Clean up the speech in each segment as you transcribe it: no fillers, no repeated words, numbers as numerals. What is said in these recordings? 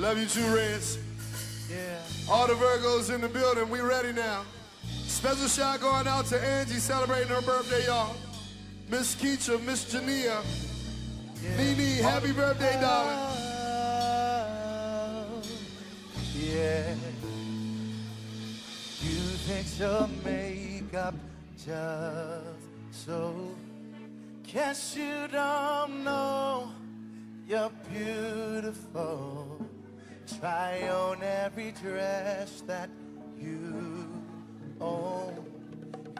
Love you too, Reds. Yeah. All the Virgos in the building, we ready now. Special shout going out to Angie celebrating her birthday, y'all. Miss Keisha, Miss Jania. Nene, happy birthday, darling. Yeah. You fix your makeup just so. Guess you don't know you're beautiful. Try on every dress that you own.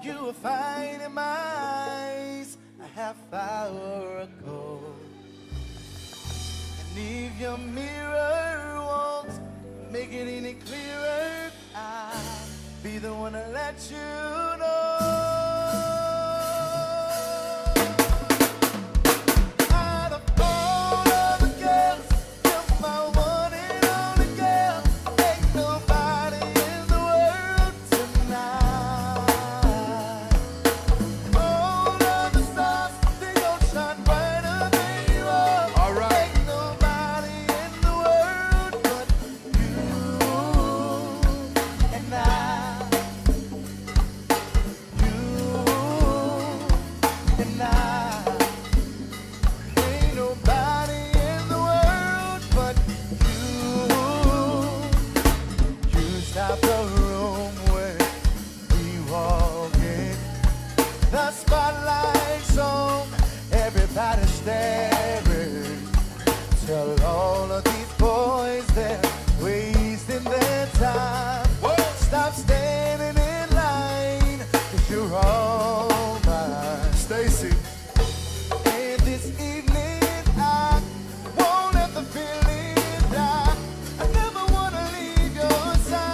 You were fine in my eyes a half hour ago. And if your mirror won't make it any clearer, I'll be the one to let you know. Tell all of these boys they're wasting their time. Stop standing in line, 'cause you're all mine. Stacy. And this evening I won't let the feeling die. I never wanna leave your side.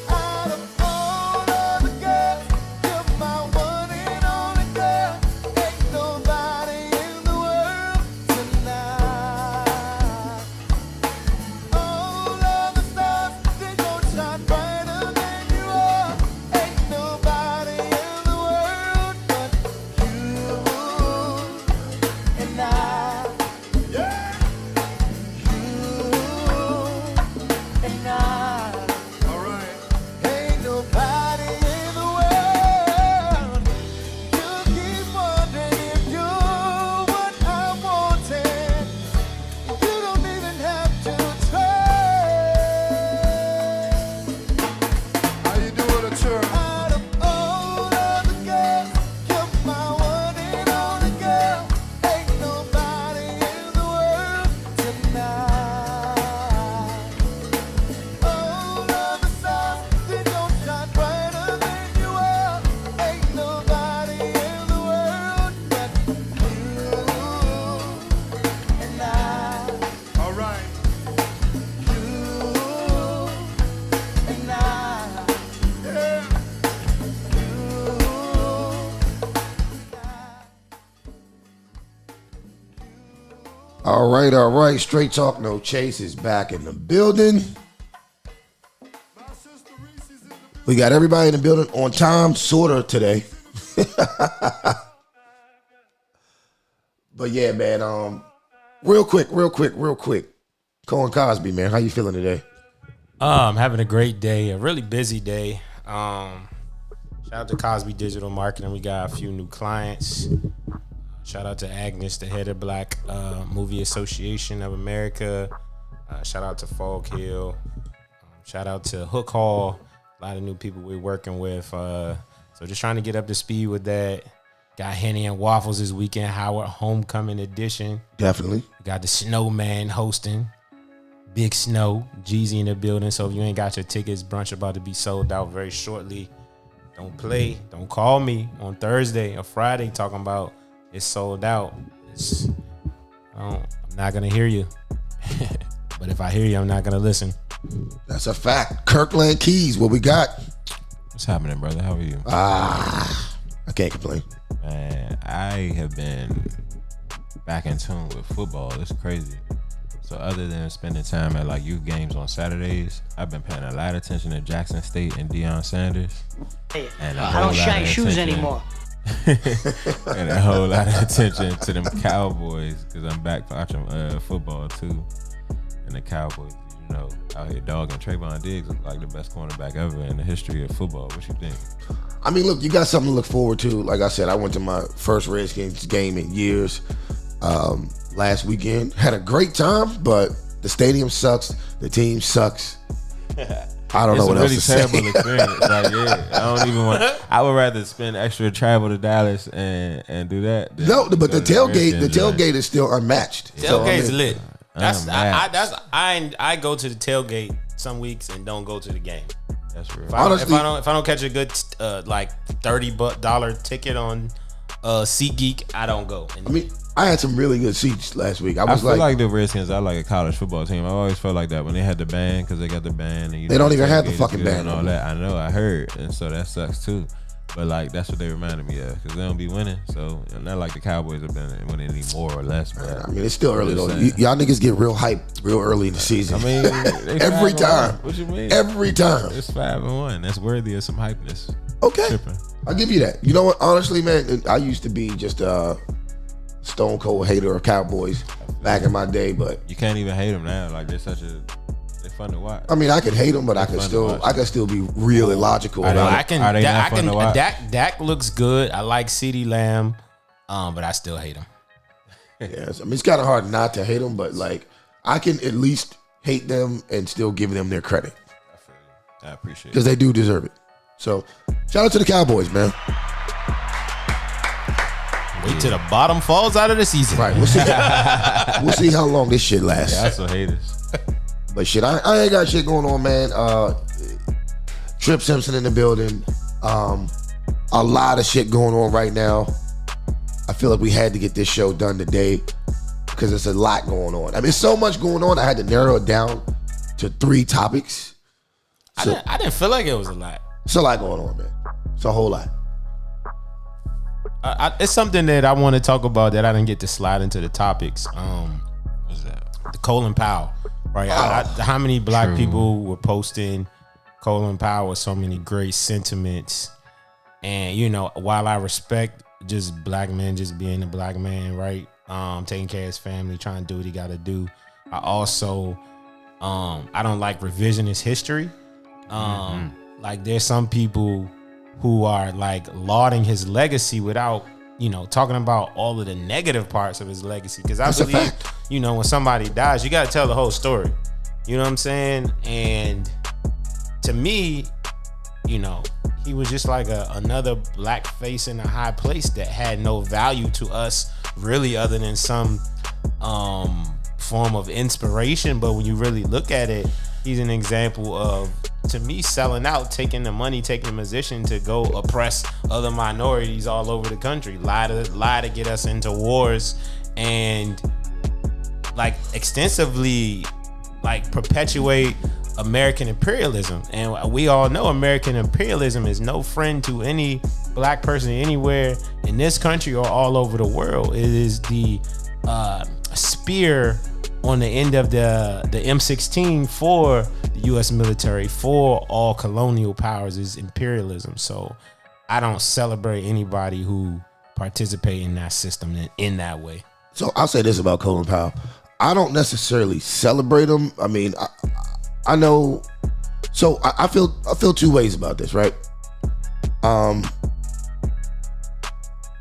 Out of all of the girls, you're my one and only girl. Ain't nobody in the world tonight. All of the stars, they gon' shine brighter than you are. Ain't nobody in the world but you and I. Yeah. You and I. All right. Ain't nobody in the world. You keep wondering if you're what I wanted. You don't even have to try. How you doing, a turn? Out of all of the girls, you're my one and only girl. Ain't nobody in the world tonight. All of the stars, they don't shine brighter than you are. Ain't nobody in the world but you and I. All right. You and I. Yeah. All right. Straight Talk No Chase is back in the building. My sister Reese is in the building. We got everybody in the building on time, sorta today. But yeah, man. Real quick. Colin Cosby, man, how you feeling today? I'm having a great day, a really busy day. Shout out to Cosby Digital Marketing. We got a few new clients. Shout out to Agnes, the head of Black Movie Association of America. Shout out to Fog Hill. Shout out to Hook Hall. A lot of new people we're working with. So just trying to get up to speed with that. Got Henny and Waffles this weekend, Howard Homecoming Edition. Definitely. Got the Snowman hosting. Big Snow, Jeezy in the building. So if you ain't got your tickets, brunch about to be sold out very shortly. Don't call me on Thursday or Friday talking about it's sold out. I'm not gonna hear you. But if I hear you, I'm not gonna listen. That's a fact. Kirkland Keys, what we got? What's happening, brother? How are you? I can't complain. Man, I have been back in tune with football. It's crazy. So other than spending time at like youth games on Saturdays, I've been paying a lot of attention to Jackson State and Deion Sanders. And I don't shine shoes anymore. And a whole lot of attention to them Cowboys because I'm back watching football too. and the Cowboys, you know, out here dogging Trayvon Diggs look like the best cornerback ever in the history of football. What you think? I mean, look, you got something to look forward to. Like I said, I went to my first Redskins game in years last weekend. Had a great time, but the stadium sucks. The team sucks. I don't know what else to say. It's a really terrible experience. Like, yeah, I don't even want. I would rather spend extra travel to Dallas and do that. No, but the tailgate is still unmatched. Tailgate's lit. I go to the tailgate some weeks and don't go to the game. That's real. If I don't catch a good like $30 ticket on SeatGeek, I don't go. I mean, I had some really good seats last week. I feel like the Redskins are like a college football team. I always felt like that when they had the band, because they got the band. And they don't even have the fucking band and all that. I know, I heard, and so that sucks too. But like that's what they reminded me of, because they don't be winning. So not like the Cowboys have been winning any more or less. But I mean, it's still early though. Y'all niggas get real hype real early in the season. I mean, every time. What you mean? Every time. It's 5-1. That's worthy of some hypeness. Okay, Tripping. I'll give you that. You know what? Honestly, man, I used to be just a stone cold hater of Cowboys back in my day, but you can't even hate them now. Like they're fun to watch. I mean, I could hate them, but I could still be real and logical. Dak looks good. I like CeeDee Lamb, but I still hate him. Yes, I mean it's kind of hard not to hate them, but like I can at least hate them and still give them their credit. I appreciate it because they do deserve it. So shout out to the Cowboys, man. Wait till the bottom falls out of the season. Right, we'll see. We'll see how long this shit lasts. Yeah, I also hate us. But shit, I ain't got shit going on, man. Trip Simpson in the building. A lot of shit going on right now. I feel like we had to get this show done today because there's a lot going on. I mean, so much going on. I had to narrow it down to 3 topics. So, I didn't feel like it was a lot. It's a lot going on, man. It's a whole lot. It's something that I want to talk about that I didn't get to slide into the topics. What's that? The Colin Powell, right? How many black people were posting Colin Powell with so many great sentiments? And you know, while I respect just black men just being a black man, right? Taking care of his family, trying to do what he got to do. I also, I don't like revisionist history. Like there's some people who are like lauding his legacy without, you know, talking about all of the negative parts of his legacy. Because I believe, you know, when somebody dies, you got to tell the whole story. You know what I'm saying? And to me, you know, he was just like another black face in a high place that had no value to us really other than some form of inspiration. But when you really look at it, he's an example of, to me, selling out, taking the money, taking the position to go oppress other minorities all over the country, lie to get us into wars, and like extensively like perpetuate American imperialism. And we all know American imperialism is no friend to any black person anywhere in this country or all over the world. It is the spear on the end of the M16 for the U.S. military, for all colonial powers, is imperialism. So I don't celebrate anybody who participate in that system in that way. So I'll say this about Colin Powell. I don't necessarily celebrate him. I mean, I know. So I feel 2 ways about this, right?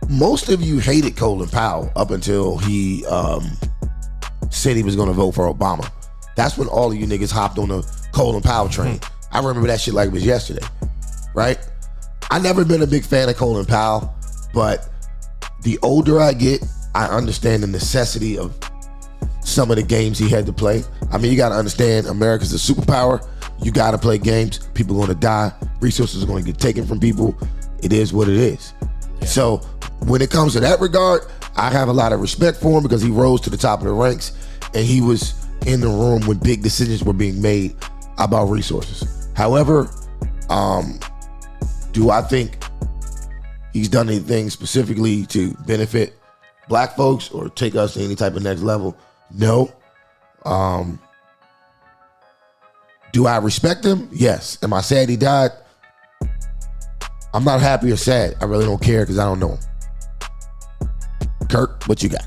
Most of you hated Colin Powell up until he said he was going to vote for Obama. That's when all of you niggas hopped on the Colin Powell train. I remember that shit like it was yesterday, right? I never been a big fan of Colin Powell, but the older I get, I understand the necessity of some of the games he had to play. I mean, you got to understand, America's a superpower. You got to play games. People are going to die. Resources are going to get taken from people. It is what it is. Yeah. So when it comes to that regard, I have a lot of respect for him because he rose to the top of the ranks and he was in the room when big decisions were being made about resources. However, do I think he's done anything specifically to benefit black folks or take us to any type of next level? No. Do I respect him? Yes. Am I sad he died? I'm not happy or sad. I really don't care because I don't know him. Kirk, what you got?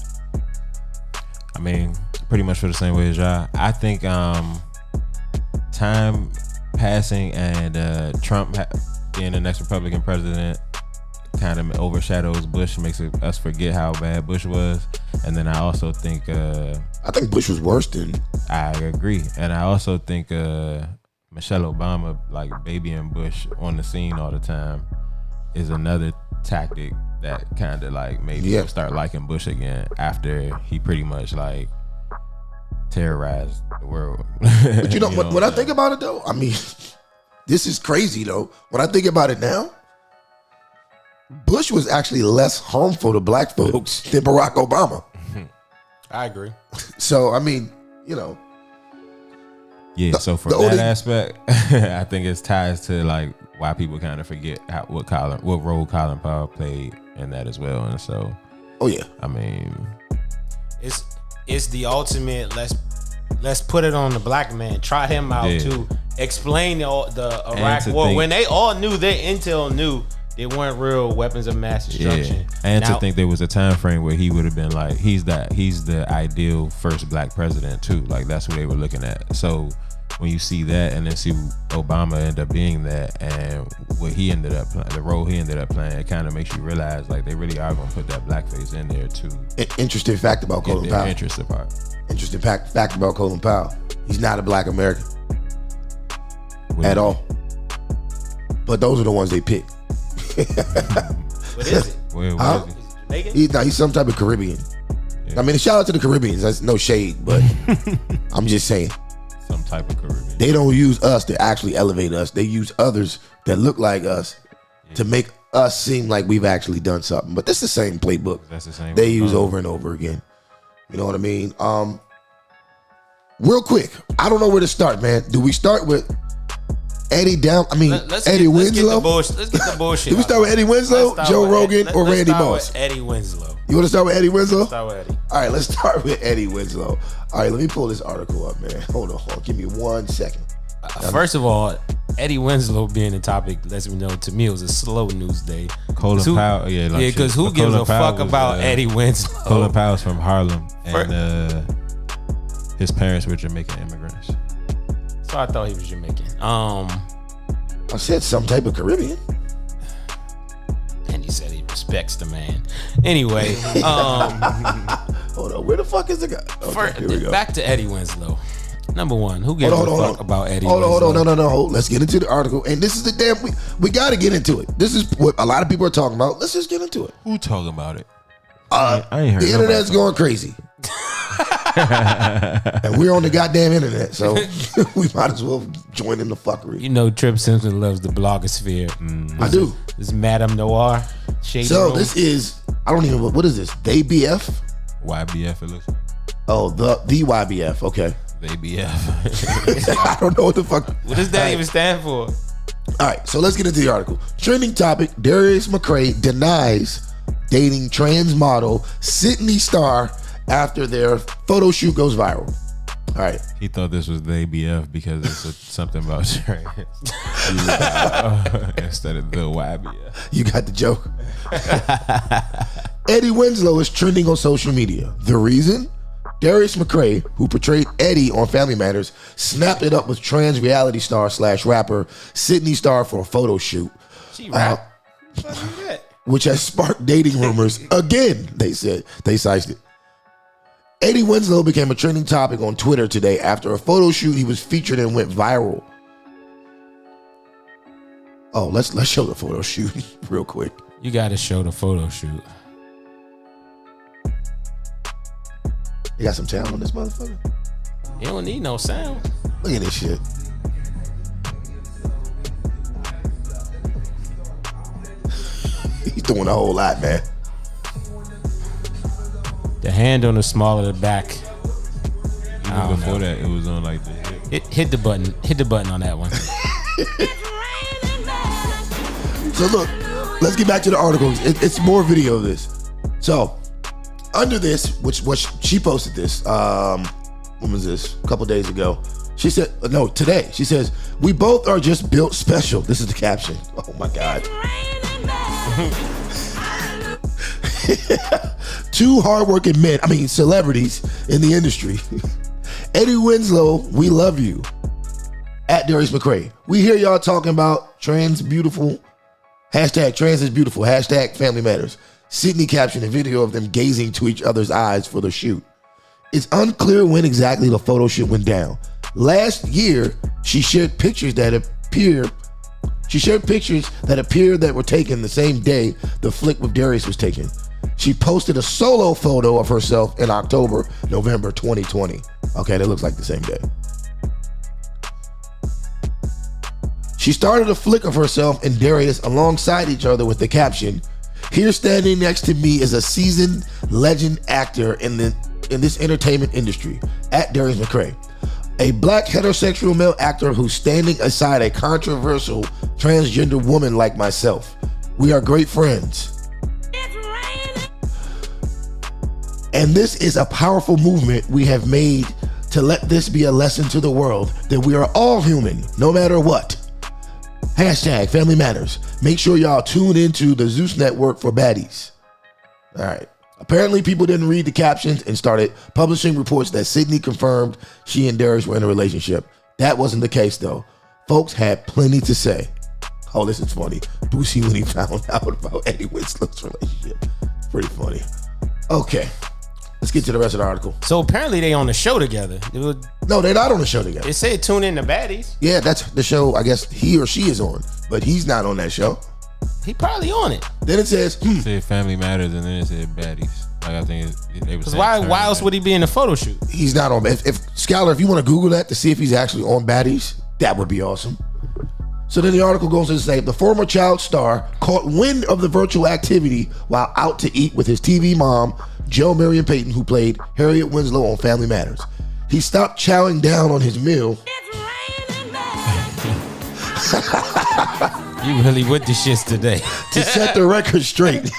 I mean, pretty much feel the same way as y'all. I think time passing and Trump being the next Republican president kind of overshadows Bush, makes us forget how bad Bush was. And then I also think I think Bush was worse than. I agree, and I also think Michelle Obama, like babying Bush on the scene all the time, is another tactic that kind of like made people start liking Bush again after he pretty much like terrorized the world. But you know, when I think about it though, I mean, this is crazy though. When I think about it now, Bush was actually less harmful to black folks than Barack Obama. I agree. So I mean, you know. Yeah, so from that aspect, I think it's ties to like why people kind of forget what role Colin Powell played in that as well, and so. Oh yeah. I mean, it's the ultimate. Let's put it on the black man. Try him out to explain the Iraq war when they all knew, their intel knew they weren't real weapons of mass destruction. Yeah. And to think there was a time frame where he would have been like, he's the ideal first black president too. Like that's what they were looking at. So when you see that and then see Obama end up being that and what he ended up playing, the role he ended up playing, it kind of makes you realize like they really are going to put that blackface in there too. Interesting fact about Colin Powell. Interesting fact about Colin Powell. He's not a black American at all. But those are the ones they pick. What is it? Where is he? Jamaican? He's some type of Caribbean. Yeah. I mean, shout out to the Caribbeans. That's no shade, but I'm just saying. Some type of Caribbean. They don't use us to actually elevate us. They use others that look like us to make us seem like we've actually done something. But that's the same playbook. That's the same. They use over and over again. You know what I mean? Real quick, I don't know where to start, man. Do we start with Eddie Eddie Winslow? Let's get the bullshit. Do we start with Eddie Winslow, Joe Rogan, or Randy Moss? Eddie Winslow. You want to start with Eddie Winslow? Let's start with Eddie. All right, let's start with Eddie Winslow. All right, let me pull this article up, man. Hold on. Give me 1 second. First of all, Eddie Winslow being the topic lets me know, to me, it was a slow news day. Colin Powell, because who gives a fuck about Eddie Winslow? Colin Powell's from Harlem, and his parents were Jamaican immigrants. So I thought he was Jamaican. I said some type of Caribbean. And he said he respects the man. Anyway, hold on, where the fuck is the guy? Okay, here we go. Back to Eddie Winslow. Number one, who gives a fuck about Eddie Winslow? Hold on, no. Let's get into the article. And this is the damn, we got to get into it. This is what a lot of people are talking about. Let's just get into it. Who talking about it? I ain't heard the internet's going crazy. And we're on the goddamn internet, so we might as well join in the fuckery. You know, Trip Simpson loves the blogosphere. I do. This is Madame Noir. So this is, I don't even, what is this? They BF? YBF, it looks like. Oh, the YBF. Okay. They BF. I don't know what the fuck. What does that even stand for? All right, so let's get into the article. Trending topic: Darius McCray denies dating trans model Sydney Starr after their photo shoot goes viral. All right. He thought this was the ABF because it's something about trans instead of the YBF. You got the joke. Eddie Winslow is trending on social media. The reason? Darius McCray, who portrayed Eddie on Family Matters, snapped it up with trans reality star / rapper Sydney Starr for a photo shoot. She rap. Which has sparked dating rumors again, they said. They cited it. Eddie Winslow became a trending topic on Twitter today after a photo shoot he was featured in went viral. Oh, let's show the photo shoot real quick. You got to show the photo shoot. You got some talent on this motherfucker? You don't need no sound. Look at this shit. He's doing a whole lot, man. The hand on the small of the back. Even before that, it was on like the hip. Hit the button. Hit the button on that one. So look, let's get back to the article. It's more video of this. So under this, which she posted this. When was this? A couple days ago. She said, no, today. She says, "We both are just built special." This is the caption. Oh my God. two hardworking celebrities in the industry. Eddie Winslow, we love you. At Darius McCray. We hear y'all talking about trans beautiful. Hashtag trans is beautiful. Hashtag family matters. Sydney captioned a video of them gazing to each other's eyes for the shoot. It's unclear when exactly the photo shoot went down. Last year, she shared pictures that appear that were taken the same day the flick with Darius was taken. She posted a solo photo of herself in November 2020. Okay, that looks like the same day. She started a flick of herself and Darius alongside each other with the caption, "Here standing next to me is a seasoned legend actor in this entertainment industry, at Darius McCray. A black heterosexual male actor who's standing aside a controversial transgender woman like myself. We are great friends. And this is a powerful movement we have made to let this be a lesson to the world that we are all human, no matter what. Hashtag family matters. Make sure y'all tune into the Zeus Network for baddies." All right. Apparently, people didn't read the captions and started publishing reports that Sydney confirmed she and Darius were in a relationship. That wasn't the case, though. Folks had plenty to say. Oh, this is funny. Boosie when he found out about Eddie Winslow's relationship. Pretty funny. Okay. Let's get to the rest of the article. So apparently they on the show together. No, they're not on the show together. It said tune in to baddies. Yeah, that's the show I guess he or she is on, but he's not on that show. He probably on it. Then it says, It said family matters, and then it said baddies. Like I think they was. Because why else would he be in the photo shoot? He's not on. If Skylar, if you want to Google that to see if he's actually on baddies, that would be awesome. So then the article goes on to say the former child star caught wind of the virtual activity while out to eat with his TV mom, Joe Marion Payton, who played Harriet Winslow on Family Matters. He stopped chowing down on his meal. You really with the shits today. To set the record straight.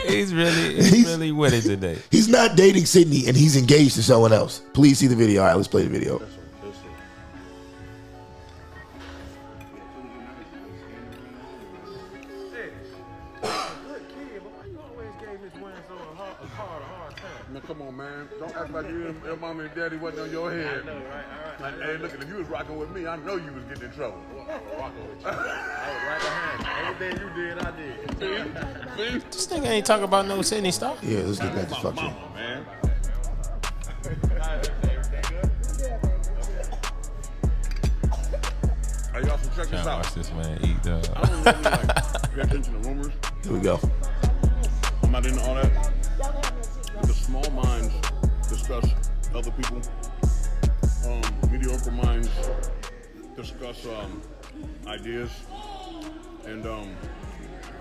He's really with it today. He's not dating Sydney and he's engaged to someone else. Please see the video. All right, let's play the video. Man, come on, man. Don't act like you and your mommy and daddy wasn't on your head. I know, right? All right. Hey, look, if you was rocking with me, I know you was getting in trouble. I was rocking with you. I was right behind you. Everything you did, I did. See? This thing ain't talking about no Sydney Starr. Yeah, let's get back to fuck shit. Man. Hey, y'all, so check this out. Watch this man eat. I don't really pay attention to rumors. Here we go. I'm not into all that. The small minds discuss other people. Mediocre minds discuss ideas. And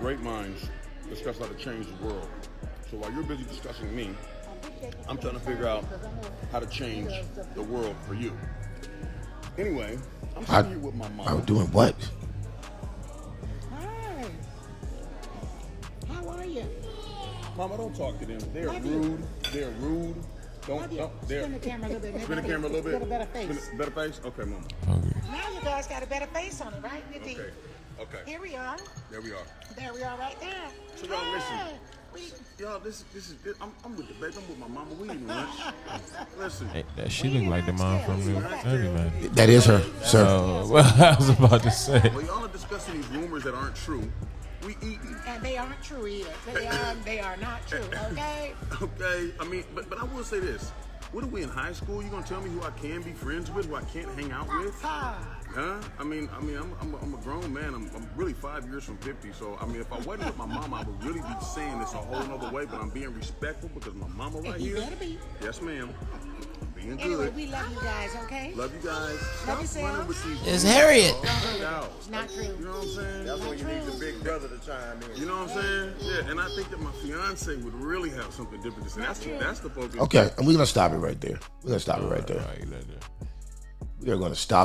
great minds discuss how to change the world. So while you're busy discussing me, I'm trying to figure out how to change the world for you. Anyway, I'm sitting here with my mom. I'm doing what? Hi. How are you? Mama, don't talk to them. They're rude. They're rude. Don't. Spin the camera a little bit. Spin the camera a little bit. Get a better face. Better face? Okay, Mama. Now you guys got a better face on it, right? You did. Okay. Here we are. There we are. There we are right there. So y'all listen. Hey, Y'all, this is. I'm with the baby. I'm with my mama. We eating lunch. Listen. Hey, she look like the mom from the movie, man. That is her, sir. Well, I was about to say. Well, y'all are discussing these rumors that aren't true. We eating. And they aren't true either. They are not true, okay? Okay. I mean, but I will say this. What are we in high school? You gonna tell me who I can be friends with, who I can't hang out with? Huh? I mean, I'm a grown man. I'm really 5 years from 50. So I mean, if I wasn't with my mama, I would really be saying this a whole nother way. But I'm being respectful because my mama right You here. better be. Yes, ma'am. Being Anyway, good. we love you guys, okay? Love you guys. Love yourselves. With these It's Harriet. It's not true. You know what I'm saying? That's when you need the big brother to chime in. You know what I'm saying? Yeah, and I think that my fiance would really have something different to say. That's the focus. Okay, and we're gonna stop it right there. We are gonna stop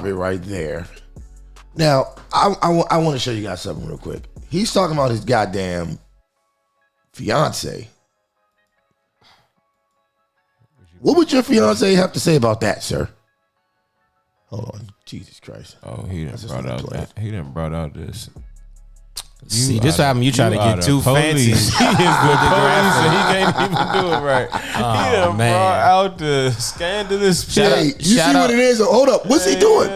it right there. Now, I want to show you guys something real quick. He's talking about his goddamn fiance. What would your fiance have to say about that, sir? Hold on, Jesus Christ! Oh, he done brought out this. See, this time you try to get too fancy. He is the police and he can't even do it right. He done man. brought out the scandalous Hey, you see what it is? Hold up. What's he doing?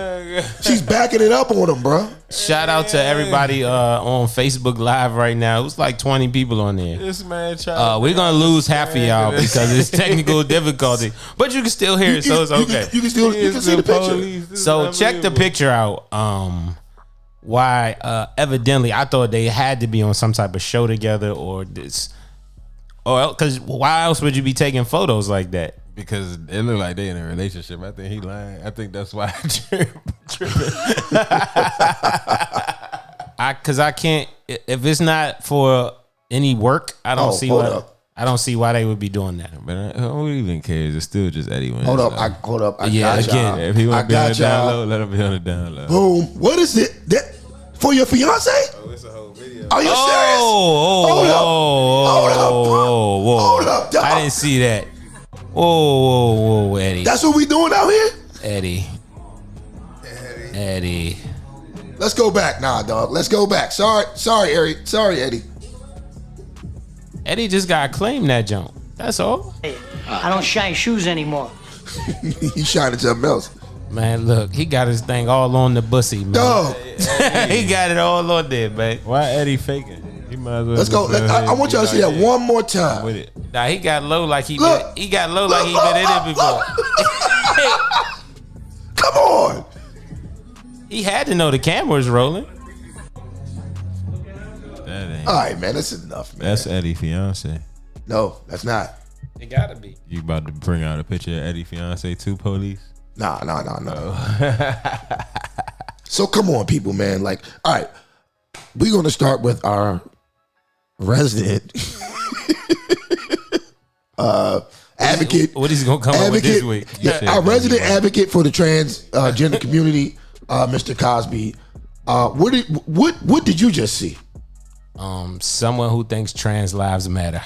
She's backing it up on him, bro. Shout out to everybody on Facebook Live right now. It was like 20 people on there. This man trying. We're gonna lose half of y'all because it's technical difficulty, but you can still hear it, so it's okay. You can still see the picture. So check the picture out. Why? Evidently, I thought they had to be on some type of show together, or this, or because why else would you be taking photos like that? Because it looked like they in a relationship. I think he lying. I think that's why I tripping. Because I can't. If it's not for any work, I don't see why. I don't see why they would be doing that. But who even cares? It's still just Eddie Winslow. Hold up. I Yeah, got again, y'all. If he want to be on the y'all. down low, let him be on the down low. Boom. What is it? That for your fiance? Oh, it's a whole video. Are you serious? Hold up, dog. I didn't see that. Whoa, Eddie. That's what we doing out here? Eddie. Let's go back. Nah, dog. Let's go back. Sorry, Eddie. Sorry, Eddie. Eddie just got claimed that jump. That's all. I don't shine shoes anymore. He's shining something else. Man, look, he got his thing all on the bussy, man. Dog. He got it all on there, man. Why Eddie faking? He might as well. Let's go. I want y'all to see that one more with time. it. Nah, he got low like he Look. been. He got low like he been in it before. Come on. He had to know the camera was rolling. That ain't. All right, man. That's enough, man. That's Eddie's fiance. No, that's not. It gotta be. You about to bring out a picture of Eddie's fiance to police? Nah. So come on, people, man. Like, all right, we're gonna start with our resident advocate. What is he gonna come up with this week? Yeah, our resident advocate for the transgender community, Mr. Cosby. What did you just see? Someone who thinks trans lives matter.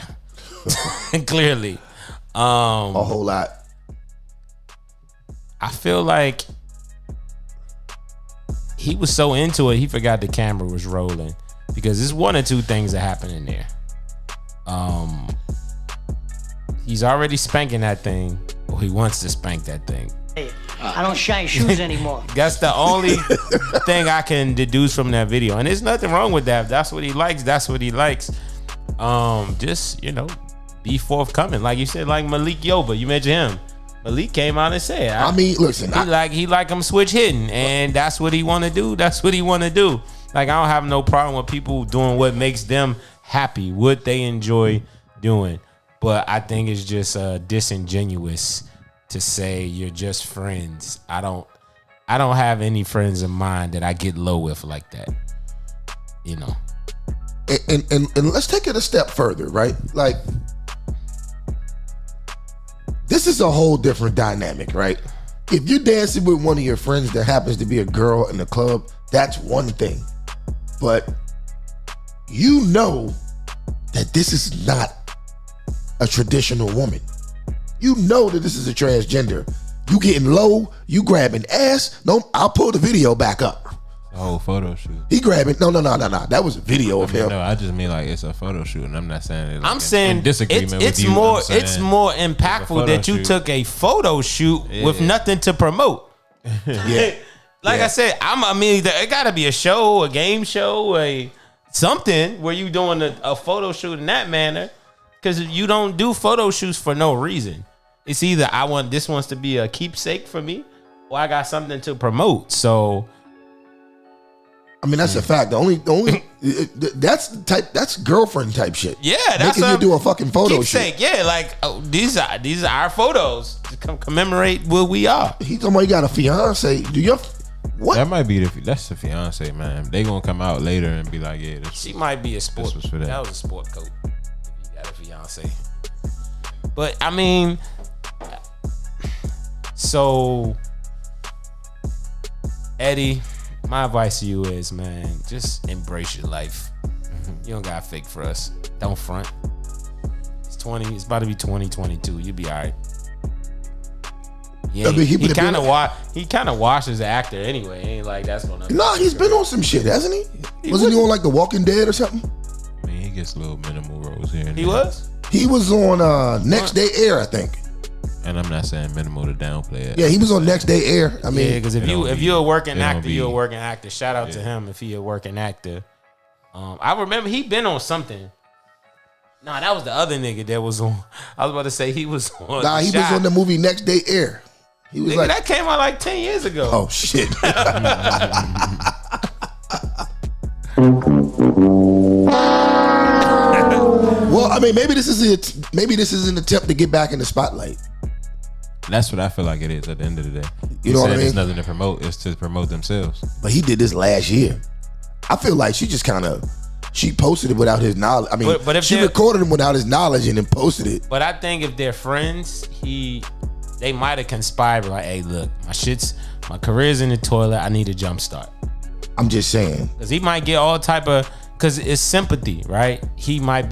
Clearly. A whole lot. I feel like he was so into it, he forgot the camera was rolling. Because there's one or two things that happen in there. He's already spanking that thing, or he wants to spank that thing. I don't shine shoes anymore. That's the only thing I can deduce from that video. And there's nothing wrong with that. If that's what he likes, that's what he likes. Just, be forthcoming. Like you said, like Malik Yoba, you mentioned him. Malik came out and said, I mean, listen, he like him switch hitting, and that's what he want to do. That's what he want to do. Like, I don't have no problem with people doing what makes them happy, what they enjoy doing. But I think it's just disingenuous to say you're just friends. I don't have any friends of mine that I get low with like that. And let's take it a step further, right? Like, this is a whole different dynamic, right? If you're dancing with one of your friends that happens to be a girl in the club, that's one thing. But you know that this is not a traditional woman. You know that this is a transgender. You getting low, you grabbing ass. No, I'll pull the video back up. A whole photo shoot. He grabbing. No. That was a video of him. No, I just mean like it's a photo shoot, and I'm not saying it. Like I'm saying in disagreement it's with you. more. I'm saying It's more impactful that you shoot. took a photo shoot with nothing to promote. Yeah. Like I said, it got to be a show, a game show, something where you doing a photo shoot in that manner, because you don't do photo shoots for no reason. It's either this wants to be a keepsake for me, or I got something to promote. So, I mean, that's a fact. The only that's girlfriend type shit. yeah, that's making you do a fucking photo keepsake. shoot. Yeah, like these are our photos to commemorate what we are. He talking about you got a fiance. Do you? What? That might be that's the fiance, man. They gonna come out later and be like, yeah, She might be a sport. This was for that. That was a sport coat. If you got a fiance. But I mean, so Eddie, my advice to you is, man, just embrace your life. You don't got fake for us. Don't front. It's about to be 2022. You'll be all right. Yeah, I mean, he kind of washed as an actor anyway. Ain't like that's gonna. Nah, he's been on some shit, hasn't he? Wasn't he on like The Walking Dead or something? I mean, he gets little minimal roles here. And He there. was. He was on Next Day Air, I think. And I'm not saying minimal to downplay it. Yeah, he was on Next Day Air. I mean, Yeah, because if you're a working actor, you're a be- working actor. Shout out to him if he a working actor. I remember he been on something. Nah, that was the other nigga that was on. I was about to say he was on. nah, he was on the movie Next Day Air. He was Nigga, like, that came out like 10 years ago. oh shit. Well, I mean, maybe this is it. Maybe this is an attempt to get back in the spotlight. That's what I feel like it is at the end of the day. You know what I There's mean? nothing to promote. It's to promote themselves. But he did this last year. I feel like she just kind of she posted it without his knowledge. I mean, But if she they're- recorded him without his knowledge and then posted it. But I think if they're friends, they might have conspired. Like, hey, look, my career's in the toilet. I need a jump start. I'm just saying. Because he might get all type of, because it's sympathy, right? He might,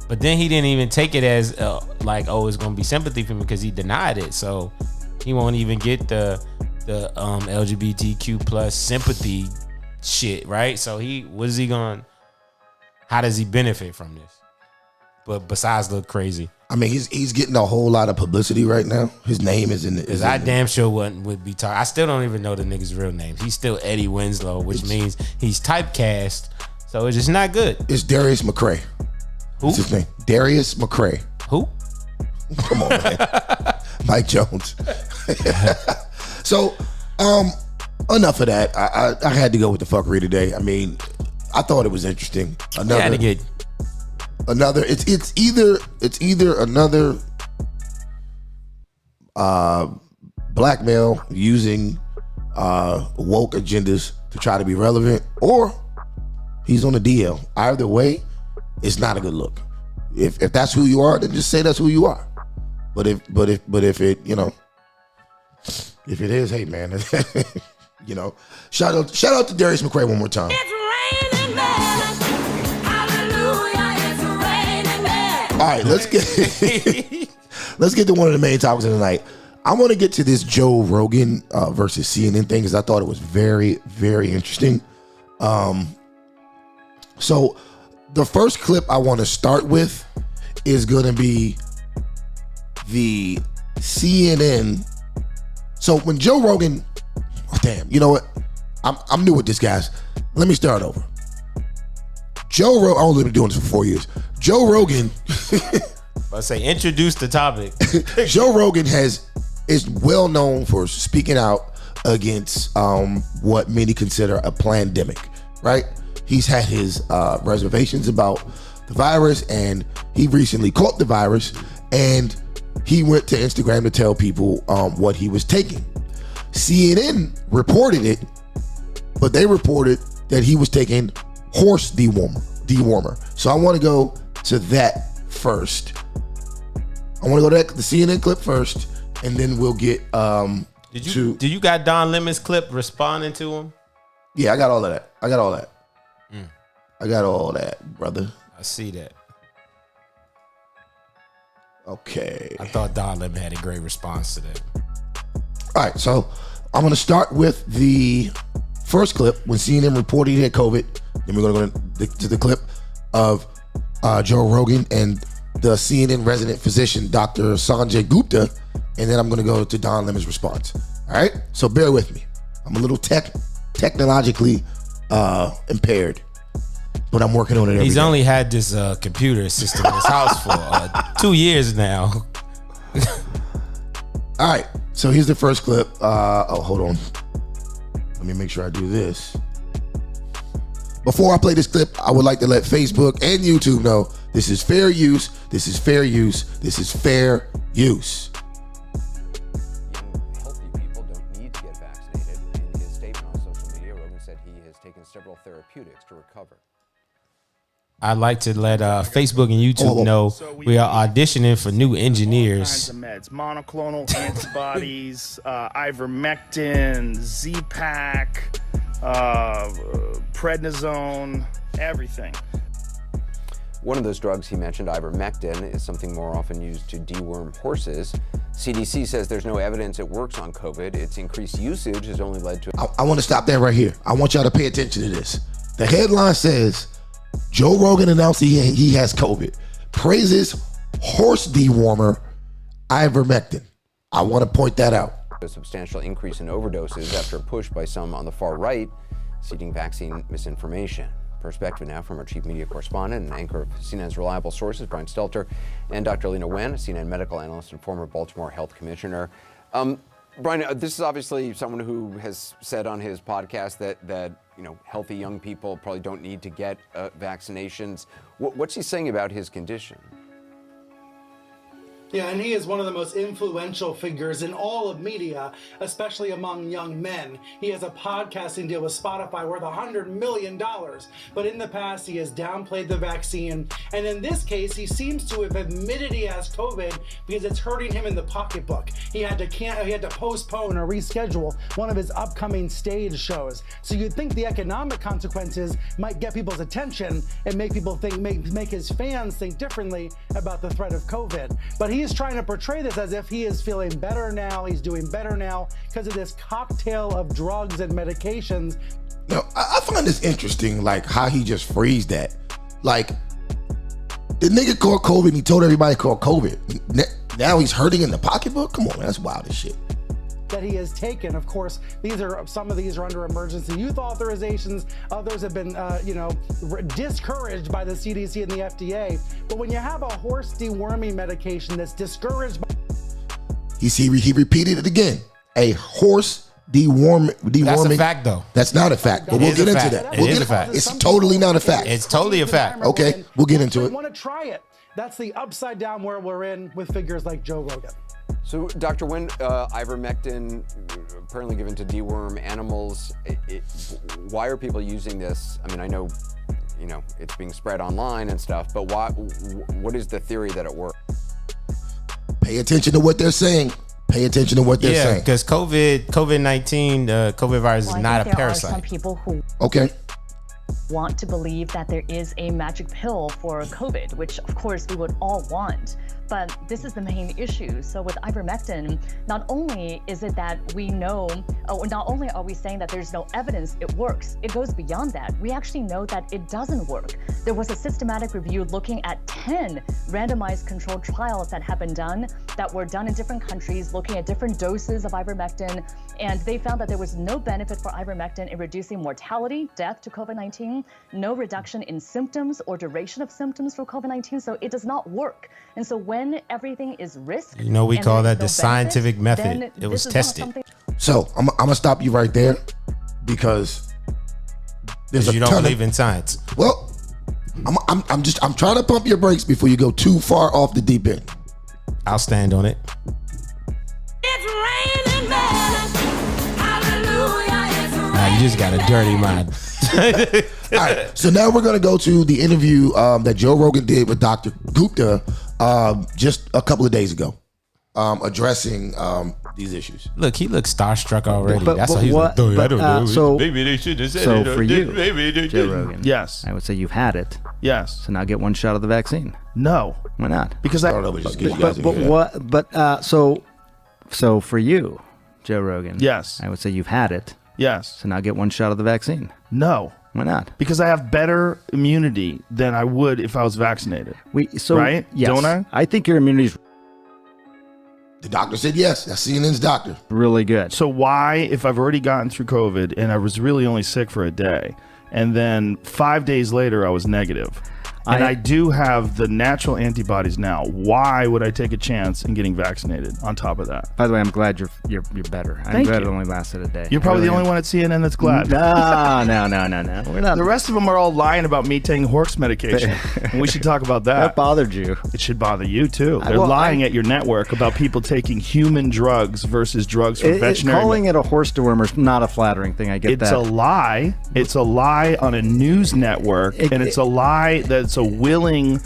but then he didn't even take it as like, oh, it's gonna be sympathy for me because he denied it. So he won't even get the LGBTQ plus sympathy shit, right? So how does he benefit from this? But besides look crazy. I mean, he's getting a whole lot of publicity right now. His name is in the. Because I damn sure would be talking. I still don't even know the nigga's real name. He's still Eddie Winslow, which means he's typecast. So it's just not good. It's Darius McCray. Who? What's his name? Darius McCray. Who? Come on, man. Mike Jones. So, enough of that. I had to go with the fuckery today. I mean, I thought it was interesting. It's either another blackmail using woke agendas to try to be relevant, or he's on the DL. Either way, it's not a good look. If that's who you are, then just say that's who you are. But if it, you know, if it is, hey man, you know, shout out to Darius McCray one more time. It's raining men. Hallelujah, it's raining men. All right, let's get to one of the main topics of the night. I want to get to this Joe Rogan versus CNN thing because I thought it was very, very interesting. So the first clip I want to start with is going to be the CNN. So when Joe Rogan, you know what? I'm new with this, guys. Let me start over. Joe Rogan, I've only been doing this for 4 years. Joe Rogan. I say introduce the topic. Joe Rogan is well known for speaking out against what many consider a pandemic, right? He's had his reservations about the virus, and he recently caught the virus, and he went to Instagram to tell people what he was taking. CNN reported it, but they reported that he was taking horse dewormer. So I want to go to that first. I want to go to the CNN clip first, and then we'll get Did you got Don Lemon's clip responding to him? Yeah, I got all of that. I got all that, brother. I see that. Okay. I thought Don Lemon had a great response to that. All right, so I'm going to start with the first clip when CNN reported he had COVID. Then we're going to go to the clip of Joe Rogan and the CNN resident physician, Dr. Sonjay Gupta. And then I'm going to go to Don Lemon's response. All right, so bear with me. I'm a little technologically impaired, but I'm working on it every He's day. only had this computer system in his house for 2 years now. All right, so here's the first clip. Hold on. Let me make sure I do this. Before I play this clip, I would like to let Facebook and YouTube know this is fair use. This is fair use. This is fair use. Healthy people don't need to get vaccinated. In his statement on social media, Rogan said he has taken several therapeutics to recover. I'd like to let Facebook and YouTube know we are auditioning for new engineers. All kinds of meds, monoclonal antibodies, Ivermectin, Z-Pak, prednisone, everything. One of those drugs he mentioned, ivermectin, is something more often used to deworm horses. CDC says there's no evidence it works on COVID. Its increased usage has only led to... I want to stop that right here. I want y'all to pay attention to this. The headline says, Joe Rogan announced he has COVID. Praises horse dewormer ivermectin. I want to point that out. A substantial increase in overdoses after a push by some on the far right citing vaccine misinformation. Perspective now from our chief media correspondent and anchor of CNN's Reliable Sources, Brian Stelter, and Dr. Lena Wen, a CNN medical analyst and former Baltimore health commissioner. Brian, this is obviously someone who has said on his podcast that healthy young people probably don't need to get vaccinations. What's he saying about his condition? Yeah, and he is one of the most influential figures in all of media, especially among young men. He has a podcasting deal with Spotify worth $100 million, but in the past he has downplayed the vaccine. And in this case, he seems to have admitted he has COVID because it's hurting him in the pocketbook. He had to postpone or reschedule one of his upcoming stage shows. So you'd think the economic consequences might get people's attention and make people think, make his fans think differently about the threat of COVID. But he's trying to portray this as if he is feeling better now, he's doing better now because of this cocktail of drugs and medications. I find this interesting, like how he just phrased that. Like, the nigga caught COVID and he told everybody caught COVID. Now he's hurting in the pocketbook? Come on, man, that's wild as shit. That he has taken. Of course, some of these are under emergency use authorizations. Others have been, discouraged by the CDC and the FDA. But when you have a horse deworming medication that's discouraged by... He repeated it again. A horse deworming. That's a fact, though. That's not a fact. But we'll get into that. It is a fact. It's totally not a fact. It's totally a fact. Okay, we'll get into it. Want to try it. That's the upside down where we're in with figures like Joe Rogan. So, Dr. Wen, ivermectin, apparently given to deworm animals. Why are people using this? I mean, I know, it's being spread online and stuff, but what is the theory that it works? Pay attention to what they're saying. Pay attention to what they're saying. Yeah, because COVID-19, COVID virus is not a parasite. There are some people who want to believe that there is a magic pill for COVID, which of course we would all want. But this is the main issue. So with ivermectin, not only is it that we know, not only are we saying that there's no evidence it works, it goes beyond that. We actually know that it doesn't work. There was a systematic review looking at 10 randomized controlled trials that have been done, that were done in different countries, looking at different doses of ivermectin, and they found that there was no benefit for ivermectin in reducing mortality, death to COVID-19, no reduction in symptoms or duration of symptoms for COVID-19, so it does not work. And so when everything is risk, we call that the scientific method. It was tested. So I'm gonna stop you right there because you don't believe in science. Well, I'm trying to pump your brakes before you go too far off the deep end. I'll stand on it. It's raining men. Hallelujah, it's raining. You just got a dirty mind. All right, so now we're going to go to the interview that Joe Rogan did with Dr. Gupta just a couple of days ago, addressing these issues. Look, he looks starstruck already. That's why he's like, I don't know. So, maybe they should have said so it. For you, maybe they Joe didn't. Rogan, yes, I would say you've had it. Yes. So now get one shot of the vaccine. No. Why not? Because I don't know, but just give you guys so for you, Joe Rogan. Yes. I would say you've had it. Yes. So now get one shot of the vaccine. No. Why not? Because I have better immunity than I would if I was vaccinated. Right? Yes. Don't I? I think your immunity is The doctor said yes. That's CNN's doctor. really good. So why, if I've already gotten through COVID and I was really only sick for a day, and then 5 days later I was negative, and I do have the natural antibodies now, why would I take a chance in getting vaccinated on top of that? By the way, I'm glad you're better. I'm Thank glad you. it only lasted a day. You're probably the only one at CNN that's glad. No. We're not. The rest of them are all lying about me taking horse medication. And we should talk about that. That bothered you. It should bother you too. They're lying at your network about people taking human drugs versus drugs for veterinary. Calling it a horse dewormer is not a flattering thing. I get that. It's a lie. It's a lie on a news network, and it's a lie that's a willing.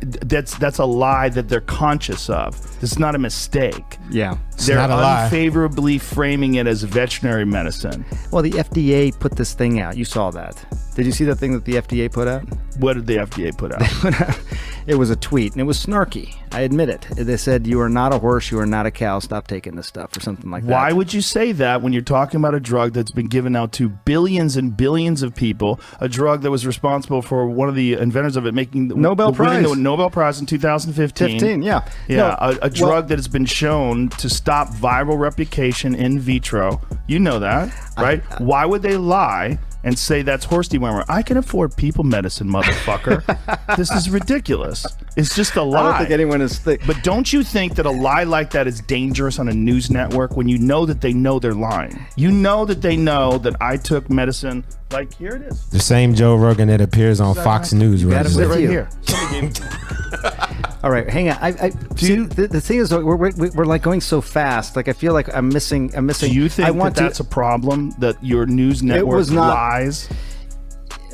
That's a lie that they're conscious of. It's not a mistake. Yeah. They're not a lie. unfavorably framing it as veterinary medicine. Well, the FDA put this thing out. You saw that. Did you see that thing that the FDA put out? What did the FDA put out? It was a tweet, and it was snarky. I admit it. They said, "You are not a horse. You are not a cow. Stop taking this stuff," or something like that. Why would you say that when you're talking about a drug that's been given out to billions and billions of people? A drug that was responsible for one of the inventors of it making the Nobel Prize. winning the Nobel Prize in 2015. Yeah. Yeah, No, a drug that has been shown to stop viral replication in vitro. You know that, right? Why would they lie and say that's horse dewormer? I can afford people medicine, motherfucker. This is ridiculous. It's just a lie. I don't think anyone is. But don't you think that a lie like that is dangerous on a news network when you know that they know they're lying? You know that they know that I took medicine. Like, here it is. The same Joe Rogan that appears on Fox News Got it regularly. right here. All right, hang on. The thing is, we're like going so fast. Like, I feel like I'm missing. Do you think that's a problem, that your news network lies?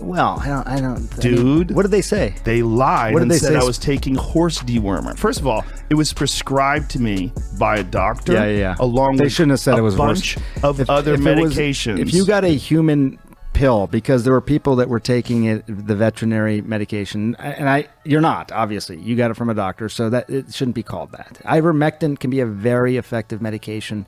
Well, I don't. Dude, what did they say? They lied What did and they said say? I was taking horse dewormer. First of all, it was prescribed to me by a doctor. Yeah. Along They with shouldn't have said a it was bunch horse. of other it was- medications. if you got a human pill, because there were people that were taking it, the veterinary medication, and you're not, obviously. You got it from a doctor, so that it shouldn't be called that. Ivermectin can be a very effective medication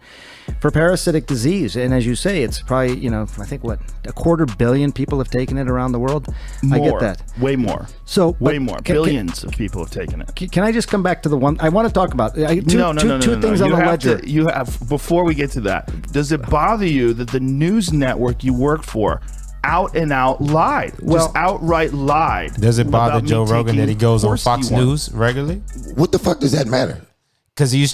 for parasitic disease, and as you say, it's probably, I think, what, 250 million people have taken it around the world? More, I get that. Way more. So way more. Billions of people have taken it. Can I just come back to the one I want to talk about? Two things on You the have ledger. you have, before we get to that, does it bother you that the news network you work for out and out lied? Just outright lied. Does it bother about me Joe Rogan that he taking goes on horse Fox dewormer? News regularly? What the fuck does that matter? Because he's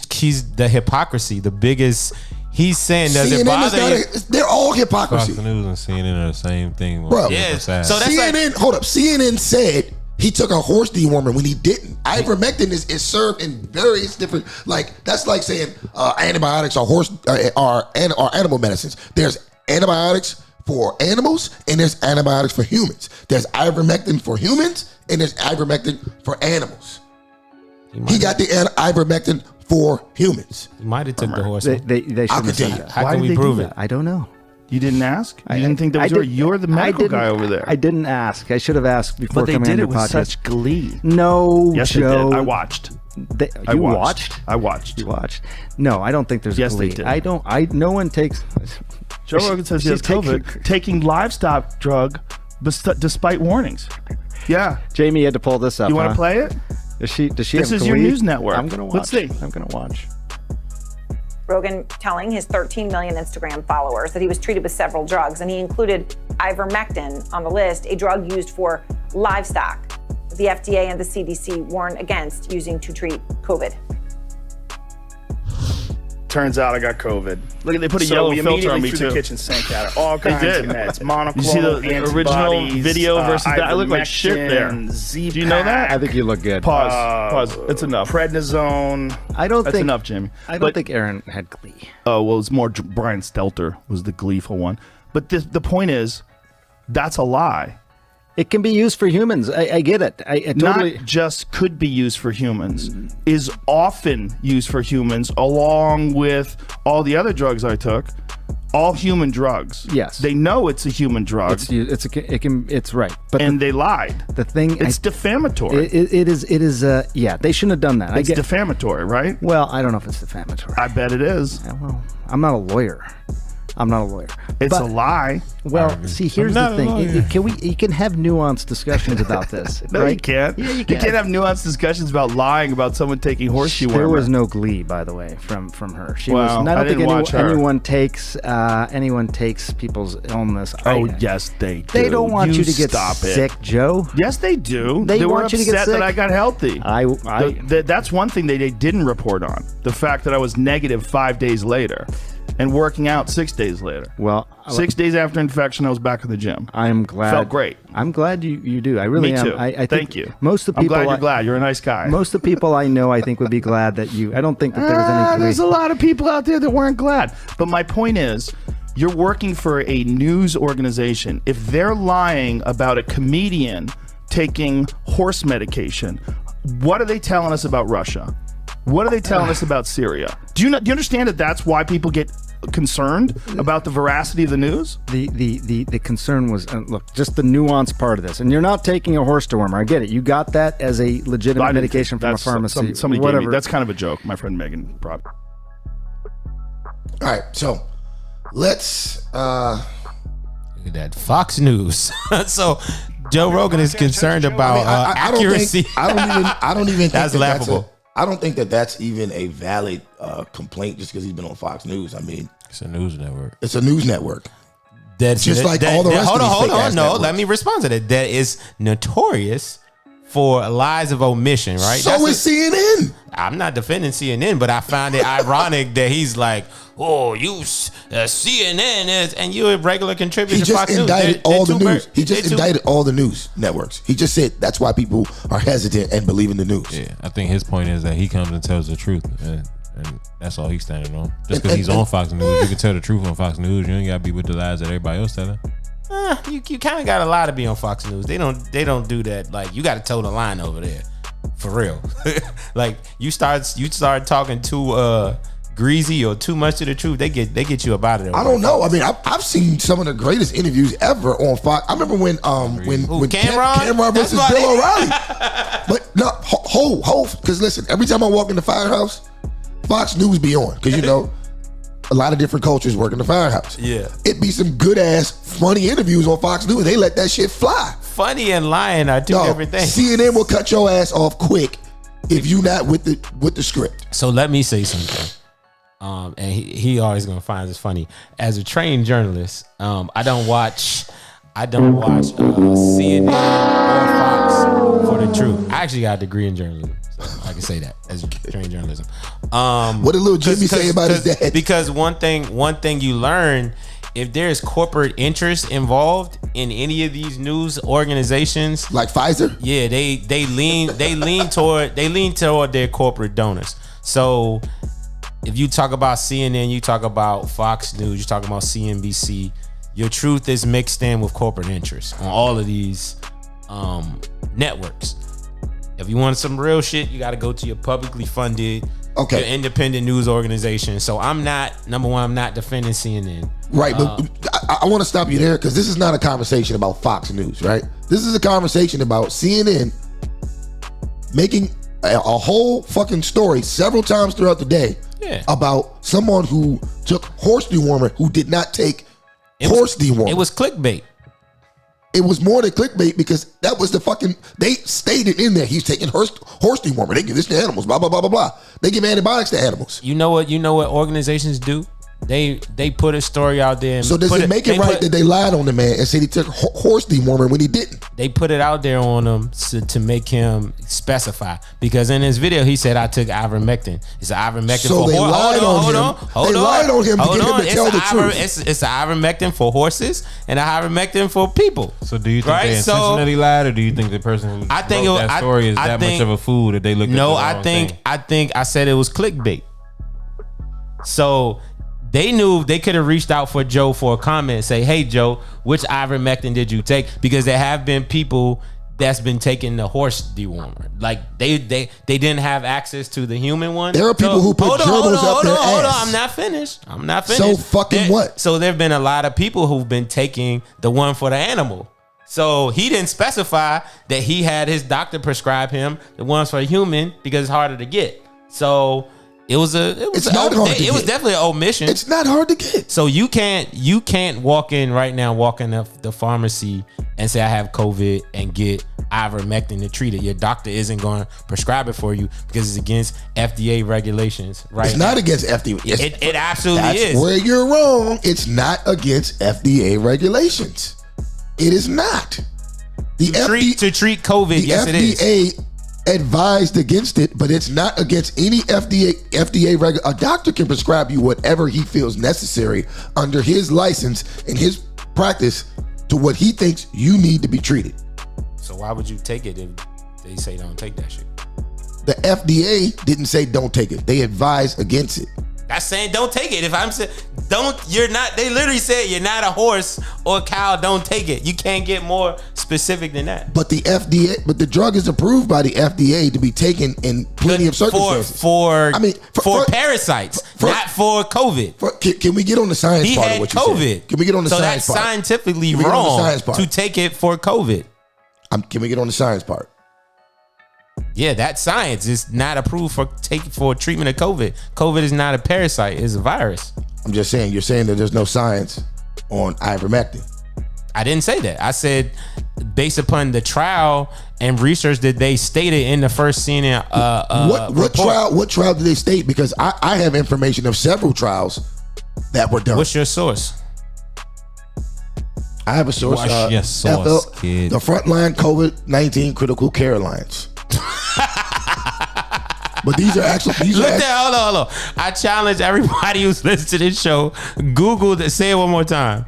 the hypocrisy, the biggest. He's saying, does it CNN bother you? they're all hypocrisy. Fox News and CNN are the same thing. Bro, Yes. So So that's CNN, hold up. CNN said he took a horse dewormer when he didn't. Ivermectin is served in various different, that's like saying antibiotics are animal medicines. There's antibiotics for animals and there's antibiotics for humans. There's ivermectin for humans and there's ivermectin for animals. He got the ivermectin for humans. He might have took the horse. They shouldn't have said that. How can we prove it? I don't know. You didn't ask? You didn't think that was you're the medical guy over there. I didn't ask. I should have asked before But they coming did on it your with podcast. such glee. No, Yes, Joe. they did. I watched. You watched? I watched. You watched? No, I don't think there's Yes, glee. they did. No one takes. Joe Rogan says he has COVID, taking livestock drug despite warnings. Yeah. Jamie had to pull this up. You want to play it? Does she This have is your glee? news network. I'm gonna watch. Let's see. I'm gonna watch. Rogan telling his 13 million Instagram followers that he was treated with several drugs, and he included ivermectin on the list, a drug used for livestock. The FDA and the CDC warn against using to treat COVID. Turns out I got COVID. Look at they put a So yellow we filter on immediately me threw too. the kitchen sink at her. All They kinds did. of meds. Monoclonal You see the original antibodies, video versus that? I look like shit there. Ivermectin, Do you know that? I think you look good. Pause. It's enough. Prednisone. I don't That's think enough, Jimmy. I don't think Aaron had glee. Oh well, it's more Brian Stelter was the gleeful one. But the point is, that's a lie. It can be used for humans. I get it. I totally. Not just could be used for humans, is often used for humans, along with all the other drugs I took. All human drugs. Yes. They know it's a human drug. It's right. But they lied. The thing. It's defamatory. It is. Yeah, they shouldn't have done that. It's defamatory, right? Well, I don't know if it's defamatory. I bet it is. Well, I'm not a lawyer. It's a lie. Well, see, here's the thing. You can have nuanced discussions about this. No, right? you can't. Yeah, you You can. can't have nuanced discussions about lying about someone taking horse dewormer. There was no glee, by the way, from her. She was. Well, And I I don't didn't watch think her. anyone takes people's illness. Yes, they do. They don't want you to get stop sick, it. Joe. Yes, they do. They were want you to get upset sick. that I got healthy. I That's one thing they didn't report on. The fact that I was negative 5 days later and working out 6 days later. Well, 6 days after infection, I was back in the gym. I'm glad. Felt great. I'm glad you do. I really Me am. too. I think Thank you. Most of the I'm people. glad you're glad. You're a nice guy. Most of the people I know, I think, would be glad that you. I don't think that there was any. There's a lot of people out there that weren't glad. But my point is, you're working for a news organization. If they're lying about a comedian taking horse medication, what are they telling us about Russia? What are they telling us about Syria? Do you understand that that's why people get concerned about the veracity of the news? The concern was, look, just the nuanced part of this. And you're not taking a horse dewormer. I get it. You got that as a legitimate medication from a pharmacy. Somebody gave me. That's kind of a joke. My friend Megan brought. All right, so let's look at that Fox News. So Joe Rogan is concerned about accuracy. I don't even think that's laughable. I don't think that that's even a valid complaint just because he's been on Fox News. I mean, it's a news network. It's a news network. That's just like all the rest of these hold on. No, networks. let me respond to that. That is notorious for lies of omission, right? So is CNN. I'm not defending CNN, but I find it ironic that he's like, "Oh, you CNN is," and you're a regular contributor to Fox News. He just indicted all the news. He just indicted all the news networks. He just said that's why people are hesitant and believe in the news. Yeah, I think his point is that he comes and tells the truth, and that's all he's standing on. Just because he's on Fox News, you can tell the truth on Fox News. You ain't gotta be with the lies that everybody else telling. You kind of got a lie to be on Fox News. They don't do that. Like, you got to toe the line over there, for real. Like, you start talking too greasy or too much of the truth, they get you up out of there. I don't know. I mean, I've seen some of the greatest interviews ever on Fox. I remember when Cameron versus Bill O'Reilly. But no, because listen, every time I walk in the firehouse, Fox News be on, because you know. A lot of different cultures work in the firehouse. Yeah. It be some good ass funny interviews on Fox News. They let that shit fly. Funny and lying are two different things. CNN will cut your ass off quick if you not with the script. So let me say something. And he always gonna find this funny. As a trained journalist, I don't watch CNN or Fox for the truth. I actually got a degree in journalism. I can say that as trained journalism. What did little Jimmy say about his dad? Because one thing you learn, if there's corporate interest involved in any of these news organizations, like Pfizer, yeah, they lean toward their corporate donors. So if you talk about CNN, you talk about Fox News, you talk about CNBC, your truth is mixed in with corporate interest on all of these networks. If you want some real shit, you got to go to your publicly funded, your independent news organization. So I'm not defending CNN. Right, but I want to stop you there because this is not a conversation about Fox News, right? This is a conversation about CNN making a whole fucking story several times throughout the day about someone who took horse dewormer who did not take horse dewormer. It was clickbait. It was more than clickbait because that was they stated in there he's taking horse dewormer. They give this to animals, blah, blah, blah, blah, blah. They give antibiotics to animals. You know what organizations do? They put a story out there. So does it make it right that they lied on the man and said he took horse dewormer when he didn't? They put it out there on him to make him specify. Because in his video, he said, I took ivermectin. It's an ivermectin for horses. So they lied on him. They lied on him to get him to tell the truth. It's an ivermectin for horses and an ivermectin for people. So do you think they intentionally lied, or do you think the person who wrote that story is that much of a fool that they looked at the wrong thing? I said it was clickbait. So they knew they could have reached out for Joe for a comment and say, hey, Joe, which ivermectin did you take? Because there have been people that's been taking the horse dewormer. Like, they didn't have access to the human one. There are people who put gerbils up their ass. Hold on, I'm not finished. So fucking what? So there have been a lot of people who've been taking the one for the animal. So he didn't specify that he had his doctor prescribe him the ones for a human because it's harder to get. So it was definitely an omission. It's not hard to get. So you can't walk in the pharmacy and say I have COVID and get ivermectin to treat it. Your doctor isn't going to prescribe it for you because it's against FDA regulations, right? It's not against FDA. It absolutely is. That's where you're wrong. It's not against FDA regulations. It is not. To treat COVID, yes, it is. The FDA advised against it, but it's not against any FDA regular. A doctor can prescribe you whatever he feels necessary under his license and his practice to what he thinks you need to be treated. So why would you take it if they say don't take that shit? The FDA didn't say don't take it. They advised against it. That's saying don't take it. If I'm saying you're not. They literally said you're not a horse or a cow. Don't take it. You can't get more specific than that. But the FDA, but the drug is approved by the FDA to be taken in plenty of circumstances. For parasites, not for COVID. Can we get on the science part of what you COVID. said? Can we get on the so science part? So that's scientifically wrong to take it for COVID. Can we get on the science part? Yeah, that science is not approved for treatment of COVID. COVID is not a parasite; it's a virus. I'm just saying. You're saying that there's no science on ivermectin. I didn't say that. I said based upon the trial and research that they stated in the first CNN what trial did they state? Because I have information of several trials that were done. What's your source? I have a source. What's your source, kid? The Frontline COVID-19 Critical Care Alliance. But these are actually. Hold on. I challenge everybody who's listening to this show. Google that. Say it one more time.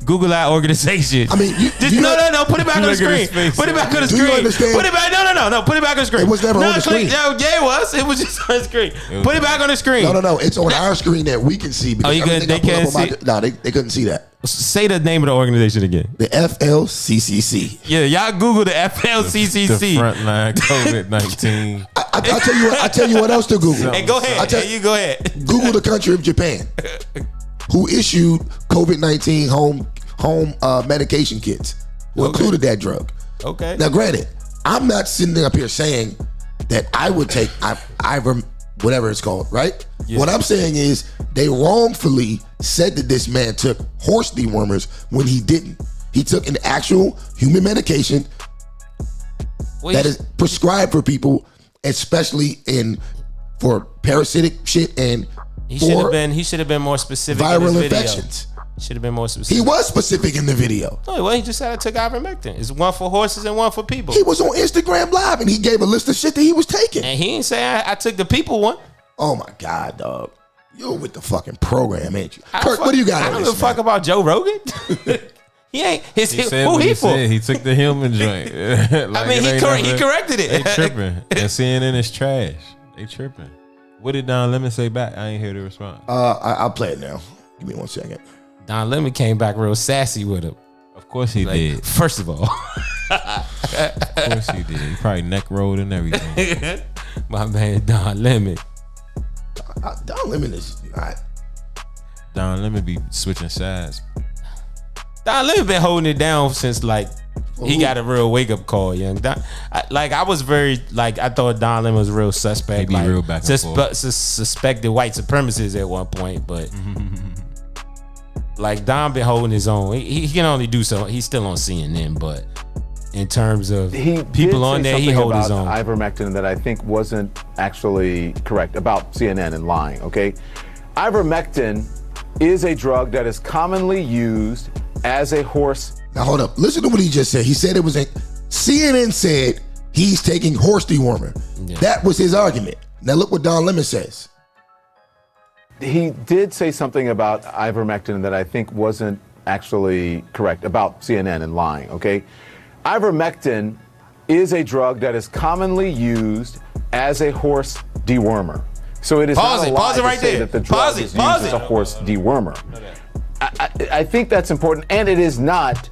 Google that organization. I mean, no. Put it back on the screen. Put it back on the screen. You understand? Put it back. No. Put it back on the screen. It was never on the screen. Yeah, it was. It was just on the screen. Put it back on the screen. No. It's on our screen that we can see. Because they can't see. No, they couldn't see that. Say the name of the organization again. The FLCCC. Yeah, y'all Google the FLCCC. The Frontline COVID-19. I tell you what else to Google. Hey, go ahead. You go ahead. Google the country of Japan, who issued COVID-19 home medication kits, who included that drug. Okay. Now, granted, I'm not sitting up here saying that I would take whatever it's called, right? Yeah. What I'm saying is they wrongfully said that this man took horse dewormers when he didn't. He took an actual human medication that is prescribed for people, especially for parasitic shit and he should have been more specific. Viral infections. Should have been more specific. He was specific in the video. No, well, he just said I took ivermectin. It's one for horses and one for people. He was on Instagram Live and he gave a list of shit that he was taking. And he didn't say I took the people one. Oh my God, dog. You're with the fucking program, ain't you? Kirk, what do you got? I don't give a fuck about Joe Rogan. He ain't. Who he for? He took the human joint. I mean, he corrected it. They tripping. And CNN is trash. They tripping. What did Don Lemon say back? I ain't hear the response. I'll play it now. Give me 1 second. Don Lemon came back real sassy with him. Of course he did. First of all. Of course he did. He probably neck rolled and everything. My man Don Lemon. Don Lemon is not. Don Lemon be switching sides. Don Lemon been holding it down since he got a real wake up call, young. I was very I thought Don Lemon was a real suspect. He be real back and forth. Suspected white supremacists at one point, but Don been holding his own. He can only do so. He's still on CNN, but in terms of people on there, he holds his own. Ivermectin that I think wasn't actually correct about CNN and lying. Okay, ivermectin is a drug that is commonly used as a horse. Now hold up. Listen to what he just said. He said it was CNN said he's taking horse dewormer. Yeah. That was his argument. Now look what Don Lemon says. He did say something about ivermectin that I think wasn't actually correct about CNN and lying. Okay, ivermectin is a drug that is commonly used as a horse dewormer. So it is not a lie to say that the drug is used as a horse dewormer. I think that's important, and it is not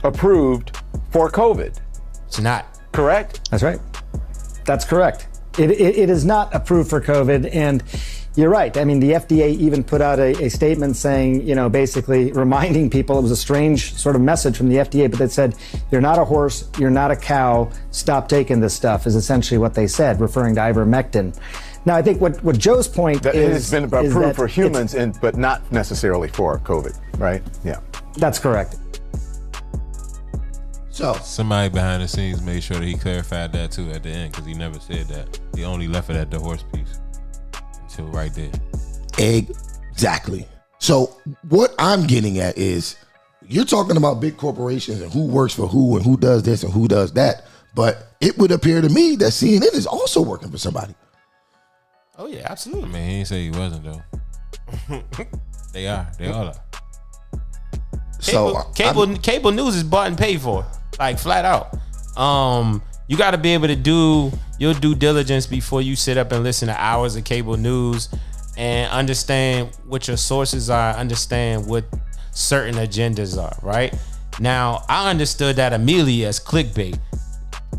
approved for COVID. It's not. Correct? That's right. That's correct. It is not approved for COVID, and you're right. I mean, the FDA even put out a statement saying, basically reminding people, it was a strange sort of message from the FDA, but they said, you're not a horse, you're not a cow, stop taking this stuff, is essentially what they said, referring to ivermectin. Now, I think what Joe's point that is... It's been approved for humans, but not necessarily for COVID, right? Yeah. That's correct. So somebody behind the scenes made sure that he clarified that too at the end, because he never said that. He only left it at the horse piece until right there. Exactly. So what I'm getting at is, you're talking about big corporations and who works for who and who does this and who does that, but it would appear to me that CNN is also working for somebody. Oh yeah, absolutely. I mean, he didn't say he wasn't though. They all are. So cable news is bought and paid for, flat out. You got to be able to do your due diligence before you sit up and listen to hours of cable news and understand what your sources are, understand what certain agendas are, right? Now, I understood that immediately as clickbait.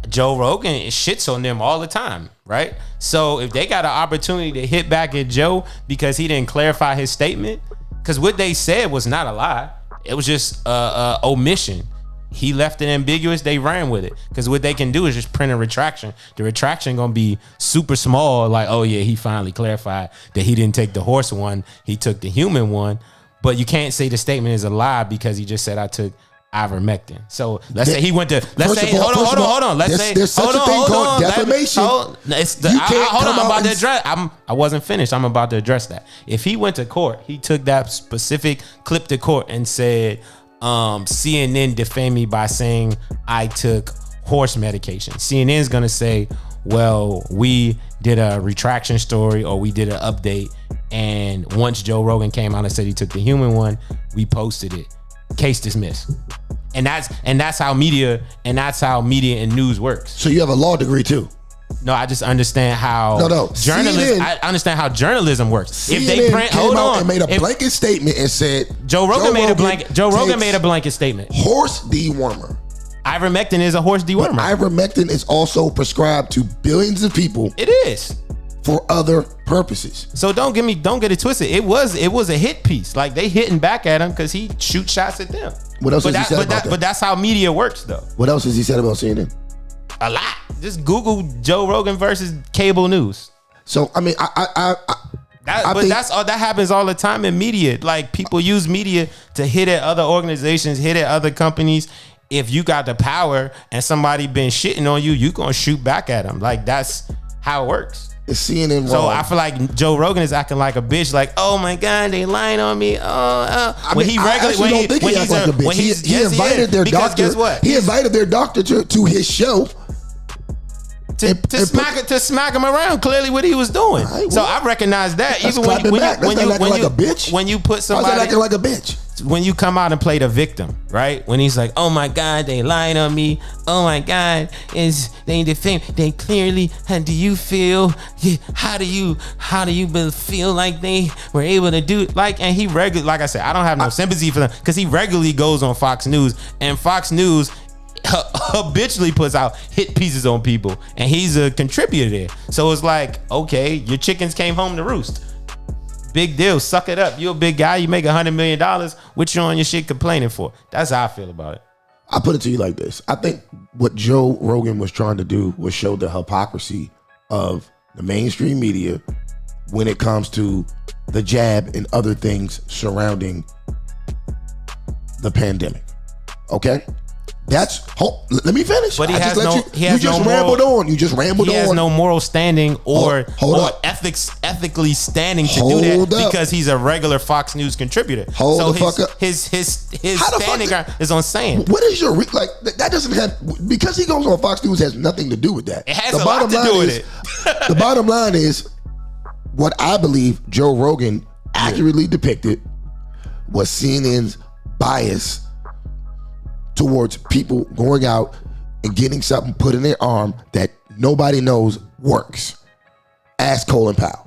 Joe Rogan shits on them all the time, right? So if they got an opportunity to hit back at Joe because he didn't clarify his statement, because what they said was not a lie, it was just omission. He left it ambiguous, they ran with it. Because what they can do is just print a retraction. The retraction gonna be super small, like, oh yeah, he finally clarified that he didn't take the horse one, he took the human one. But you can't say the statement is a lie because he just said I took Ivermectin. So let's say he went to, let's say, hold on. Let's say, there's such a thing called defamation. I'm about to address. I wasn't finished. I'm about to address that. If he went to court, he took that specific clip to court and said, CNN defamed me by saying I took horse medication. CNN's gonna say, well, we did a retraction story or we did an update, and once Joe Rogan came out and said he took the human one, we posted it. Case dismissed. And that's how media and news works. So you have a law degree too? No, I just understand how journalism. CNN, I understand how journalism works. CNN if they print, came out and made a blanket statement and said Joe Rogan made a blanket statement. Horse dewormer. Ivermectin is a horse dewormer. But Ivermectin is also prescribed to billions of people. It is. For other purposes. So don't get it twisted. It was a hit piece. Like they hitting back at him because he shoot shots at them. What else has he said about that? But that's how media works, though. What else has he said about CNN? A lot. Just Google Joe Rogan versus cable news. So I mean, that happens all the time in media. Like people use media to hit at other organizations, hit at other companies. If you got the power and somebody been shitting on you, you gonna shoot back at them. Like that's how it works. Is CNN wrong? So I feel like Joe Rogan is acting like a bitch. Like, oh my god, they lying on me. He invited their doctor. Guess what? He invited their doctor to his show. To smack him around, clearly what he was doing. Right, so I recognize that. Even when you put somebody acting like a bitch. When you come out and play the victim, right? When he's like, "Oh my God, they lying on me. Oh my God, they defame? They clearly. Do you feel? How do you feel like they were able to do it? Like?" And he regularly, like I said, I don't have no sympathy for them because he regularly goes on Fox News, and Fox News habitually puts out hit pieces on people, and he's a contributor there. So it's like, okay, your chickens came home to roost. Big deal, suck it up. You're a big guy, you make $100 million. What you on your shit complaining for? That's how I feel about it. I put it to you like this. I think what Joe Rogan was trying to do was show the hypocrisy of the mainstream media when it comes to the jab and other things surrounding the pandemic. Okay? Let me finish. But You just rambled on. He has no moral standing or ethically standing to do that because he's a regular Fox News contributor. His standing is on saying. What is your that doesn't have, because he goes on Fox News has nothing to do with that. It has a lot to do with it. The bottom line is what I believe Joe Rogan accurately depicted was CNN's bias towards people going out and getting something put in their arm that nobody knows works. Ask Colin Powell.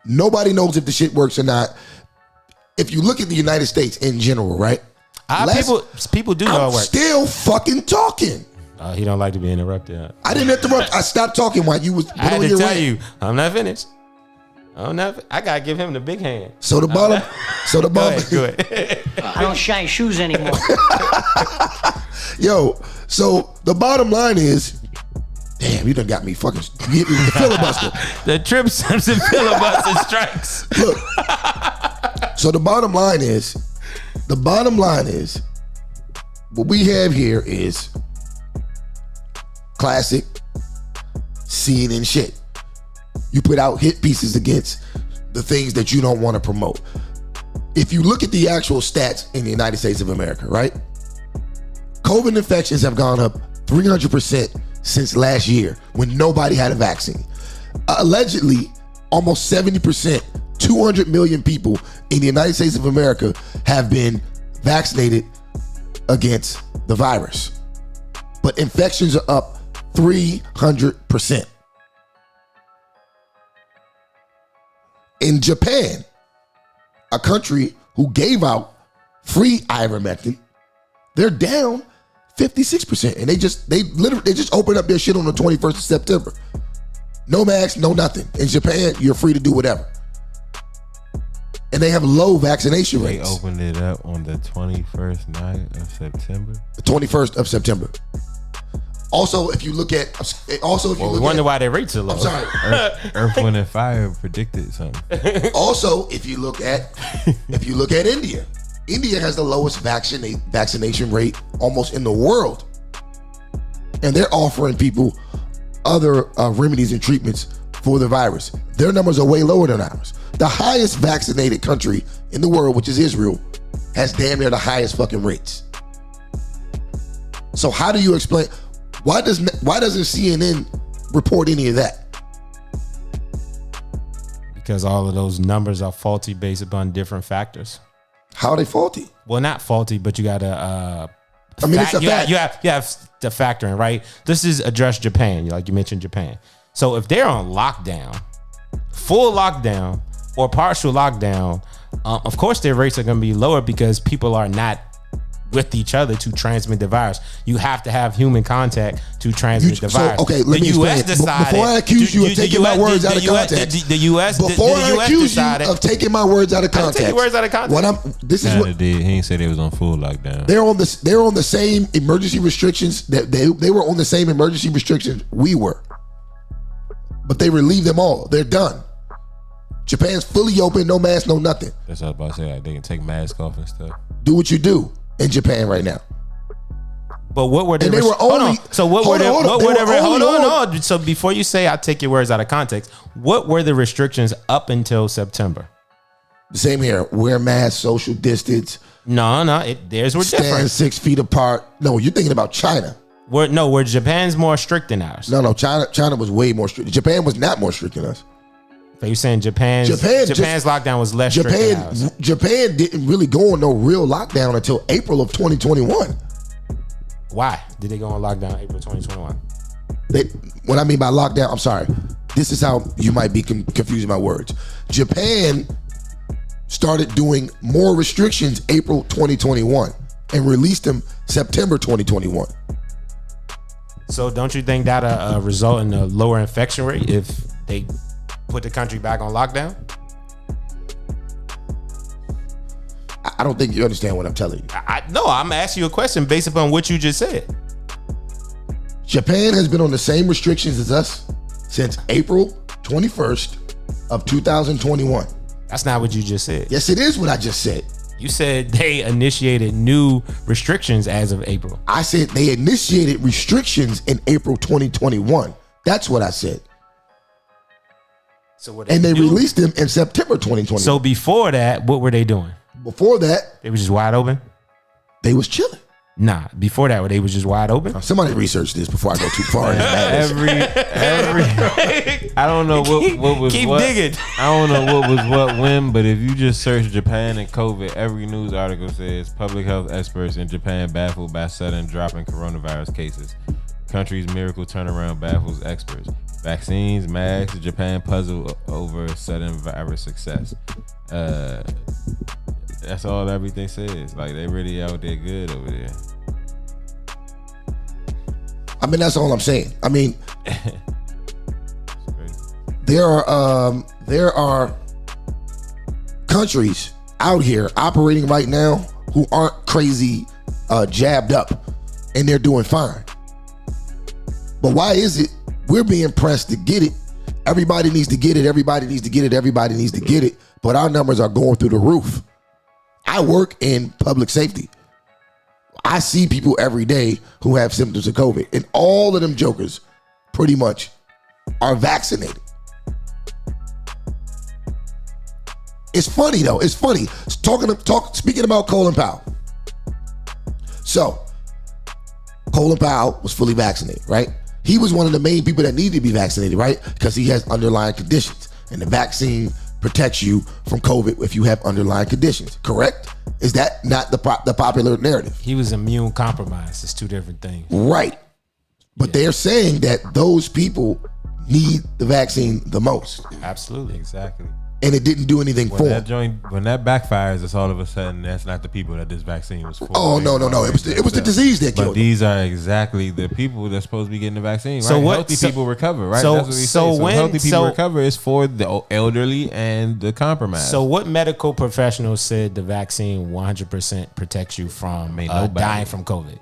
Nobody knows if the shit works or not. If you look at the United States in general, right? People do know it works. Still fucking talking. He don't like to be interrupted. I didn't interrupt. I stopped talking while you was I had to tell you, I'm not finished. I gotta give him the big hand. So the bottom. Go ahead. I don't shine shoes anymore. Yo, so the bottom line is, damn, you done got me fucking filibuster. The Trip Simpson filibuster strikes. Look. So the bottom line is, what we have here is classic CNN shit. You put out hit pieces against the things that you don't want to promote. If you look at the actual stats in the United States of America, right? COVID infections have gone up 300% since last year when nobody had a vaccine. Allegedly, almost 70%, 200 million people in the United States of America have been vaccinated against the virus. But infections are up 300%. In Japan, a country who gave out free ivermectin, they're down 56%. And they just opened up their shit on the 21st of September. No masks, no nothing. In Japan, you're free to do whatever. And they have low vaccination rates. They opened it up on the 21st night of September. The 21st of September. Also, if you look at, we wonder why their rates are low. I'm sorry. Earth, Wind, and Fire predicted something. Also, if you look at India, India has the lowest vaccination rate almost in the world, and they're offering people other remedies and treatments for the virus. Their numbers are way lower than ours. The highest vaccinated country in the world, which is Israel, has damn near the highest fucking rates. So how do you explain? Why doesn't CNN report any of that? Because all of those numbers are faulty based upon different factors. How are they faulty? Well, not faulty, but you got to. It's a fact. You have to factor in, right? This is address Japan, like you mentioned Japan. So if they're on lockdown, full lockdown or partial lockdown, of course their rates are going to be lower because people are not with each other to transmit the virus. You have to have human contact to transmit the virus. So, okay, let me explain. Before I accuse you of taking my words out of context, before I accuse you of taking my words out of context, take your words out of context. He ain't say they was on full lockdown. They're on the same emergency restrictions that they were on the same emergency restrictions we were, but they relieved them all. They're done. Japan's fully open, no mask, no nothing. That's what I was about to say. Like, they can take masks off and stuff. Do what you do in Japan right now. But what were they? And they were only. So what were they? Hold on. So before you say I take your words out of context, what were the restrictions up until September? Same here. Wear masks, social distance. No. Theirs were different. Stand 6 feet apart. No, you're thinking about China. Where Japan's more strict than ours. No. China was way more strict. Japan was not more strict than us. So you're saying Japan's lockdown was less strict than ours. Japan didn't really go on no real lockdown until April of 2021. Why did they go on lockdown April 2021? What I mean by lockdown, I'm sorry. This is how you might be confusing my words. Japan started doing more restrictions April 2021 and released them September 2021. So don't you think that'll result in a lower infection rate if they put the country back on lockdown? I don't think you understand what I'm telling you. No, I'm asking you a question based upon what you just said. Japan has been on the same restrictions as us since April 21st of 2021. That's not what you just said. Yes, it is what I just said. You said they initiated new restrictions as of April. I said they initiated restrictions in April 2021. That's what I said. So and they released them in September 2020. So before that, what were they doing? Before that, they were just wide open. They was chilling. Nah, before that, they was just wide open. Somebody research this before I go too far. every I don't know what was Keep what. digging. I don't know what was what when, but if you just search Japan and COVID, every news article says public health experts in Japan baffled by sudden drop in coronavirus cases. Country's miracle turnaround baffles experts. Vaccines, masks, Japan puzzle over sudden virus success. That's all everything says. Like, they really out there good over there. I mean, that's all I'm saying. I mean, there are countries out here operating right now who aren't crazy jabbed up, and they're doing fine. But why is it we're being pressed to get it? Everybody needs to get it. Everybody needs to get it. Everybody needs to get it. But our numbers are going through the roof. I work in public safety. I see people every day who have symptoms of COVID, and all of them jokers pretty much are vaccinated. It's funny though. It's funny. Speaking about Colin Powell. So, Colin Powell was fully vaccinated, right? He was one of the main people that needed to be vaccinated, right? Because he has underlying conditions, and the vaccine protects you from COVID if you have underlying conditions, correct? Is that not the popular narrative? He was immune compromised. It's two different things. Right. But they're saying that those people need the vaccine the most. Absolutely. Exactly. and it didn't do anything for them. When that backfires, it's all of a sudden that's not the people that this vaccine was for. Oh no. It was the disease that killed But these are exactly the people that's supposed to be getting the vaccine. Right? So what- Healthy so- people recover, right? so- That's what we so say. when- healthy people so- recover is for the elderly and the compromised. So what medical professionals said the vaccine 100% protects you from dying from COVID?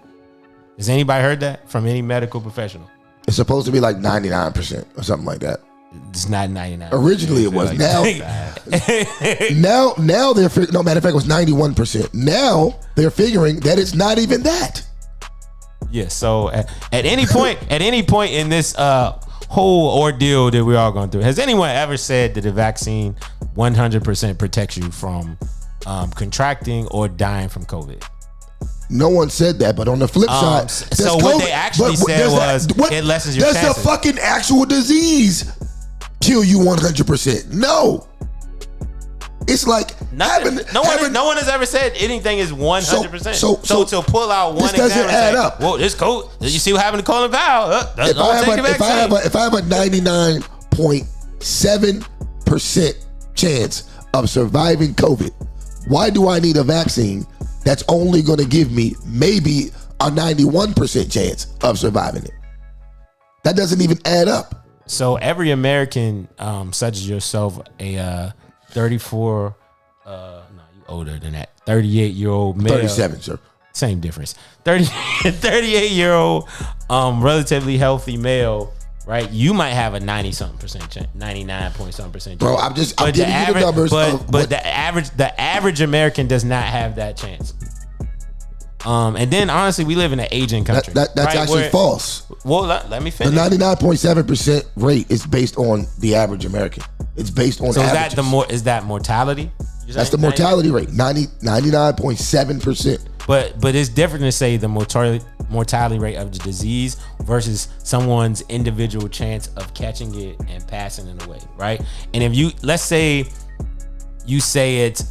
Has anybody heard that from any medical professional? It's supposed to be like 99% or something like that. It's not 99. Originally it was. Now they're figuring. No, matter of fact, it was 91%. Now they're figuring that it's not even that. Yeah. So at any point in this whole ordeal that we're all going through, has anyone ever said that the vaccine 100% protects you from contracting or dying from COVID? No one said that, but on the flip side, so what they actually said was it lessens your chances. Does the fucking actual disease kill you 100%? No. It's like no one has ever said anything is 100%. So to pull out one this doesn't add up. Well, this code. You see what happened to Colin Powell? If I have a 99.7% chance of surviving COVID, why do I need a vaccine that's only going to give me maybe a 91% chance of surviving it? That doesn't even add up. So every American, such as yourself, a 34, no, you older than that, 38-year-old male. 37, sir. Same difference. 38-year-old, relatively healthy male, right? You might have a 90-something% chance, 99-point-something%. Bro, I'm giving you the numbers. But the average American does not have that chance. And then honestly, we live in an aging country. That's right? actually false. Well, let me finish. The 99.7% rate is based on the average American. It's based on. So averages. is that mortality? That's the mortality rate. 99.7%. But it's different to say the mortality rate of the disease versus someone's individual chance of catching it and passing it away, right? And if you let's say it's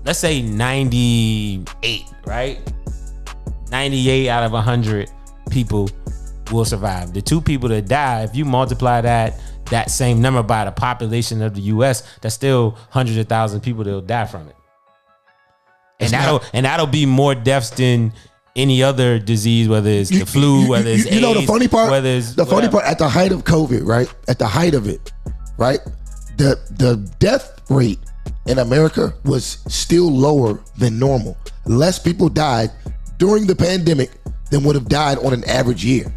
let's say 98, right? 98 out of 100 people will survive. The 2 people that die, if you multiply that same number by the population of the US, that's still hundreds of thousands of people that'll die from it. And that'll be more deaths than any other disease, whether it's the flu, whether it's AIDS. You know the funny part? Funny part, at the height of COVID, right? At the height of it, right? The death rate in America was still lower than normal. Less people died during the pandemic than would have died on an average year.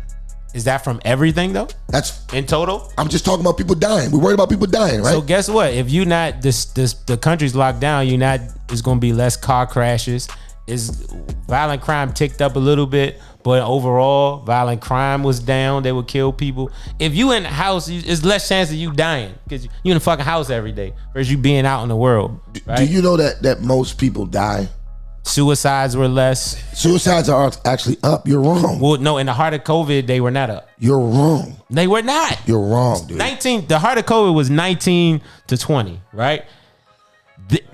Is that from everything though? That's in total? I'm just talking about people dying. We're worried about people dying, right? So guess what? If you not the country's locked down, it's gonna be less car crashes. Violent crime ticked up a little bit, but overall violent crime was down. They would kill people. If you in the house, it's less chance of you dying because you in the fucking house every day versus you being out in the world. Right? Do you know that most people die? Suicides were less. Suicides are actually up. You're wrong. Well, no, in the heart of COVID, they were not up. You're wrong. They were not. You're wrong, dude. The heart of COVID was 19 to 20, right?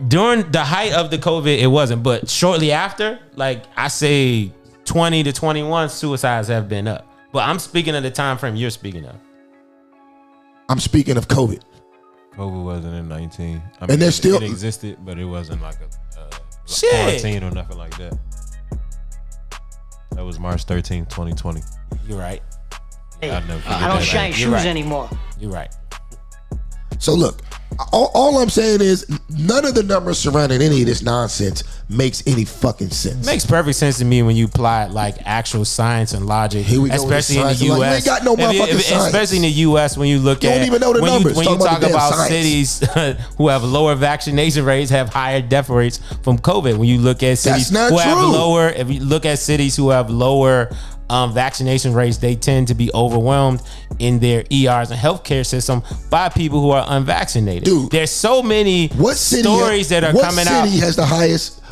During the height of the COVID, it wasn't. But shortly after, like I say 20 to 21, suicides have been up. But I'm speaking of the time frame you're speaking of. I'm speaking of COVID. COVID wasn't in 19. And there's still... It existed, but it wasn't like a... quarantine or nothing like that. That was March 13, 2020. You're right. Hey, I don't shine shoes anymore. You're right. So look, all I'm saying is none of the numbers surrounding any of this nonsense makes any fucking sense. Makes perfect sense to me when you apply like actual science and logic. Here we go, especially in the U.S. You ain't got no motherfucking science. Especially in the U.S. when you look you at... You don't even know the numbers. When you talk about science. cities who have lower vaccination rates have higher death rates from COVID. When you look at cities have lower... If you look at cities who have lower vaccination rates, they tend to be overwhelmed in their ERs and healthcare system by people who are unvaccinated. Dude, there's so many stories that are coming out. What city has the highest?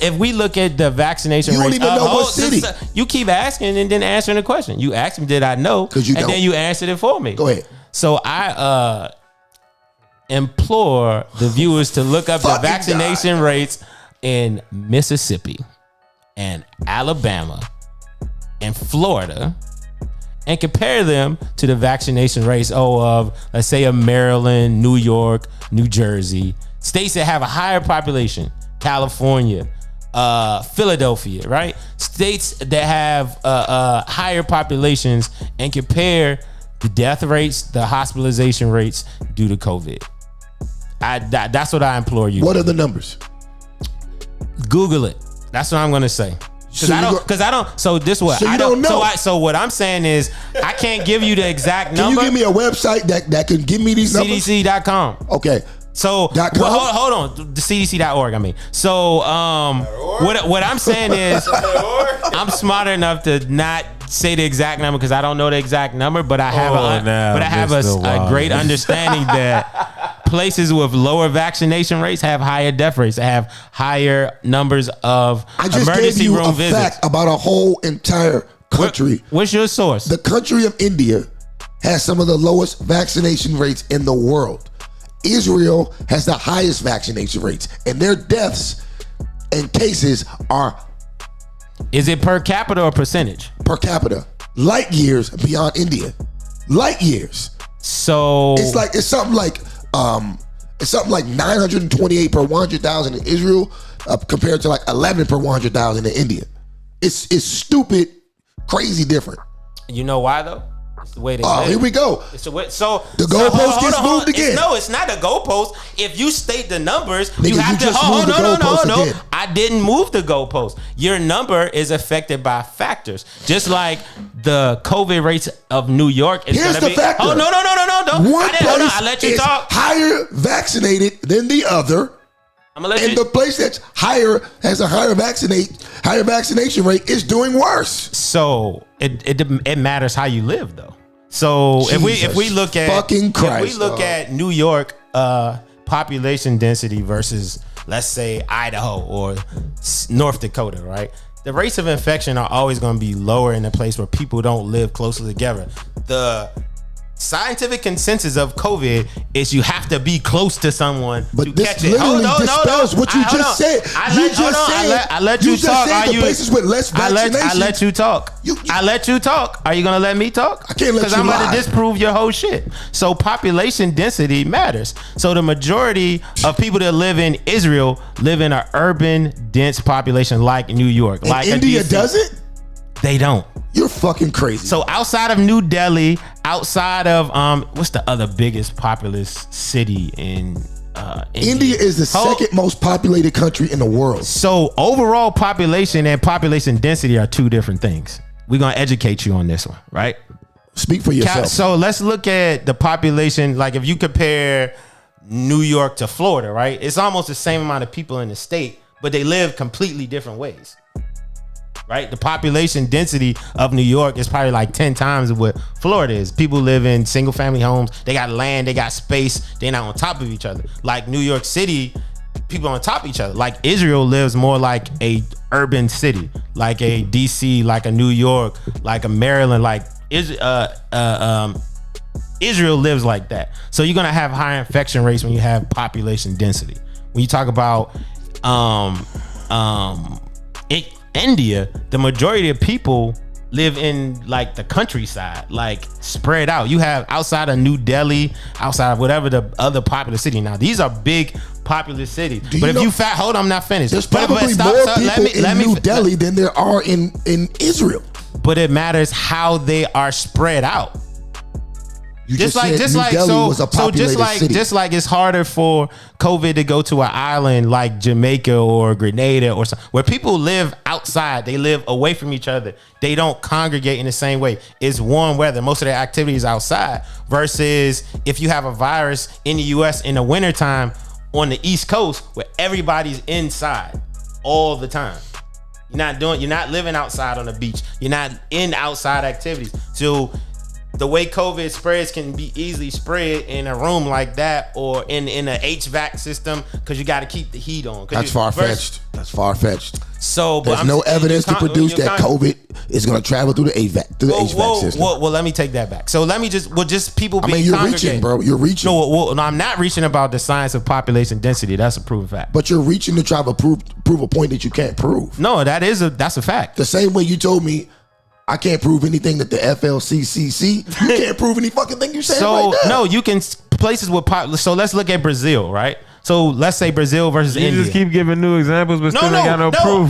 If we look at the vaccination rates, you don't even know what city. You keep asking and then answering the question. You asked me, did I know? Then you answered it for me. Go ahead. So I implore the viewers to look up the vaccination rates in Mississippi and Alabama and Florida and compare them to the vaccination rates of, let's say, Maryland, New York, New Jersey, states that have a higher population, California, Philadelphia, right? States that have higher populations, and compare the death rates, the hospitalization rates due to COVID. That's what I implore you. What are the numbers? Google it. That's what I'm gonna say. So this what so I you don't know. So what I'm saying is I can't give you the exact Can number. you give me a website that can give me these numbers? CDC.com. Okay. So hold on, the CDC.org. I mean, so what I'm saying is I'm smart enough to not say the exact number because I don't know the exact number, but I have a great understanding that places with lower vaccination rates have higher death rates, have higher numbers of emergency room visits. Fact about a whole entire country. What's your source? The country of India has some of the lowest vaccination rates in the world. Israel has the highest vaccination rates, and their deaths and cases are. Is it per capita or percentage? Per capita, light years beyond India, light years. So it's something like 928 per 100,000 in Israel, compared to like 11 per 100,000 in India. It's stupid, crazy different. You know why though? It's the way they live. Here we go. The goalpost gets moved again. No, it's not a goalpost. If you state the numbers, Nigga, you have to hold on. I didn't move the goalpost. Your number is affected by factors. Just like the COVID rates of New York is going to be. Factor. Oh, no. One place I let you is talk. higher vaccinated than the other. The place that's has a higher vaccination rate is doing worse. So it matters how you live though. So if we look at New York population density versus, let's say, Idaho or North Dakota, right? The rates of infection are always going to be lower in a place where people don't live closely together. The scientific consensus of COVID is you have to be close to someone to catch it. Dispels what you just said. I let you talk. Places with less vaccination. I let you talk. I let you talk. Are you gonna let me talk? I can't let you because I'm gonna disprove your whole shit. So population density matters. So the majority of people that live in Israel live in an urban, dense population like New York, and like India doesn't. They don't. You're fucking crazy. So outside of New Delhi, outside of what's the other biggest populous city in India is the second most populated country in the world. So overall population and population density are two different things. We're gonna educate you on this one, right? Speak for yourself. So let's look at the population. Like if you compare New York to Florida, right? It's almost the same amount of people in the state, but they live completely different ways. Right, the population density of New York is probably like 10 times what Florida is. People live in single family homes. They got land, they got space. They're not on top of each other. Like New York City, people on top of each other. Like Israel lives more like a urban city, like a DC, like a New York, like a Maryland. Like Israel lives like that. So you're gonna have higher infection rates when you have population density. When you talk about India, the majority of people live in like the countryside, like spread out. You have outside of New Delhi, outside of whatever the other popular city. Now these are big populous cities. But if you hold on, I'm not finished. There's probably more people in New Delhi than there are in Israel. But it matters how they are spread out. Just like it's harder for COVID to go to an island like Jamaica or Grenada or something where people live outside. They live away from each other. They don't congregate in the same way. It's warm weather. Most of their activity is outside versus if you have a virus in the US in the wintertime on the East Coast where everybody's inside all the time. You're not living outside on the beach. You're not in outside activities. So the way COVID spreads can be easily spread in a room like that or in an HVAC system because you got to keep the heat on. That's far-fetched. So there's no evidence to produce that COVID is going to travel through the HVAC system. Well, let me take that back. So let me just people being you're reaching, bro. You're reaching. No, I'm not reaching about the science of population density. That's a proven fact. But you're reaching to try to prove a point that you can't prove. No, that's a fact. The same way you told me I can't prove anything that the FLCCC. You can't prove any fucking thing you said So right now. no, you can places with so let's look at Brazil, right? So let's say Brazil versus India. You just keep giving new examples, but still ain't got no proof.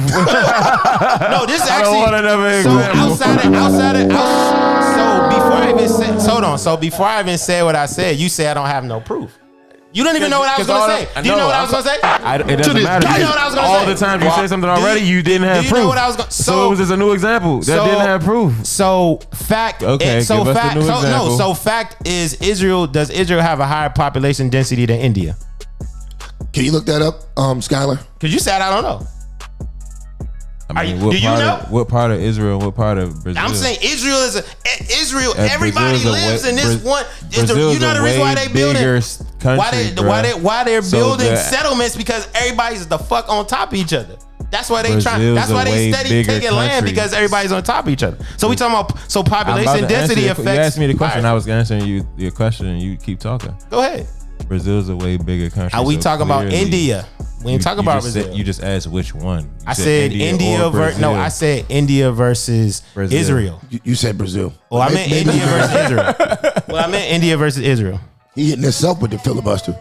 No, this is I actually. don't want another So example. so before I even said, hold on. So before I even said what I said, you say I don't have no proof. You don't even know what I was going to say. Do you know what I was going to say? It doesn't matter. You know what I was going to say? All the time you say something already, you didn't have do you proof. know what I was going? So it was just a new example that didn't have proof. So fact. Okay, So give us fact. the new So example. no. So fact is Does Israel have a higher population density than India? Can you look that up, Skylar? Because you said I don't know. I mean, do you know? What part of Israel? What part of Brazil? I'm saying Israel is Israel. Everybody Brazil's a lives way- in this one. Brazil's You know the a reason why way they building bigger country, why they're So building the- settlements, because everybody's the fuck on top of each other. That's why they try. Brazil's That's why a they way steady bigger taking land, country. because everybody's on top of each other. So we talking about I'm about population to density answer affects. You asked me the question. All I right. was answering your question, and you keep talking. Go ahead. Brazil's a way bigger country. Are we so talking about clearly India? We ain't talking about just Brazil. You just asked which one. You I said India or versus Brazil. I said India versus Brazil. Israel. You said Brazil. Well, I meant India versus Israel. Well, I meant India versus Israel. He hitting himself with the filibuster.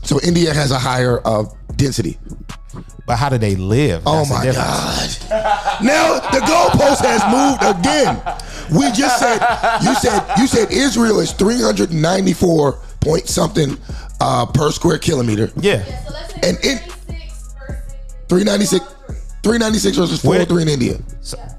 So India has a higher density. But how do they live? Oh That's the my difference. God! Now the goalpost has moved again. We just said you said Israel is 394 point something per square kilometer. Yeah. And in 396 versus 403 in India.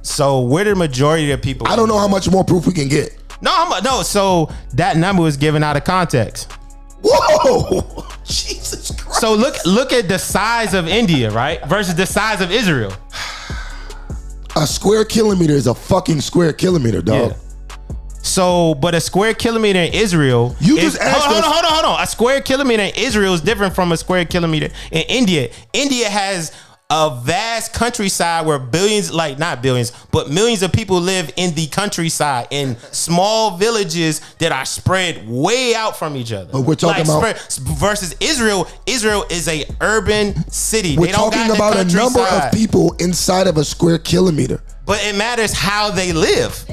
So where the majority of people? I don't know how much more proof we can get. No. So that number was given out of context. Whoa! Jesus Christ! So look at the size of India, right, versus the size of Israel. A square kilometer is a fucking square kilometer, dog. Yeah. So, but a square kilometer in Israel. You just asked hold us- on. A square kilometer in Israel is different from a square kilometer in India. India has a vast countryside where not billions, but millions of people live in the countryside in small villages that are spread way out from each other. But we're talking about versus Israel. Israel is a urban city. We're They don't talking got about the a number of countryside. people inside of a square kilometer. But it matters how they live.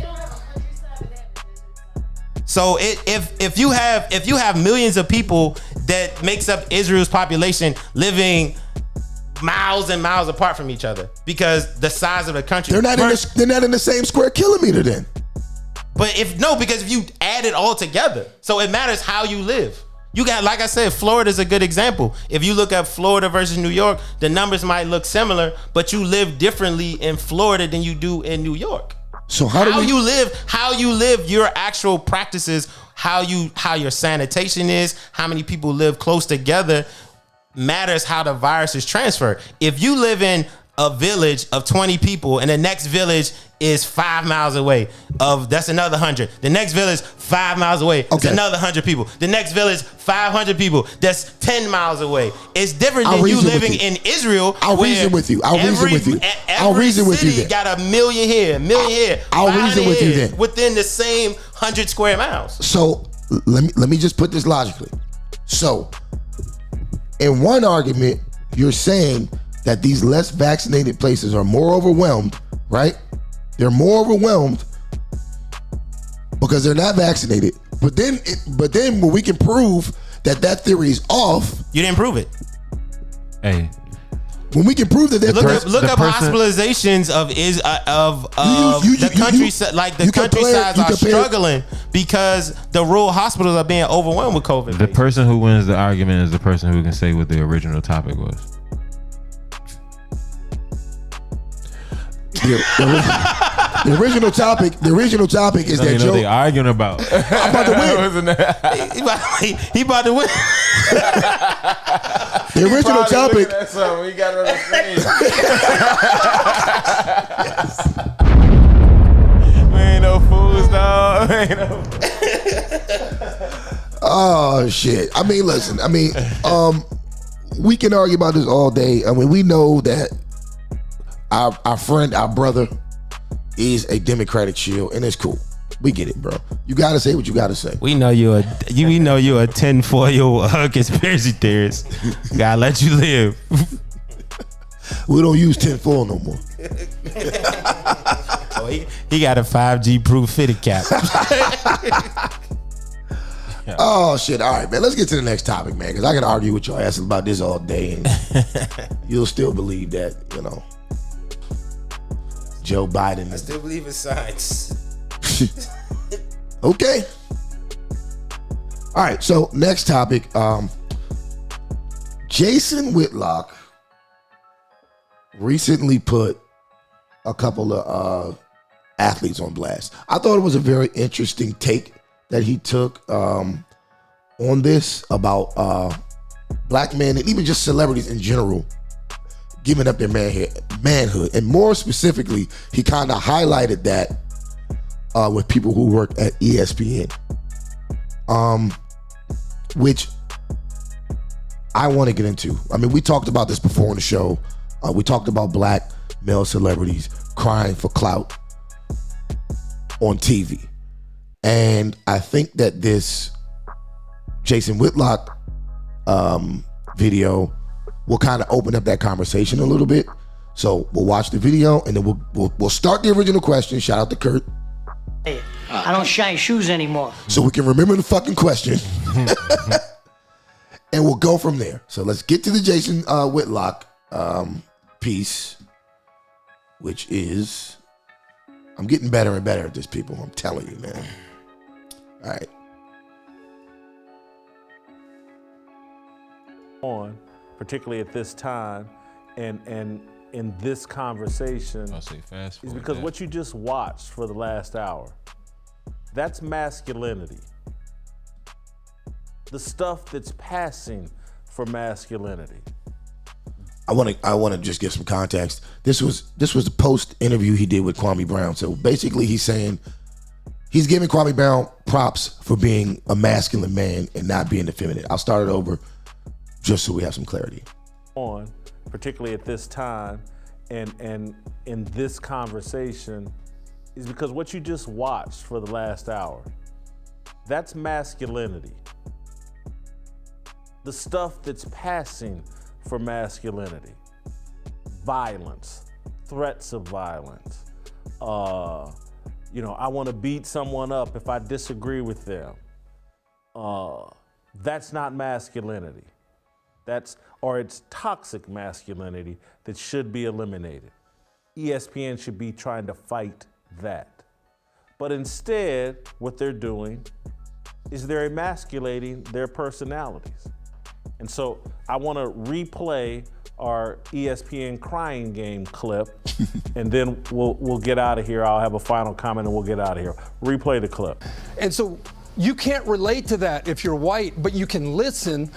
So if you have millions of people that makes up Israel's population living miles and miles apart from each other because the size of the country. They're not in the same square kilometer then. But because if you add it all together, so it matters how you live. You got, like I said, Florida is a good example. If you look at Florida versus New York, the numbers might look similar, but you live differently in Florida than you do in New York. So how you live your actual practices, how your sanitation is, how many people live close together matters how the virus is transferred. If you live in a village of 20 people and the next village is 5 miles away, that's another 100. The next village 5 miles away, it's another 100 people. The next village 500 people, that's 10 miles away. It's different than you living in Israel. I'll reason with you. Every city got a million here, a million here. I'll reason with you then. Within the same 100 square miles. So let me just put this logically. So in one argument, you're saying that these less vaccinated places are more overwhelmed, right? They're more overwhelmed because they're not vaccinated. But then when we can prove that theory is off, you didn't prove it. Hey, when we can prove that look up hospitalizations of the countryside, like the countrysides are struggling because the rural hospitals are being overwhelmed with COVID. The person who wins the argument is the person who can say what the original topic was. The original topic is that Joe. They arguing about. I'm about to win. He about to win. The original topic. We got it on the screen. We ain't no fools, dog. We ain't no. Oh shit! I mean, listen. I mean, we can argue about this all day. I mean, we know that our friend, our brother, is a Democratic shield, and it's cool. We get it, bro. You gotta say what you gotta say. We know you're a tinfoil conspiracy theorist. Gotta let you live. We don't use tinfoil no more. Oh, he got a 5G proof fitted cap. Oh shit! All right, man. Let's get to the next topic, man. Because I can argue with your asses about this all day, and you'll still believe that, you know, Joe Biden. I still believe in science. Okay. All right. So next topic. Jason Whitlock recently put a couple of athletes on blast. I thought it was a very interesting take that he took on this about black men and even just celebrities in general giving up their manhood. And more specifically, he kind of highlighted that with people who work at ESPN, which I want to get into. I mean, we talked about this before on the show. We talked about black male celebrities crying for clout on TV. And I think that this Jason Whitlock video will kind of open up that conversation a little bit. So we'll watch the video and then we'll start the original question. Shout out to Kurt. Hey, I don't shine shoes anymore. So we can remember the fucking question. And we'll go from there. So let's get to the Jason Whitlock piece, which is, I'm getting better and better at this, people. I'm telling you, man. All right. On, particularly at this time, and in this conversation, is because what you just watched for the last hour, that's masculinity. The stuff that's passing for masculinity. I want to just give some context. This was the post interview he did with Kwame Brown. So basically, he's saying he's giving Kwame Brown props for being a masculine man and not being effeminate. I'll start it over just so we have some clarity. On, particularly at this time, and in this conversation, is because what you just watched for the last hour, that's masculinity. The stuff that's passing for masculinity. Violence, threats of violence. I want to beat someone up if I disagree with them. That's not masculinity. It's toxic masculinity that should be eliminated. ESPN should be trying to fight that. But instead, what they're doing is they're emasculating their personalities. And so I want to replay our ESPN crying game clip, and then we'll get out of here. I'll have a final comment and we'll get out of here. Replay the clip. And so you can't relate to that if you're white, but you can listen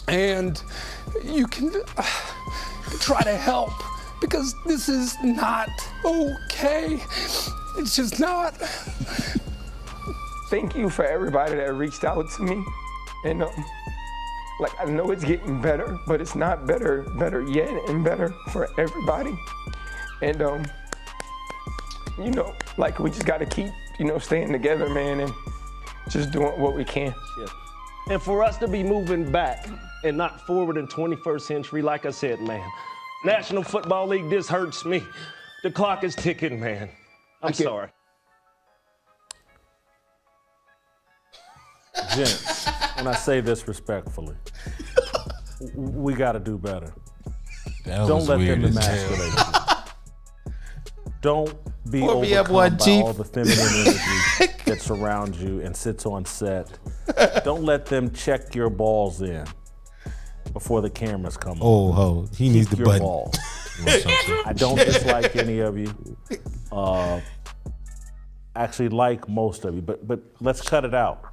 and you can try to help, because this is not okay. It's just not. Thank you for everybody that reached out to me. And I know it's getting better, but it's not better yet, and better for everybody. And we just got to keep, staying together, man, and just doing what we can. Yeah. And for us to be moving back and not forward in 21st century, like I said, man, National Football League, this hurts me. The clock is ticking, man. I'm sorry. Gents, and I say this respectfully, we got to do better. Don't let them emasculate you. Don't be overcome by all the feminine energy that surrounds you and sits on set. Don't let them check your balls in before the cameras come on. He needs the button. Balls. I don't dislike any of you. Actually like most of you, but let's cut it out.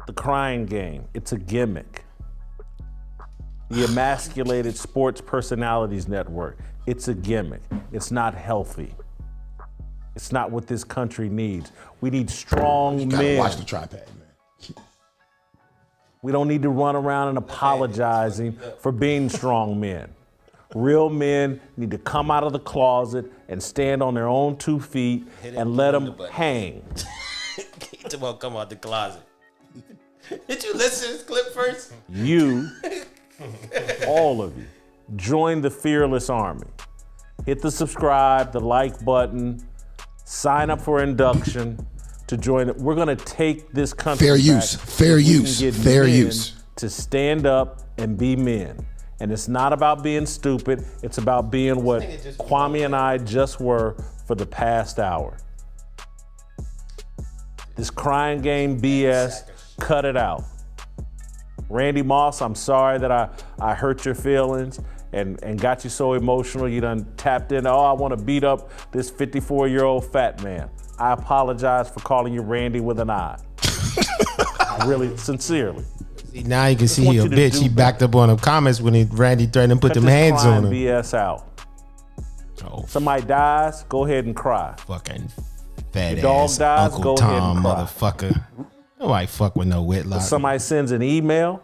The crying game, it's a gimmick. The Emasculated Sports Personalities Network, it's a gimmick. It's not healthy. It's not what this country needs. We need strong men. Gotta watch the tripod, man. We don't need to run around and apologizing for being strong men. Real men need to come out of the closet and stand on their own 2 feet and let them hang. He won't come out the closet. Did you listen to this clip first? You, all of you, join the Fearless Army. Hit the subscribe, the like button, sign up for induction to join it. We're going to take this country Fair back. use, fair We can use, get fair men use. to stand up and be men. And it's not about being stupid. It's about being what Kwame and I just were for the past hour. This crying game BS, cut it out. Randy Moss, I'm sorry that I hurt your feelings and got you so emotional. You done tapped in, I want to beat up this 54-year-old fat man. I apologize for calling you Randy with an I. Really, sincerely. Now you can see he a bitch. He backed up on them comments when Randy threatened to put them hands on him. BS out. Somebody dies, go ahead and cry. Fucking fat Your dog ass dies, Uncle go Tom, ahead and cry. motherfucker. Nobody fuck with no Whitlock. If somebody sends an email.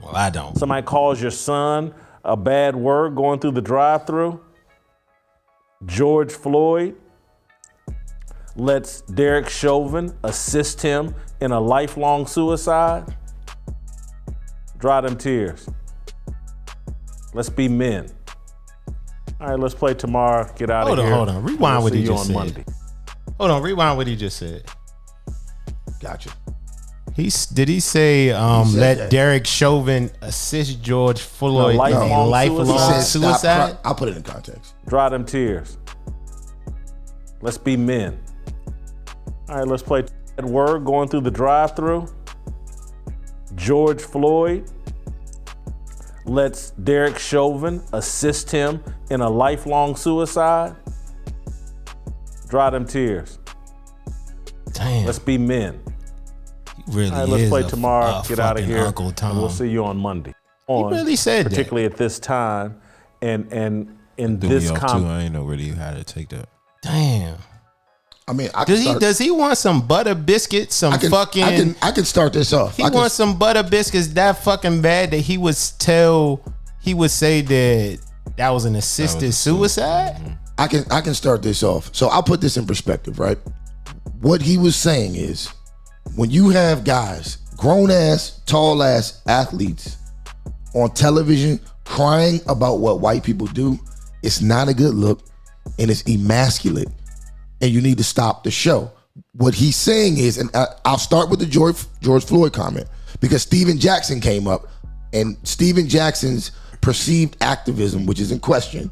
Well, I don't. Somebody calls your son a bad word going through the drive-thru. George Floyd lets Derek Chauvin assist him in a lifelong suicide. Dry them tears. Let's be men. All right, let's play tomorrow. Get out of here. Hold on. Rewind what he just said. Monday. Hold on. Rewind what he just said. Gotcha. Did he say let that. Derek Chauvin assist George Floyd No, in a lifelong suicide? I'll put it in context. Dry them tears. Let's be men. All right, let's play that word going through the drive-thru. George Floyd lets Derek Chauvin assist him in a lifelong suicide. Dry them tears. Damn. Let's be men. He really All right, let's is play a tomorrow. Get out of fucking here. Uncle Tom. And we'll see you on Monday. really said that. particularly at this time, and in Threw this me off too. I ain't know really how to take that. Damn. I mean, Does he want some butter biscuits? I can start this off. He wants some butter biscuits that fucking bad that he would say that was an assisted suicide. I can start this off. So I'll put this in perspective, right? What he was saying is, when you have guys, grown ass, tall ass athletes on television crying about what white people do, it's not a good look and it's emasculate. And you need to stop the show. What he's saying is, and I'll start with the George Floyd comment, because Steven Jackson came up, and Steven Jackson's perceived activism, which is in question,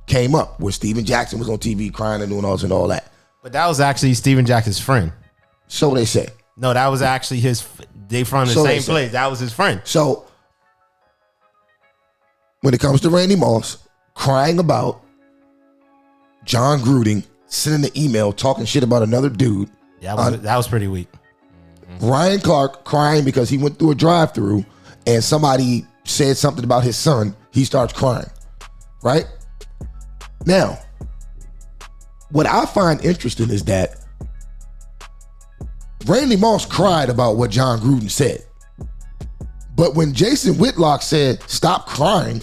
came up, where Steven Jackson was on TV crying and doing all this and all that. But that was actually Steven Jackson's friend. So they say. No, that was actually they from the same place. That was his friend. So when it comes to Randy Moss crying about John Gruden sending an email talking shit about another dude. Yeah, that was pretty weak. Ryan Clark crying because he went through a drive-thru and somebody said something about his son. He starts crying, right? Now, what I find interesting is that Randy Moss cried about what John Gruden said. But when Jason Whitlock said, stop crying,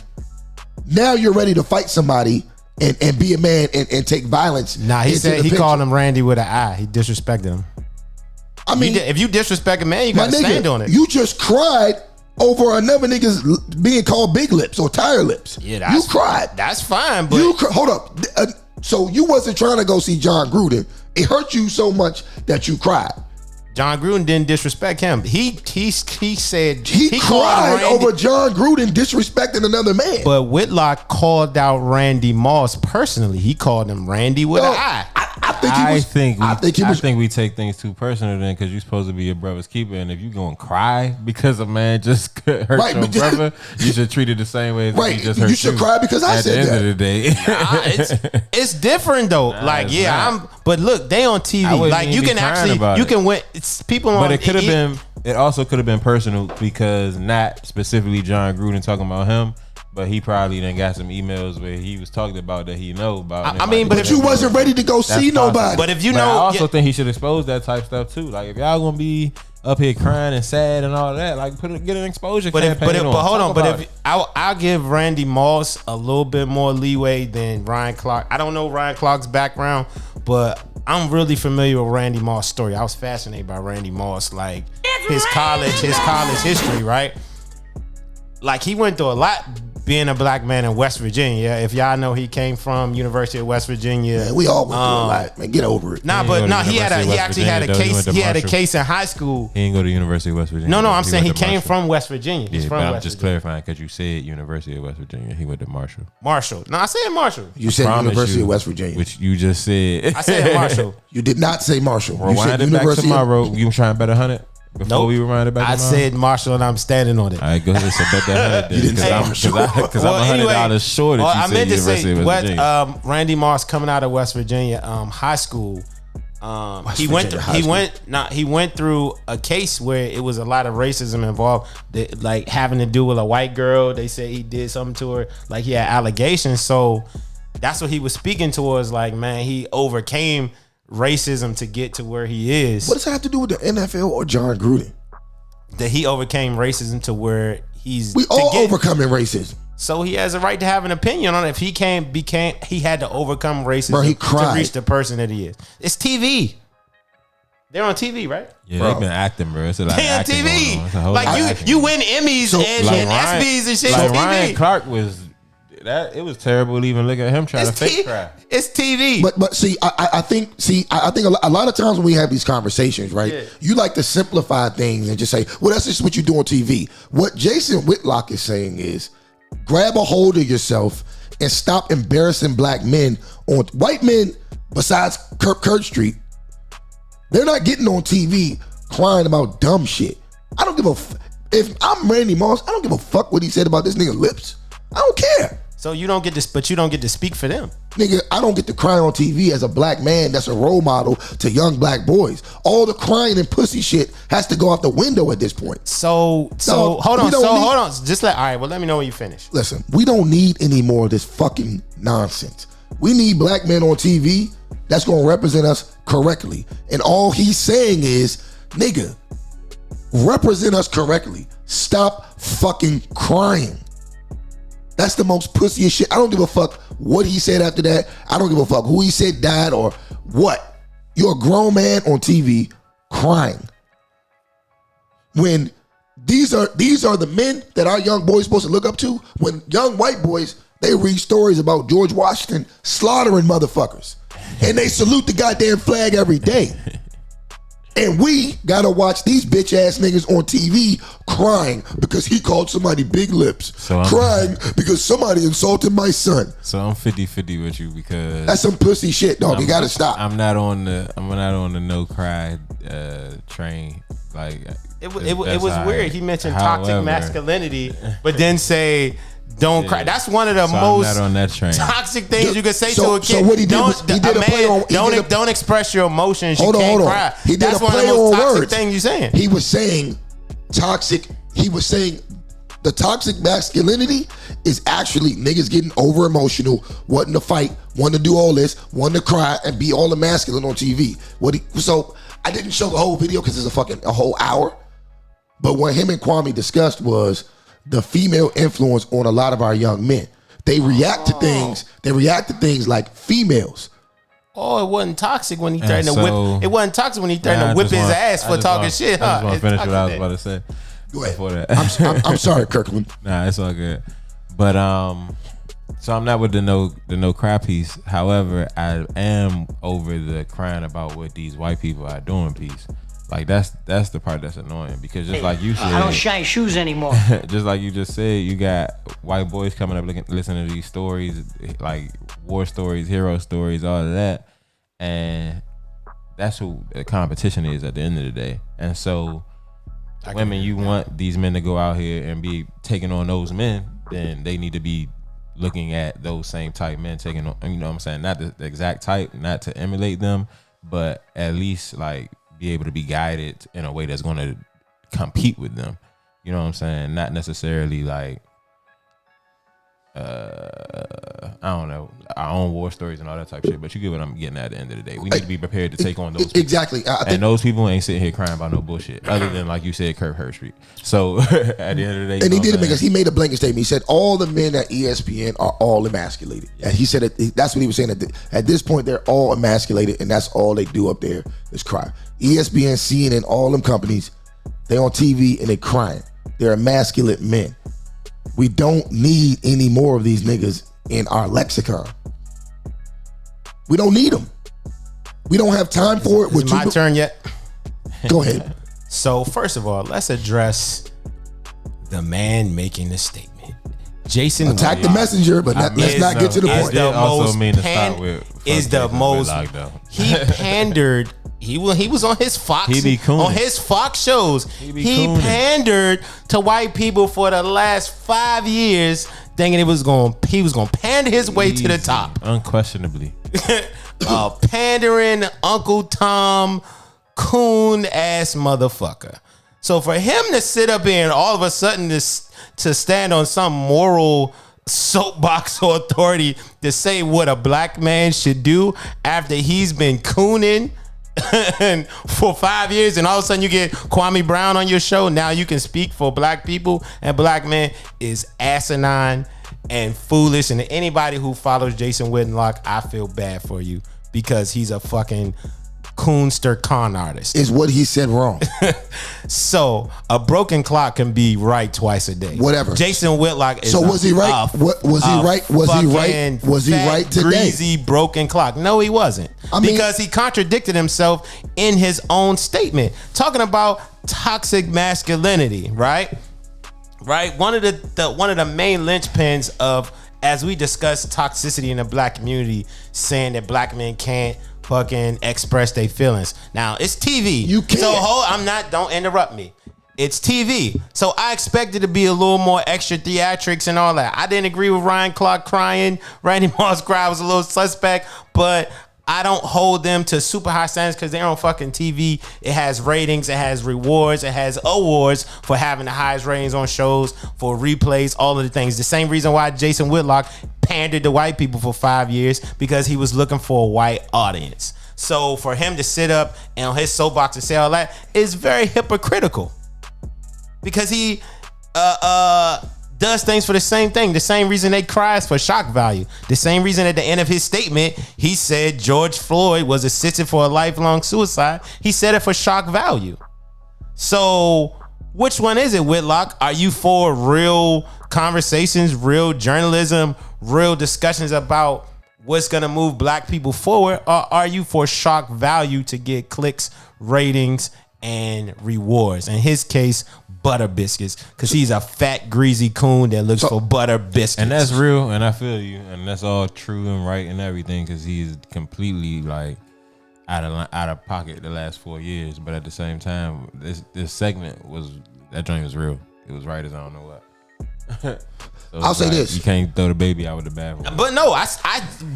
now you're ready to fight somebody and be a man and take violence. Nah, he said he called him Randy with an I. He disrespected him. I mean, if you disrespect a man, you gotta stand on it. You just cried over another nigga's being called big lips or tire lips. Yeah, you cried. That's fine, but hold up. So you wasn't trying to go see John Gruden. It hurt you so much that you cried. John Gruden didn't disrespect him. He said he cried over John Gruden disrespecting another man. But Whitlock called out Randy Moss personally. He called him Randy with an I. I think we take things too personal then, because you're supposed to be your brother's keeper, and if you gonna cry because a man just hurt your brother, you should treat it the same way as if he just hurt you. You should cry because I said that. At the end of the day, it's different though. But look, they on TV. Like you can win. It's people on. But it could have been. It also could have been personal, because not specifically John Gruden talking about him. But he probably then got some emails where he was talking about that he know about. But if you wasn't ready to go see nobody. But if you I also think he should expose that type stuff too. Like if y'all gonna be up here crying and sad and all that. Like, get an exposure But campaign on. hold on. Talk But about if I'll give Randy Moss a little bit more leeway than Ryan Clark. I don't know Ryan Clark's background, but I'm really familiar with Randy Moss' story. I was fascinated by Randy Moss, like his college history, right? Like, he went through a lot being a black man in West Virginia. If y'all know, he came from University of West Virginia. Man, we all went through a lot, man. Get over it. He actually had a case. He had a case in high school. He didn't go to University of West Virginia. No, I'm saying he came from West Virginia. He's Yeah, from but I'm West just Virginia. clarifying because you said University of West Virginia. He went to Marshall. Marshall. No, I said Marshall. You said Promise University you, of West Virginia. which you just said. I said Marshall. You did not say Marshall. You said Rewind it back University. tomorrow. You trying to bet 100 before Nope. we rewind it back I tomorrow? said Marshall, and I'm standing on it. All right, go ahead. So bet that 100 then. Because I'm $100 short if well, you I say meant to University say of West what Virginia. Randy Moss coming out of West Virginia high school. He went through a case where it was a lot of racism involved, that, like having to do with a white girl. They said he did something to her, like he had allegations. So that's what he was speaking towards. Like, man, he overcame racism to get to where he is. What does that have to do with the NFL or John Gruden? That he overcame racism to where he's. We all overcoming racism. So he has a right to have an opinion on it. If he he had to overcome racism Bro, he to cried. reach the person that he is. It's TV. They're on TV, right? Yeah, they've been acting, bro. It's a lot of They on acting going on. It's a TV. whole lot of Like acting. you win Emmys and ESPYs and shit Like on Ryan TV. Clark was that. It was terrible to even look at him trying to fake cry. It's TV. But see, I think a lot of times when we have these conversations, right? Yeah. You like to simplify things and just say, well, that's just what you do on TV. What Jason Whitlock is saying is, grab a hold of yourself and stop embarrassing black men on white men. Besides Kirk Street, they're not getting on TV crying about dumb shit. I don't give a if I'm Randy Moss, I don't give a fuck what he said about this nigga lips. I don't care. So you don't get to, but you don't get to speak for them. Nigga, I don't get to cry on TV as a black man that's a role model to young black boys. All the crying and pussy shit has to go out the window at this point. So hold on. Just all right. Well, let me know when you finish. Listen, we don't need any more of this fucking nonsense. We need black men on TV that's gonna represent us correctly. And all he's saying is, nigga, represent us correctly. Stop fucking crying. That's the most pussiest shit. I don't give a fuck what he said after that. I don't give a fuck who he said died or what. You're a grown man on TV crying. When these are the men that our young boys supposed to look up to. When young white boys, they read stories about George Washington slaughtering motherfuckers. And they salute the goddamn flag every day. And we gotta watch these bitch ass niggas on TV crying because he called somebody big lips. Crying because somebody insulted my son. So I'm 50-50 with you because That's some pussy shit, dog. You gotta stop. I'm not on the no cry train. Like It was weird. He mentioned toxic masculinity, but then say don't cry. That's one of the most I'm not on that train. toxic things you can say to a kid. So what he did was he did a play on. Don't express your emotions. Hold You on, can't hold on. cry. He did That's a one of play the most on toxic words. things you're saying. He was saying toxic. He was saying the toxic masculinity is actually niggas getting over emotional, wanting to fight, wanting to do all this, wanting to cry and be all the masculine on TV. So I didn't show the whole video because it's a whole hour. But what him and Kwame discussed was the female influence on a lot of our young men. They react to things. They react to things like females. Oh, it wasn't toxic when he threatened to whip. It wasn't toxic when he threatened to whip his ass for talking shit. I just want It's to finish what I was toxic. about to say. Go ahead. Before that. I'm sorry, Kirkland. Nah, it's all good. But so I'm not with the no cry piece. However, I am over the crying about what these white people are doing piece. Like that's the part that's annoying because just like you said, I don't shine shoes anymore. just like you just said, you got white boys coming up listening to these stories, like war stories, hero stories, all of that, and that's who the competition is at the end of the day. And so, women, you want these men to go out here and be taking on those men, then they need to be looking at those same type men taking on. You know what I'm saying? Not the exact type, not to emulate them, but at least like be able to be guided in a way that's going to compete with them. You know what I'm saying? Not necessarily like I don't know, our own war stories and all that type of shit. But you get what I'm getting at the end of the day. We need to be prepared to take on those people. Exactly. And those people ain't sitting here crying about no bullshit, other than, like you said, Kurt Herbstreit. So at the end of the day, and he did it because he made a blanket statement. He said all the men at ESPN are all emasculated. And he said that's what he was saying. At this point, they're all emasculated, and that's all they do up there is cry. ESPN, CNN, all them companies, they on TV and they crying. They're emasculate men. We don't need any more of these niggas in our lexicon. We don't need them. We don't have time for it. Is it my turn yet? Go ahead. So first of all, let's address the man making the statement. Jason attack the messenger, but let's not get to the point. He pandered. He was on his Fox shows. He pandered to white people for the last 5 years, thinking he was going to pander his way to the top. Unquestionably. Pandering Uncle Tom coon ass motherfucker. So for him to sit up here and all of a sudden to stand on some moral soapbox or authority to say what a black man should do after he's been cooning for 5 years, and all of a sudden you get Kwame Brown on your show, now you can speak for black people and black men, is asinine and foolish. And anybody who follows Jason Whitlock, I feel bad for you, because he's a fucking coonster con artist. Is what he said wrong? So a broken clock can be right twice a day. Whatever. Jason Whitlock is so was he right? Was he right? Was he right? Was he right today? Greasy broken clock. No, he wasn't. Because he contradicted himself in his own statement, talking about toxic masculinity. Right. One of the main linchpins of, as we discuss toxicity in the black community, saying that black men can't fucking express their feelings. Now it's TV. You can't. So don't interrupt me. It's TV. So I expected to be a little more extra theatrics and all that. I didn't agree with Ryan Clark crying. Randy Moss cry was a little suspect, but I don't hold them to super high standards because they're on fucking TV. It has ratings, it has rewards, it has awards for having the highest ratings on shows, for replays, all of the things. The same reason why Jason Whitlock pandered to white people for 5 years, because he was looking for a white audience. So for him to sit up and on his soapbox and say all that is very hypocritical, because he does things for the same thing. The same reason they cries for shock value. The same reason at the end of his statement, he said George Floyd was assisted for a lifelong suicide. He said it for shock value. So which one is it, Whitlock? Are you for real conversations, real journalism, real discussions about what's going to move black people forward? Or are you for shock value to get clicks, ratings, and rewards? In his case, butter biscuits, because he's a fat, greasy coon that looks for butter biscuits. And that's real, and I feel you, and that's all true and right and everything, because he's completely like out of pocket the last 4 years. But at the same time, this segment that joint was real. It was right as I don't know what. So I'll say this: you can't throw the baby out with the bathwater. But no,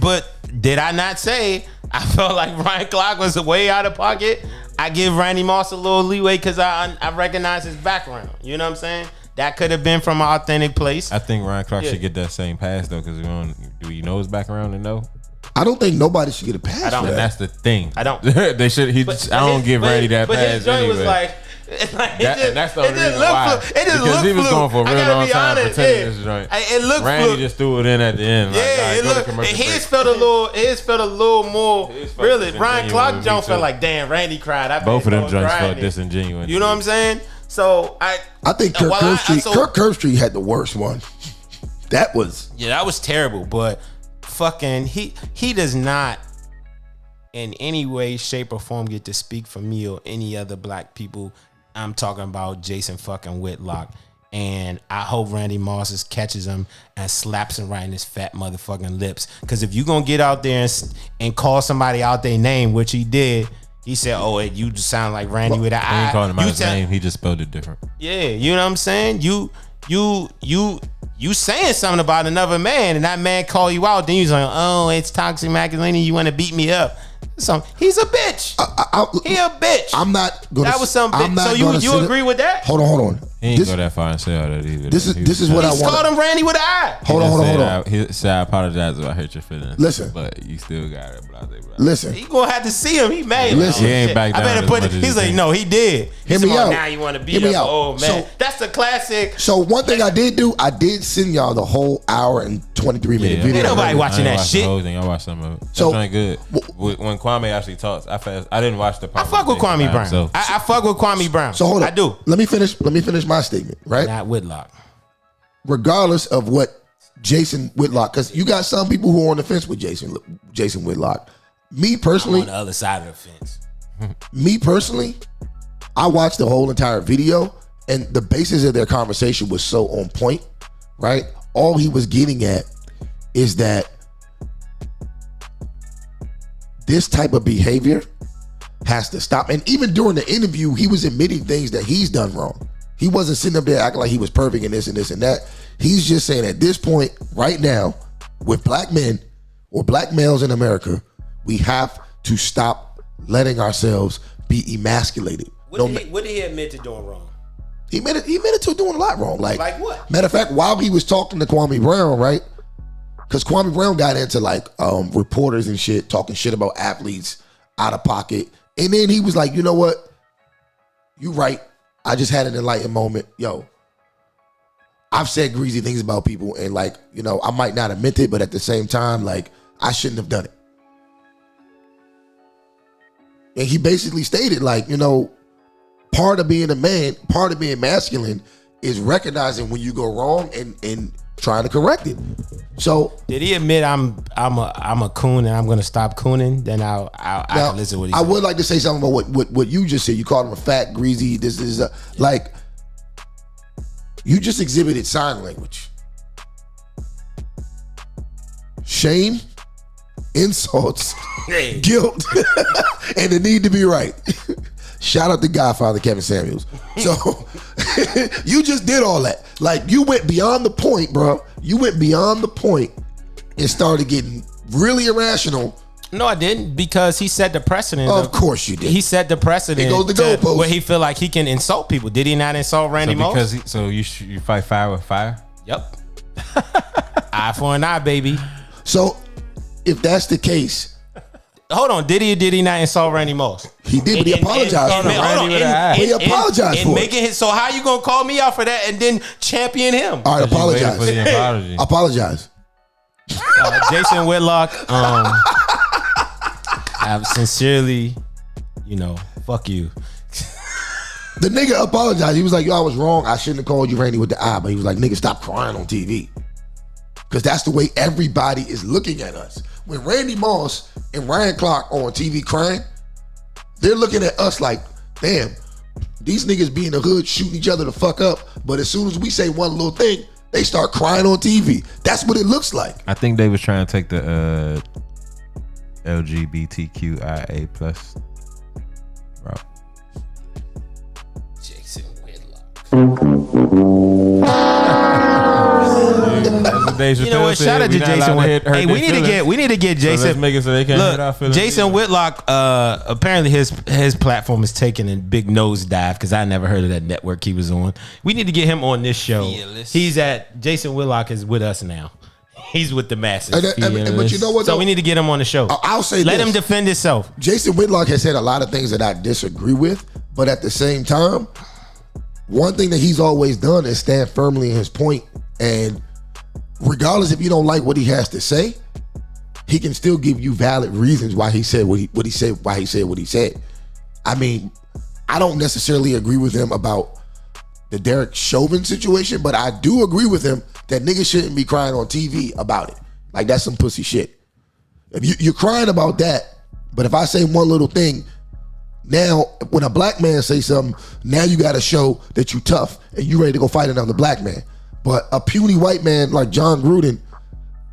but did I not say I felt like Ryan Clark was way out of pocket? I give Randy Moss a little leeway because I recognize his background. You know what I'm saying? That could have been from an authentic place. I think Ryan Clark should get that same pass though, because do you know his background and know? I don't think nobody should get a pass. I don't. And that's the thing. I don't. They should. I don't give Randy that pass his joint anyway. Was like, that's the only reason why. Because he was going for a real long time pretending this joint. It looked Randy just threw it in at the end. His felt a little more. Really, Ryan Clark Jones felt like, damn, Randy cried. Both of them joints felt disingenuous. You know what I'm saying? So I think Kirk Herbstreit had the worst one. That was terrible. But fucking he does not in any way, shape, or form get to speak for me or any other black people. I'm talking about Jason fucking Whitlock. And I hope Randy Moss catches him and slaps him right in his fat motherfucking lips. Because if you gonna get out there and call somebody out their name, which he did, he said, "Oh, you just sound like Randy with an eye." He ain't calling him out his name. He just spelled it different. Yeah, you know what I'm saying? You saying something about another man, and that man call you out. Then you're like, "Oh, it's toxic masculinity. You want to beat me up?" So he's a bitch. He a bitch. I'm not gonna. That was some bitch. So you agree with that? Hold on. He ain't go that far and say all that either. This is what I want. He called him Randy with an eye. Hold on. He said, I apologize if I hurt your feelings. Listen. But you still got it. Blah, blah, blah. Listen. He gonna have to see him. He made Listen. He ain't back down. I better put it. He's like, no, he did. Hear me out. Now you want to beat Hear me up out. old man. So- That's the classic. So one thing I did do, I did send y'all the whole hour and 23-minute video. Ain't nobody watching that shit. The whole thing. I watched some of it. So- So good. When Kwame actually talks, I didn't watch the part. I fuck with Kwame Brown. I fuck with Kwame Brown. So hold on. I do. Let me finish my statement, right? Not Whitlock. Regardless of what Jason Whitlock, because you got some people who are on the fence with Jason Whitlock. Me personally, I'm on the other side of the fence. me personally, I watched the whole entire video, and the basis of their conversation was so on point, right? All he was getting at is that this type of behavior has to stop. And even during the interview, he was admitting things that he's done wrong. He wasn't sitting up there acting like he was perfect and this and this and that. He's just saying at this point, right now, with black men or black males in America, we have to stop letting ourselves be emasculated. What did he admit to doing wrong? He admitted to doing a lot wrong. Like what? Matter of fact, while he was talking to Kwame Brown, right? Because Kwame Brown got into like reporters and shit, talking shit about athletes out of pocket. And then he was like, you know what? You right. I just had an enlightened moment. Yo, I've said greasy things about people, and like, you know, I might not admit it, but at the same time, like, I shouldn't have done it. And he basically stated, like, you know, part of being a man, part of being masculine is recognizing when you go wrong and trying to correct it. So did he admit I'm a coon and I'm gonna stop cooning? Then I can listen to what he I said. would like to say something about what you just said. You called him a fat, greasy. This is like, you just exhibited sign language. Shame, insults, guilt, and the need to be right. Shout out to Godfather Kevin Samuels. So you just did all that. Like, you went beyond the point, bro. You went beyond the point and started getting really irrational. No, I didn't, because he set the precedent. Of course you did. He set the precedent. It goes the goalpost. Where he feel like he can insult people. Did he not insult Randy Moss? So you fight fire with fire? Yep. Eye for an eye, baby. So if that's the case, hold on, did he or did he not insult Randy Moss? He did, but he apologized for it. He apologized for it. So how you gonna call me out for that and then champion him? All right, apologize. For the apology. Apologize. Jason Whitlock, I've sincerely, fuck you. The nigga apologized. He was like, yo, I was wrong. I shouldn't have called you Randy with the eye. But he was like, nigga, stop crying on TV. Because that's the way everybody is looking at us. When Randy Moss and Ryan Clark are on TV crying, they're looking at us like, damn, these niggas be in the hood shooting each other the fuck up. But as soon as we say one little thing, they start crying on TV. That's what it looks like. I think they was trying to take the LGBTQIA plus route. Jason Whitlock. You know what? Shout out to Jason Whitlock. Hey, we need to get Jason. So let's make it so they can't hit our feelings. Jason Whitlock. Apparently his platform is taking a big nosedive because I never heard of that network he was on. We need to get him on this show. Jason Whitlock is with us now. He's with the masses. But you know what? So we need to get him on the show. I'll say let this. him defend himself. Jason Whitlock has said a lot of things that I disagree with, but at the same time, one thing that he's always done is stand firmly in his point. And regardless if you don't like what he has to say, he can still give you valid reasons why he said what he said. I mean, I don't necessarily agree with him about the Derek Chauvin situation, but I do agree with him that niggas shouldn't be crying on TV about it. Like, that's some pussy shit. If you're crying about that, but if I say one little thing, now when a black man say something, now you got to show that you tough and you ready to go fight another black man. But a puny white man like John Gruden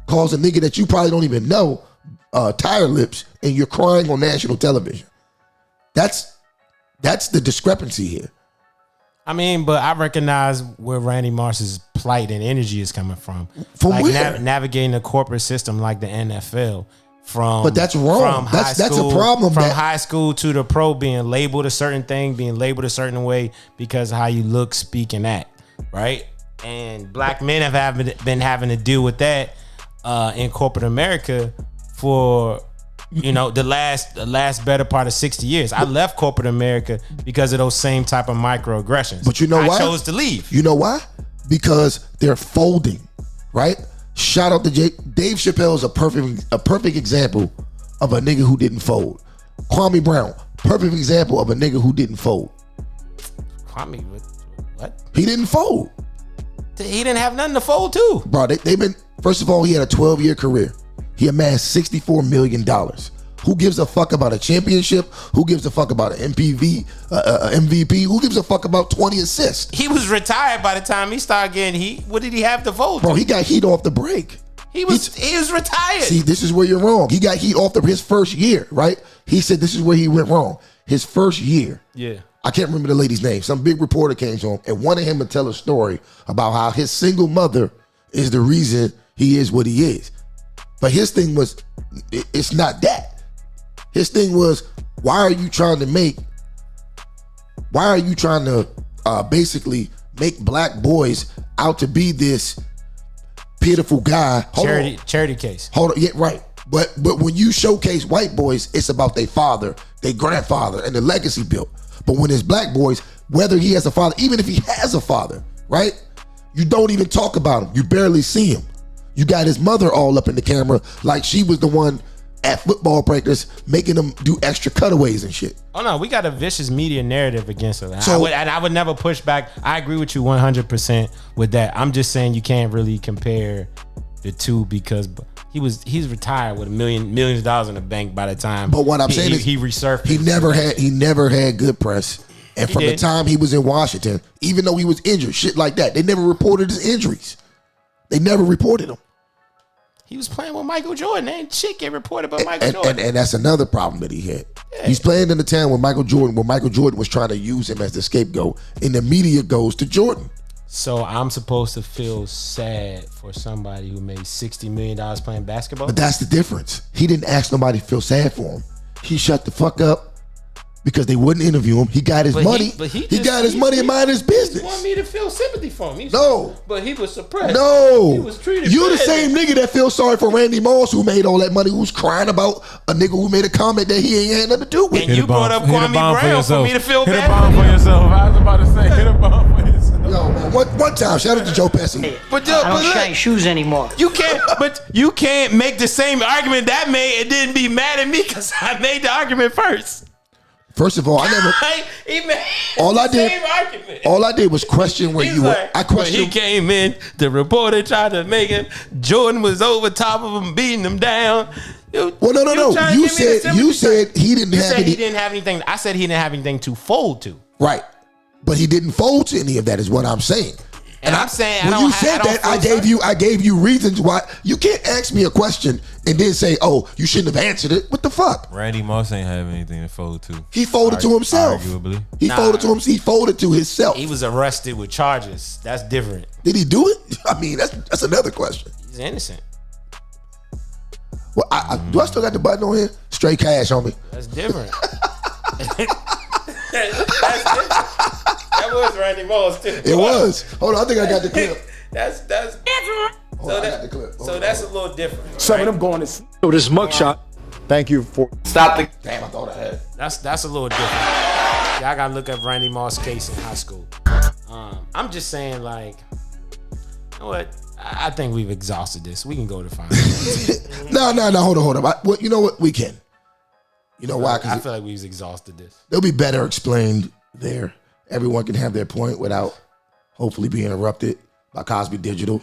calls a nigga that you probably don't even know tire lips, and you're crying on national television. That's the discrepancy here. I mean, but I recognize where Randy Moss's plight and energy is coming from. From like where? navigating the corporate system like the NFL. from But that's wrong. From That's a school, problem. From that, high school to the pro, being labeled a certain thing, being labeled a certain way because of how you look, speak, and act, right? And black men have been having to deal with that in corporate America for the last better part of 60 years. I left corporate America because of those same type of microaggressions. But you know why? I chose to leave. You know why? Because they're folding, right? Shout out to Dave Chappelle is a perfect example of a nigga who didn't fold. Kwame Brown, perfect example of a nigga who didn't fold. Kwame, what? He didn't fold. He didn't have nothing to fold to. Bro, they've been, first of all, he had a 12-year career. He amassed $64 million. Who gives a fuck about a championship? Who gives a fuck about an MVP? Who gives a fuck about 20 assists? He was retired by the time he started getting heat. What did he have to fold? Bro, he got heat off the break. He was retired. See, this is where you're wrong. He got heat off his first year, right? He said this is where he went wrong. His first year. Yeah. I can't remember the lady's name. Some big reporter came to him and wanted him to tell a story about how his single mother is the reason he is what he is. But his thing was, it's not that. His thing was, why are you trying to basically make black boys out to be this pitiful guy? Charity case. Hold on, yeah, right. But when you showcase white boys, it's about their father, their grandfather, and the legacy built. But when it's black boys, whether he has a father, even if he has a father, right? You don't even talk about him. You barely see him. You got his mother all up in the camera like she was the one at football practice making them do extra cutaways and shit. Oh no, we got a vicious media narrative against her. So, I would never push back. I agree with you 100% with that. I'm just saying you can't really compare the two because he's retired with millions of dollars in the bank by the time. But what I'm saying is he resurfaced. He never had good press. And from the time he was in Washington, even though he was injured, shit like that, they never reported his injuries. They never reported him. He was playing with Michael Jordan. Ain't shit get reported about Michael Jordan. And that's another problem that he had. Yeah. He's playing in a town with Michael Jordan, where Michael Jordan was trying to use him as the scapegoat, and the media goes to Jordan. So I'm supposed to feel sad for somebody who made $60 million playing basketball? But that's the difference. He didn't ask nobody to feel sad for him. He shut the fuck up because they wouldn't interview him. He got his money. He got his money and mind his business. He wanted me to feel sympathy for him. But he was suppressed. No. He was treated You're the bad. same nigga that feels sorry for Randy Moss who made all that money, who's crying about a nigga who made a comment that he ain't had nothing to do with. And you brought up Kwame Brown for me to feel bad. Hit a bomb for yourself. I was about to say, hit a bomb for yourself. Yo, man, one time, shout out to Joe Pesci. I don't shine shoes anymore. You can't make the same argument that made and then be mad at me because I made the argument first. First of all, I never. He made all I the did. same argument. All I did was question where you were. I When questioned. he came in, the reporter tried to make him. Jordan was over top of him, beating him down. Well, no. You said he didn't have any. He didn't have anything. I said he didn't have anything to fold to. Right, but he didn't fold to any of that. Is what I'm saying. And I'm saying when you said that, I gave you reasons why. You can't ask me a question and then say, "Oh, you shouldn't have answered it." What the fuck? Randy Moss ain't have anything to fold to. He folded to himself. Arguably. He folded to him. He folded to himself. He was arrested with charges. That's different. Did he do it? I mean, that's another question. He's innocent. Well, do I still got the button on here? Straight cash on me. That's different. That's different. That was Randy Moss too. It was. Hold on, I think I got the clip. That's. Hold on, I got the clip. That's a little different. Some of them going to So this mugshot. Thank you for Stop the. Damn, I thought I had. That's a little different. Y'all gotta look at Randy Moss' case in high school. I'm just saying, like, you know what? I think we've exhausted this. We can go to finals. No. Hold on. You know what? We can. You know why? I feel like we've exhausted this. They'll be better explained there. Everyone can have their point without hopefully being interrupted by Cosby Digital.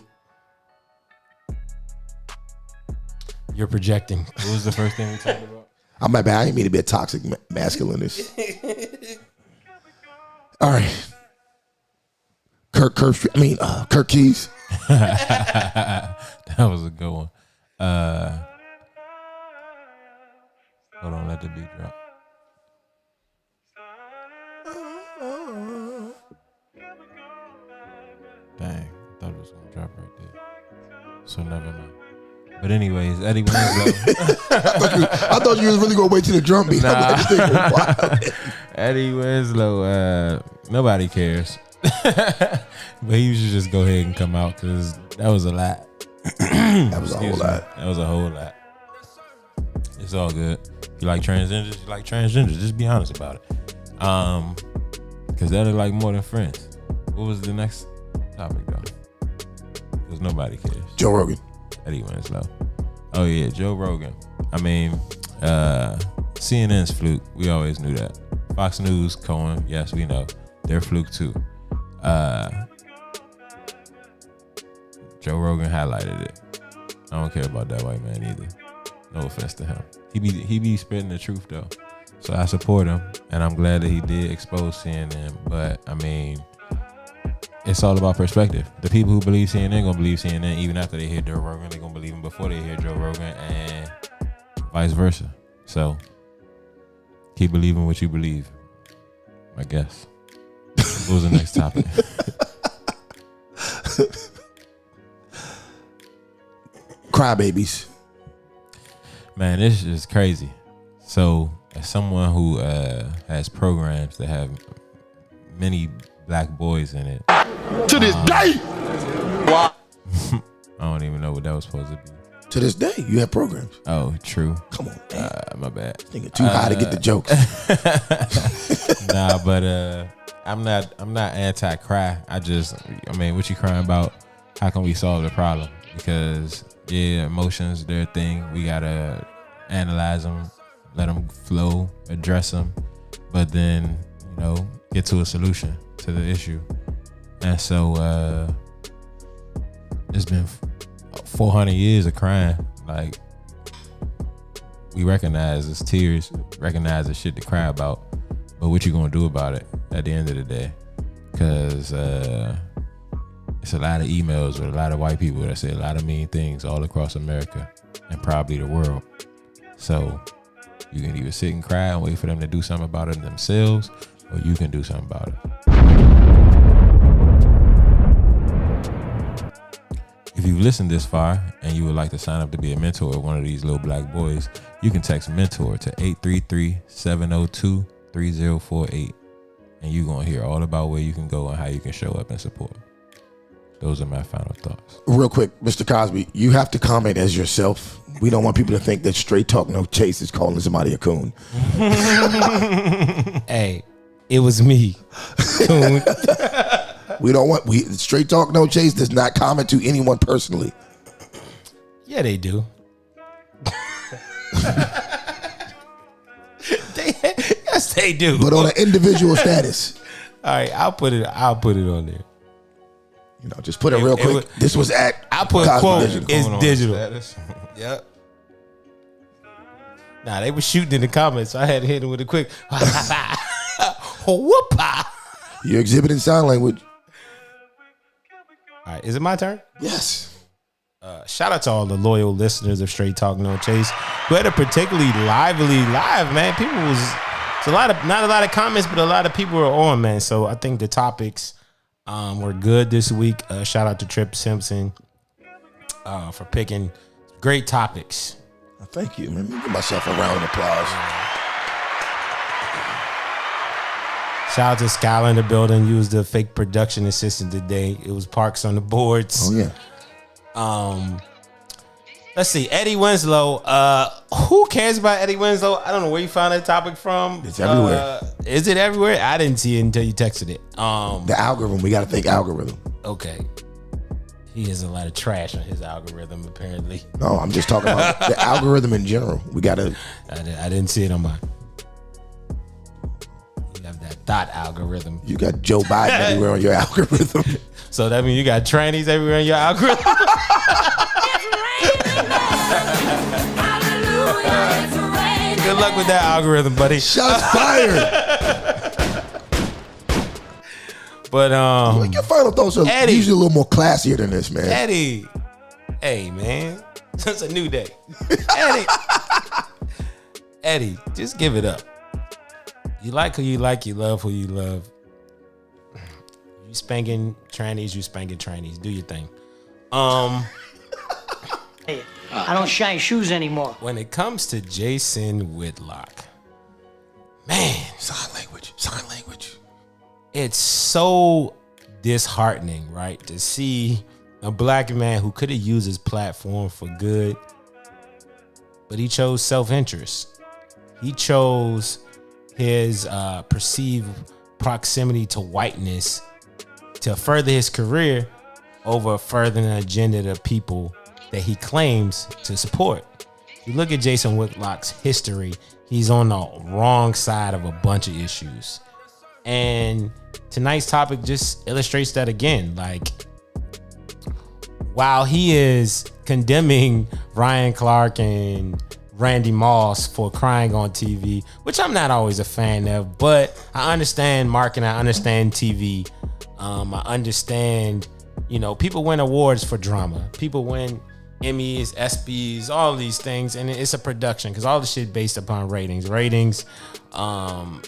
You're projecting. What was the first thing we talked about? I'm my bad. I didn't mean to be a toxic masculinist. All right. Kirk Keys. That was a good one. Hold on, let the beat drop. Dang, I thought it was gonna drop right there. So never mind. But anyways, Eddie Winslow. I thought you was really gonna wait till the drum beat. Nah. Eddie Winslow, nobody cares. But he should just go ahead and come out because that was a lot. That was a whole lot. That was a whole lot. It's all good. You like transgenders? You like transgenders? Just be honest about it. Because that'll like more than friends. What was the next topic though? Because nobody cares. Joe Rogan. Eddie Winslow. Oh yeah, Joe Rogan. I mean, CNN's fluke. We always knew that. Fox News, Cohen. Yes, we know they're fluke too. Joe Rogan highlighted it. I don't care about that white man either. No offense to him. He be spitting the truth though. So I support him, and I'm glad that he did expose CNN. But I mean, it's all about perspective. The people who believe CNN gonna believe CNN even after they hear Joe Rogan. They gonna believe him before they hear Joe Rogan, and vice versa. So keep believing what you believe, I guess. What was the next topic? Crybabies. Man, this is crazy. So, as someone who has programs that have many black boys in it, to this day, I don't even know what that was supposed to be. To this day, you have programs. Oh, true. Come on, my bad. Thinking too high to get the jokes. Nah, but I'm not anti-cry. I mean, what you crying about? How can we solve the problem? Because emotions, they're a thing. We gotta analyze them, let them flow, address them, but then get to a solution to the issue. And so it's been 400 years of crying. Like, we recognize it's tears, recognize it's shit to cry about, but what you gonna do about it at the end of the day? Because it's a lot of emails with a lot of white people that say a lot of mean things all across America and probably the world. So you can either sit and cry and wait for them to do something about it themselves, or you can do something about it. If you've listened this far and you would like to sign up to be a mentor of one of these little black boys, you can text mentor to 833-702-3048. And you're going to hear all about where you can go and how you can show up and support. Those are my final thoughts. Real quick, Mr. Cosby, you have to comment as yourself. We don't want people to think that Straight Talk No Chase is calling somebody a coon. Hey, it was me, coon. We don't want Straight Talk No Chase does not comment to anyone personally. Yeah, they do. Yes, they do. But on an individual status. All right, I'll put it on there. Just put it real quick. This was at I put Cosby quote Digital. is digital. Yep. Nah, they were shooting in the comments, so I had to hit them with a quick whoop-a. You're exhibiting sign language. All right, is it my turn? Yes. Shout out to all the loyal listeners of Straight Talk No Chase. We had a particularly lively live, man. It's not a lot of comments, but a lot of people were on, man. So I think the topics were good this week. Shout out to Trip Simpson for picking great topics. Thank you, man. Give myself a round of applause. Shout out to Skylar in the building. Used the fake production assistant today. It was Parks on the boards. Oh yeah. Let's see. Eddie Winslow. Who cares about Eddie Winslow? I don't know where you found that topic from. It's everywhere. Is it everywhere? I didn't see it until you texted it. The algorithm. We got to think algorithm. Okay. He has a lot of trash on his algorithm, apparently. No, I'm just talking about the algorithm in general. We got to. I didn't see it on mine. You have that thought algorithm. You got Joe Biden everywhere on your algorithm. So that means you got trannies everywhere on your algorithm. Good luck with that algorithm, buddy. Shots fired. But your final thoughts are Eddie, usually a little more classier than this, man. Eddie, hey man, it's a new day. Eddie, just give it up. You like who you like, you love who you love. You spanking trannies, you spanking trannies. Do your thing. I don't shine shoes anymore. When it comes to Jason Whitlock, man, sign language. It's so disheartening, right? To see a black man who could have used his platform for good, but he chose self-interest. He chose his perceived proximity to whiteness to further his career over furthering an agenda to people that he claims to support. If you look at Jason Whitlock's history, he's on the wrong side of a bunch of issues. And tonight's topic just illustrates that again. Like, while he is condemning Ryan Clark and Randy Moss for crying on TV, which I'm not always a fan of, but I understand marketing, I understand TV. I understand, people win awards for drama. People win Emmys, ESPYs, all these things, and it's a production because all the shit based upon ratings. Ratings are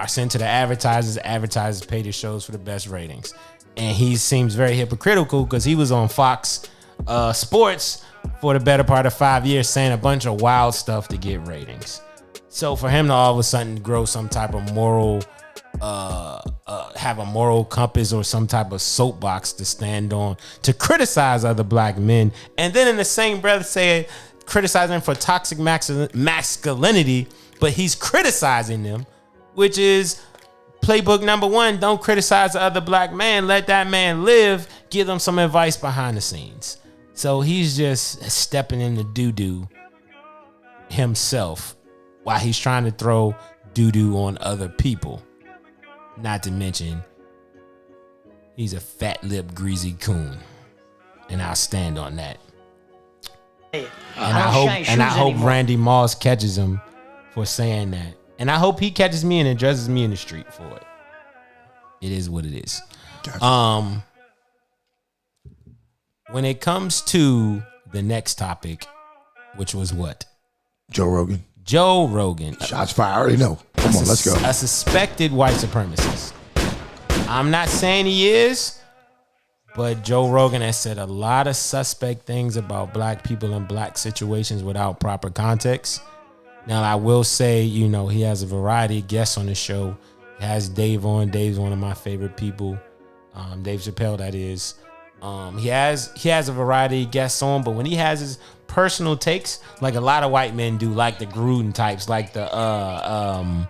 sent to the advertisers. Advertisers pay the shows for the best ratings. And he seems very hypocritical because he was on Fox Sports for the better part of 5 years saying a bunch of wild stuff to get ratings. So for him to all of a sudden grow some type of moral, have a moral compass or some type of soapbox to stand on to criticize other black men, and then in the same breath say criticizing for toxic masculinity, but he's criticizing them, which is playbook number one. Don't criticize the other black man. Let that man live. Give them some advice behind the scenes. So he's just stepping in the doo-doo himself while he's trying to throw doo-doo on other people. Not to mention, he's a fat-lipped, greasy coon. And I'll stand on that. And I hope Randy Moss catches him for saying that. And I hope he catches me and addresses me in the street for it. It is what it is. Gotcha. When it comes to the next topic, which was what? Joe Rogan. Shots fired. I already know. Come on, let's go. A suspected white supremacist. I'm not saying he is, but Joe Rogan has said a lot of suspect things about black people and black situations without proper context. Now, I will say, he has a variety of guests on the show. He has Dave on. Dave's one of my favorite people. Dave Chappelle, that is. He has a variety of guests on, but when he has his personal takes, like a lot of white men do, like the Gruden types, like the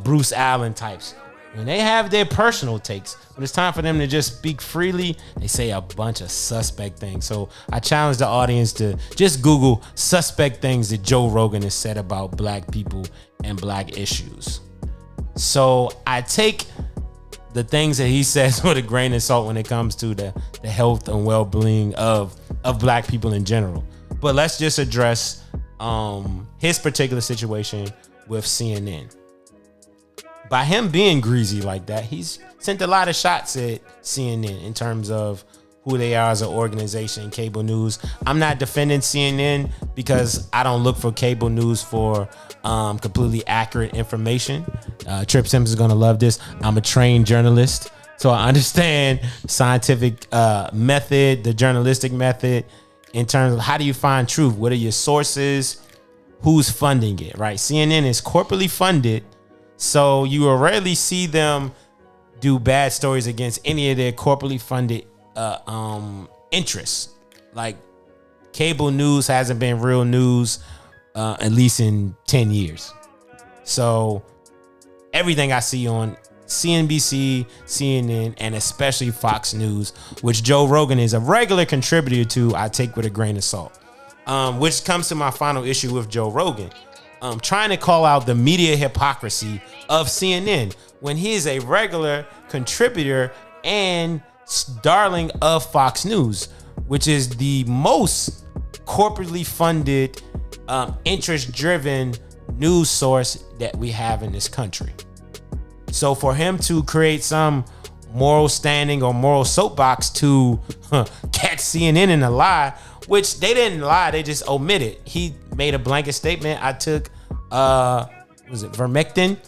Bruce Allen types, when they have their personal takes, when it's time for them to just speak freely, they say a bunch of suspect things. So I challenge the audience to just Google suspect things that Joe Rogan has said about black people and black issues. So I take the things that he says with a grain of salt when it comes to the health and well-being of black people in general. But let's just address his particular situation with CNN. By him being greasy like that, he's sent a lot of shots at CNN in terms of who they are as an organization, cable news. I'm not defending CNN because I don't look for cable news for completely accurate information. Trip Simpson's gonna love this. I'm a trained journalist, so I understand scientific method, the journalistic method, in terms of how do you find truth? What are your sources? Who's funding it, right? CNN is corporately funded, so you will rarely see them do bad stories against any of their corporately funded interests. Like cable news hasn't been real news at least in 10 years. So everything I see on CNBC, CNN, and especially Fox News, which Joe Rogan is a regular contributor to, I take with a grain of salt. Which comes to my final issue with Joe Rogan. Trying to call out the media hypocrisy of CNN when he is a regular contributor and darling of Fox News, which is the most corporately funded, interest-driven news source that we have in this country. So for him to create some moral standing or moral soapbox to catch CNN in a lie, which they didn't lie, they just omitted. He made a blanket statement. I took, was it Ivermectin?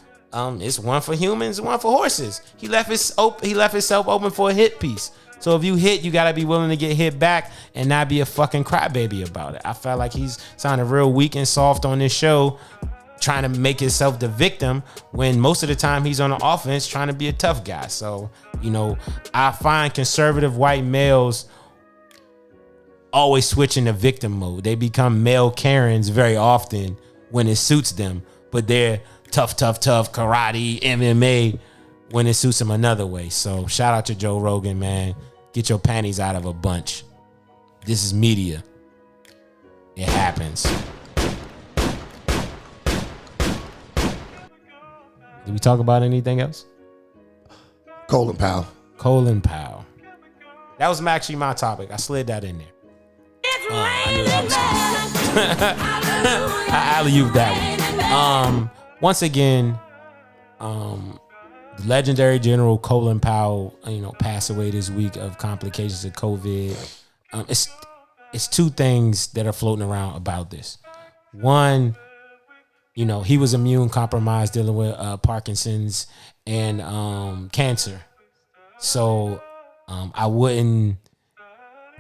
It's one for humans, one for horses. He left himself open for a hit piece. So if you hit, you gotta be willing to get hit back and not be a fucking crybaby about it. I felt like he's sounding real weak and soft on this show, trying to make himself the victim when most of the time he's on the offense trying to be a tough guy. So, you know, I find conservative white males always switching to victim mode. They become male Karens very often when it suits them, but they're tough, karate, MMA when it suits them another way. So shout out to Joe Rogan, man. Get your panties out of a bunch. This is media. It happens. Did we talk about anything else? Colin Powell. That was actually my topic. I slid that in there. I knew that was I alley-ooped that one. Once again, legendary General Colin Powell, passed away this week of complications of COVID. It's two things that are floating around about this. One, he was immune compromised, dealing with Parkinson's and cancer. So I wouldn't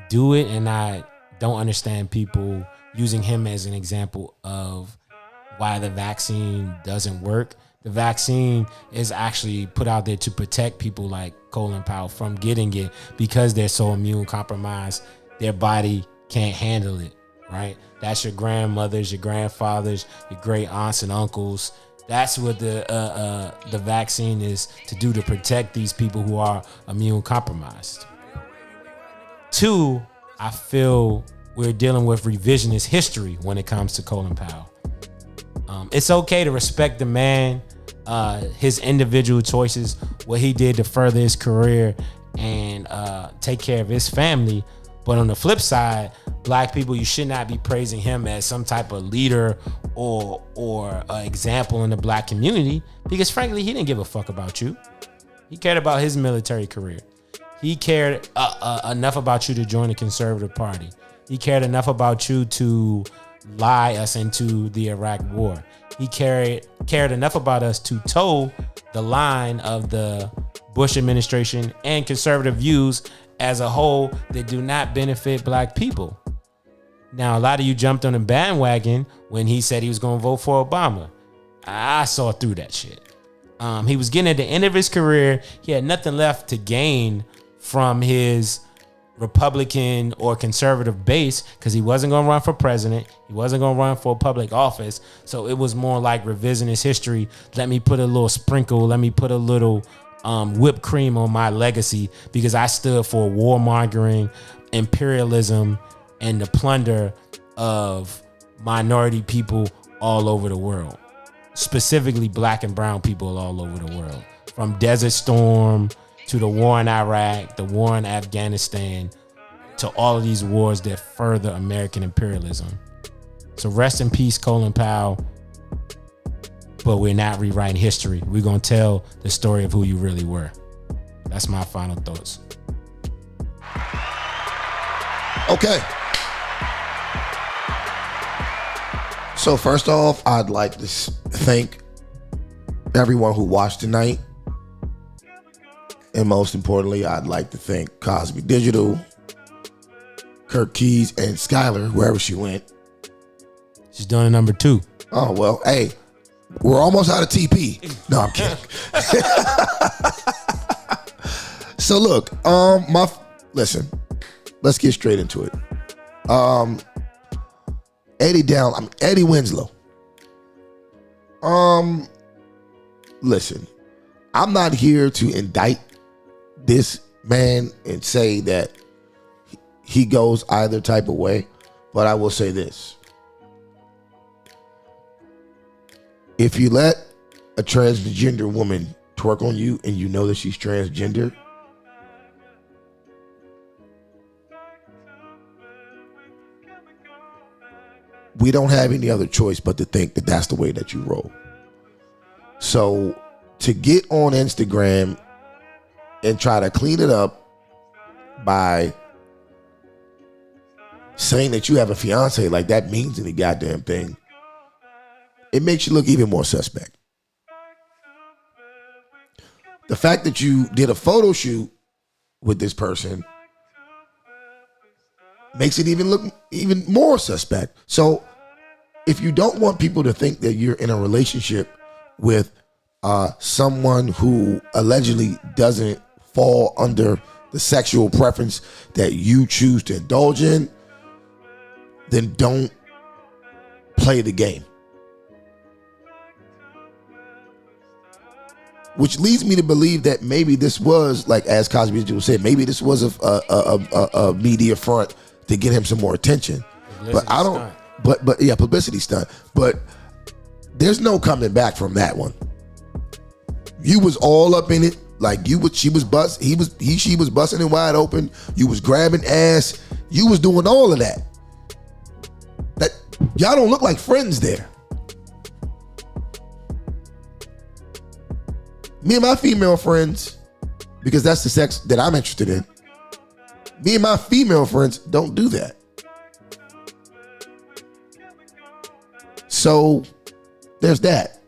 do it, and I don't understand people using him as an example of why the vaccine doesn't work. The vaccine is actually put out there to protect people like Colin Powell from getting it because they're so immune compromised. Their body can't handle it, right? That's your grandmothers, your grandfathers, your great aunts and uncles. That's what the vaccine is to do, to protect these people who are immune compromised. Two, I feel we're dealing with revisionist history when it comes to Colin Powell. It's okay to respect the man, his individual choices, what he did to further his career and take care of his family. But on the flip side, black people, you should not be praising him as some type of leader or example in the black community, because frankly, he didn't give a fuck about you. He cared about his military career. He cared enough about you to join the Conservative Party. He cared enough about you to lie us into the Iraq War. He cared enough about us to toe the line of the Bush administration and conservative views as a whole that do not benefit black people. Now, a lot of you jumped on the bandwagon when he said he was going to vote for Obama. I saw through that shit. He was getting at the end of his career. He had nothing left to gain from his Republican or conservative base because he wasn't going to run for president. He wasn't going to run for public office. So it was more like revisionist history. Let me put a little sprinkle. Let me put a little whipped cream on my legacy because I stood for warmongering, imperialism, and the plunder of minority people all over the world, specifically black and brown people all over the world, from Desert Storm to the war in Iraq, the war in Afghanistan, to all of these wars that further American imperialism. So rest in peace, Colin Powell. But we're not rewriting history. We're going to tell the story of who you really were. That's my final thoughts. Okay. So first off, I'd like to thank everyone who watched tonight. And most importantly, I'd like to thank Cosby Digital, Kirk Keys, and Skylar, wherever she went. She's doing a number 2. Oh, well, hey, we're almost out of TP. No, I'm kidding. So look, listen, let's get straight into it. Eddie Winslow. Listen, I'm not here to indict this man and say that he goes either type of way, but I will say this. If you let a transgender woman twerk on you and you know that she's transgender, we don't have any other choice but to think that that's the way that you roll. So to get on Instagram and try to clean it up by saying that you have a fiance like that means any goddamn thing, it makes you look even more suspect. The fact that you did a photo shoot with this person makes it even look even more suspect. So if you don't want people to think that you're in a relationship with someone who allegedly doesn't fall under the sexual preference that you choose to indulge in, then don't play the game. Which leads me to believe that maybe this was, like as Cosby said, maybe this was a media front to get him some more attention. But I don't. Stunt. But yeah, publicity stunt. But there's no coming back from that one. You was all up in it, like she was busting it wide open. You was grabbing ass. You was doing all of that. That y'all don't look like friends there. Me and my female friends, because that's the sex that I'm interested in. Me and my female friends don't do that. So there's that.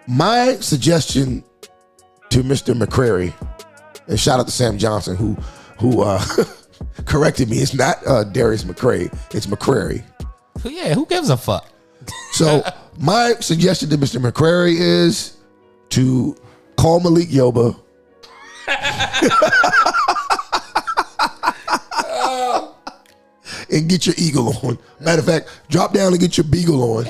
My suggestion to Mr. McCray, and shout out to Sam Johnson who corrected me. It's not Darius McCray, it's McCrary. Yeah, who gives a fuck? So my suggestion to Mr. McCrary is to call Malik Yoba. And get your eagle on. Matter of fact, drop down and get your beagle on.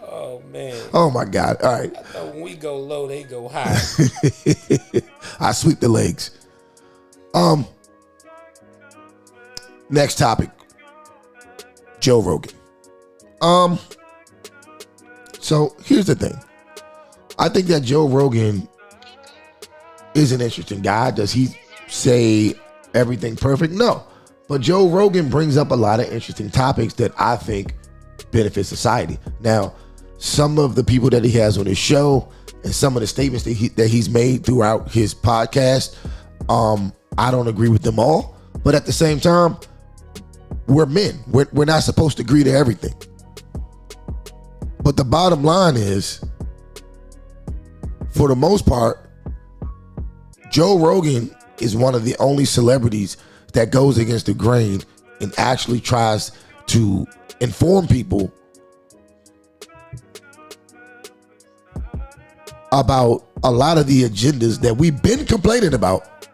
Oh man. Oh my God. All right. I thought when we go low, they go high. I sweep the legs. Next topic. Joe Rogan. So here's the thing. I think that Joe Rogan is an interesting guy. Does he say everything perfect? No. But Joe Rogan brings up a lot of interesting topics that I think benefit society. Now, some of the people that he has on his show and some of the statements that he's made throughout his podcast, I don't agree with them all. But at the same time, we're men. We're not supposed to agree to everything. But the bottom line is, for the most part, Joe Rogan is one of the only celebrities that goes against the grain and actually tries to inform people about a lot of the agendas that we've been complaining about.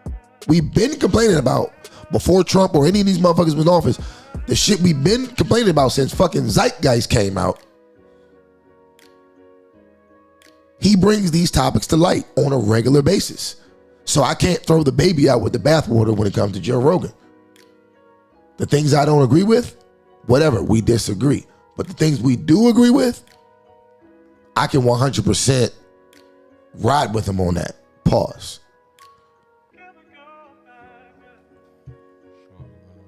We've been complaining about before Trump or any of these motherfuckers was in office. The shit we've been complaining about since fucking Zeitgeist came out. He brings these topics to light on a regular basis. So I can't throw the baby out with the bathwater when it comes to Joe Rogan. The things I don't agree with, whatever, we disagree. But the things we do agree with, I can 100% ride with him on that. Pause.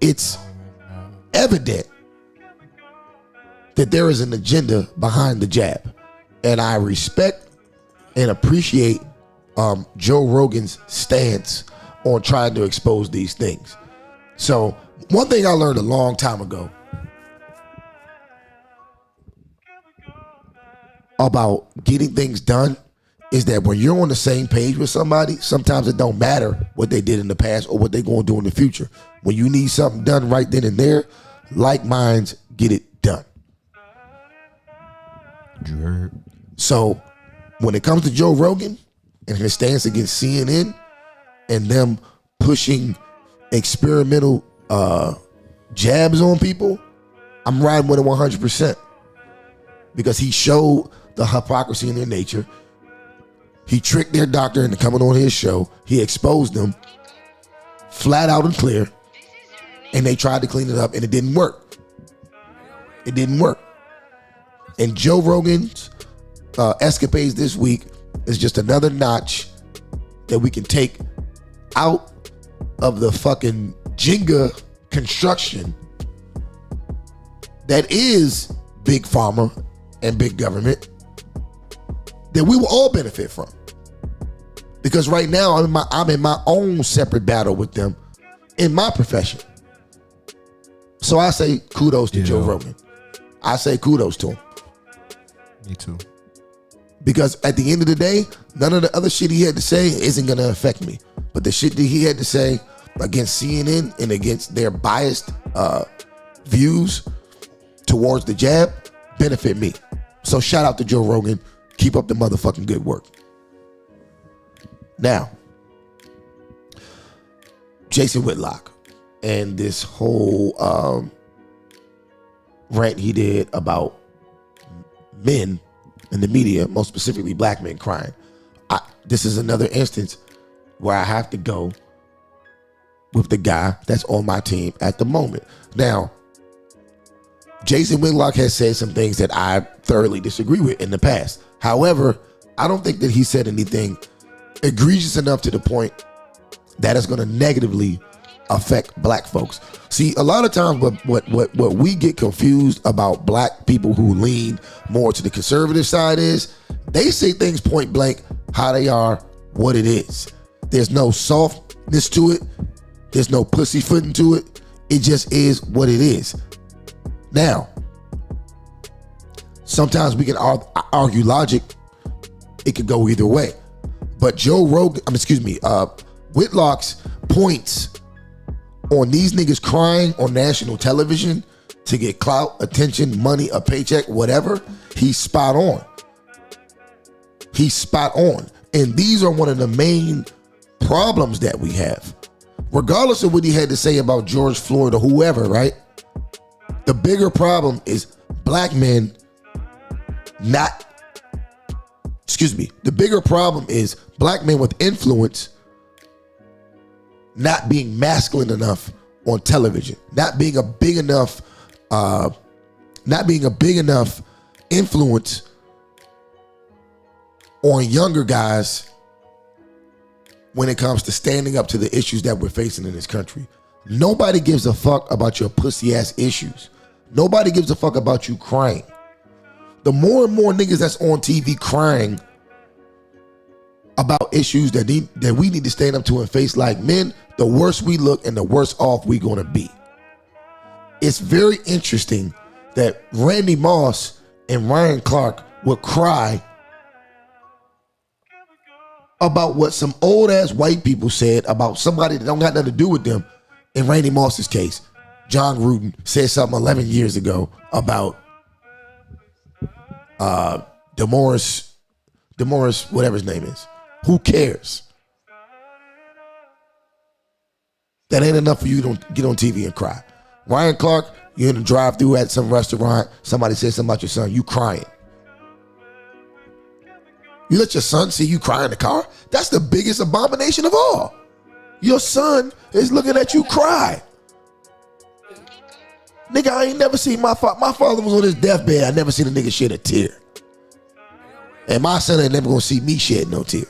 It's evident that there is an agenda behind the jab. And I respect and appreciate Joe Rogan's stance on trying to expose these things. So one thing I learned a long time ago about getting things done is that when you're on the same page with somebody, sometimes it don't matter what they did in the past or what they're going to do in the future. When you need something done right then and there, like minds get it done. So when it comes to Joe Rogan and his stance against CNN and them pushing experimental jabs on people, I'm riding with him 100% because he showed the hypocrisy in their nature. He tricked their doctor into coming on his show. He exposed them flat out and clear, and they tried to clean it up, and it didn't work. It didn't work. And Joe Rogan's escapades this week is just another notch that we can take out of the fucking Jenga construction that is big pharma and big government that we will all benefit from. Because right now I'm in my own separate battle with them in my profession. So I say kudos to Joe Rogan. I say kudos to him. Me too. Because at the end of the day, none of the other shit he had to say isn't going to affect me. But the shit that he had to say against CNN and against their biased views towards the jab benefit me. So shout out to Joe Rogan. Keep up the motherfucking good work. Now, Jason Whitlock and this whole rant he did about men in the media, most specifically black men crying. This is another instance where I have to go with the guy that's on my team at the moment. Now, Jason Whitlock has said some things that I thoroughly disagree with in the past. However, I don't think that he said anything egregious enough to the point that is going to negatively affect black folks. See, a lot of times what we get confused about black people who lean more to the conservative side is they say things point blank how they are, what it is. There's no softness to it. There's no pussyfooting to it. It just is what it is. Now, sometimes we can argue logic. It could go either way. But Whitlock's points on these niggas crying on national television to get clout, attention, money, a paycheck, whatever, he's spot on. He's spot on. And these are one of the main problems that we have. Regardless of what he had to say about George Floyd or whoever, right? The bigger problem is black men the bigger problem is black men with influence not being masculine enough on television, not being a big enough influence on younger guys when it comes to standing up to the issues that we're facing in this country. Nobody gives a fuck about your pussy ass issues. Nobody gives a fuck about you crying. The more and more niggas that's on TV crying about issues that we need to stand up to and face like men, the worse we look and the worse off we gonna be. It's very interesting that Randy Moss and Ryan Clark would cry about what some old ass white people said about somebody that don't got nothing to do with them. In Randy Moss's case, John Gruden said something 11 years ago about DeMaurice, whatever his name is. Who cares? That ain't enough for you to get on TV and cry. Ryan Clark, you're in the drive-thru at some restaurant, somebody says something about your son, you crying. You let your son see you cry in the car? That's the biggest abomination of all. Your son is looking at you cry. Nigga, I ain't never seen my father was on his deathbed. I never seen a nigga shed a tear. And my son ain't never gonna see me shed no tear.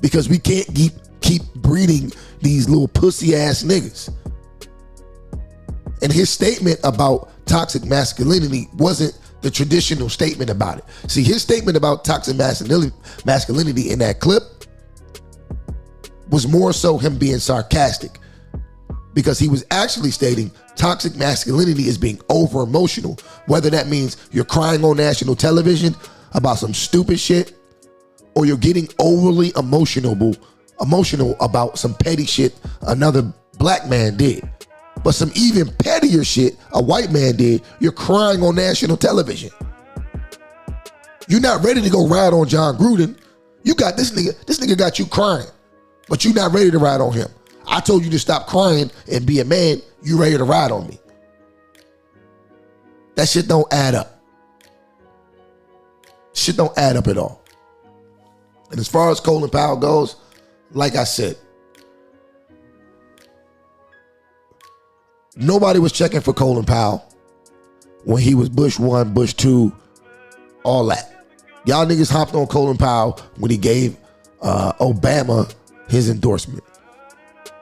Because we can't keep breeding these little pussy ass niggas. And his statement about toxic masculinity wasn't the traditional statement about it. See, his statement about toxic masculinity in that clip was more so him being sarcastic, because he was actually stating toxic masculinity is being over emotional. Whether that means you're crying on national television about some stupid shit, or you're getting overly emotional about some petty shit another black man did. But some even pettier shit a white man did, you're crying on national television. You're not ready to go ride on John Gruden. You got this nigga got you crying, but you're not ready to ride on him. I told you to stop crying and be a man. You ready to ride on me. That shit don't add up. Shit don't add up at all. And as far as Colin Powell goes, like I said, nobody was checking for Colin Powell when he was Bush 1, Bush 2, all that. Y'all niggas hopped on Colin Powell when he gave Obama his endorsement.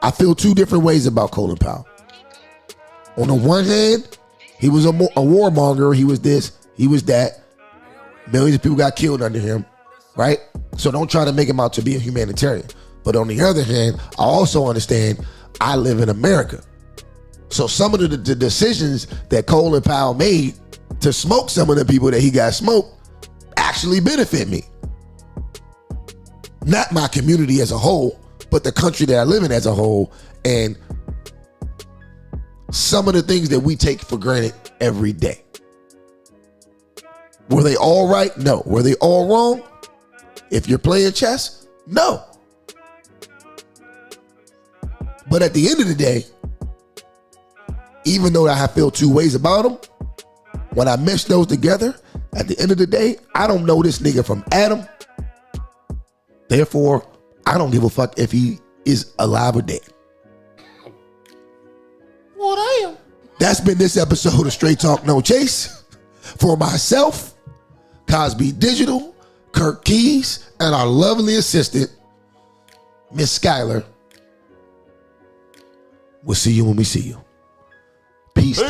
I feel two different ways about Colin Powell. On the one hand, he was a warmonger. He was this, he was that. Millions of people got killed under him, right? So don't try to make him out to be a humanitarian. But on the other hand, I also understand I live in America. So some of the decisions that Colin Powell made to smoke some of the people that he got smoked actually benefit me. Not my community as a whole, but the country that I live in as a whole, and some of the things that we take for granted every day. Were they all right? No. Were they all wrong? If you're playing chess, no. But at the end of the day, even though I feel two ways about them, when I mesh those together, at the end of the day, I don't know this nigga from Adam. Therefore, I don't give a fuck if he is alive or dead. What I am. That's been this episode of Straight Talk No Chase. For myself, Cosby Digital, Kirk Keys, and our lovely assistant, Miss Skylar. We'll see you when we see you. Peace.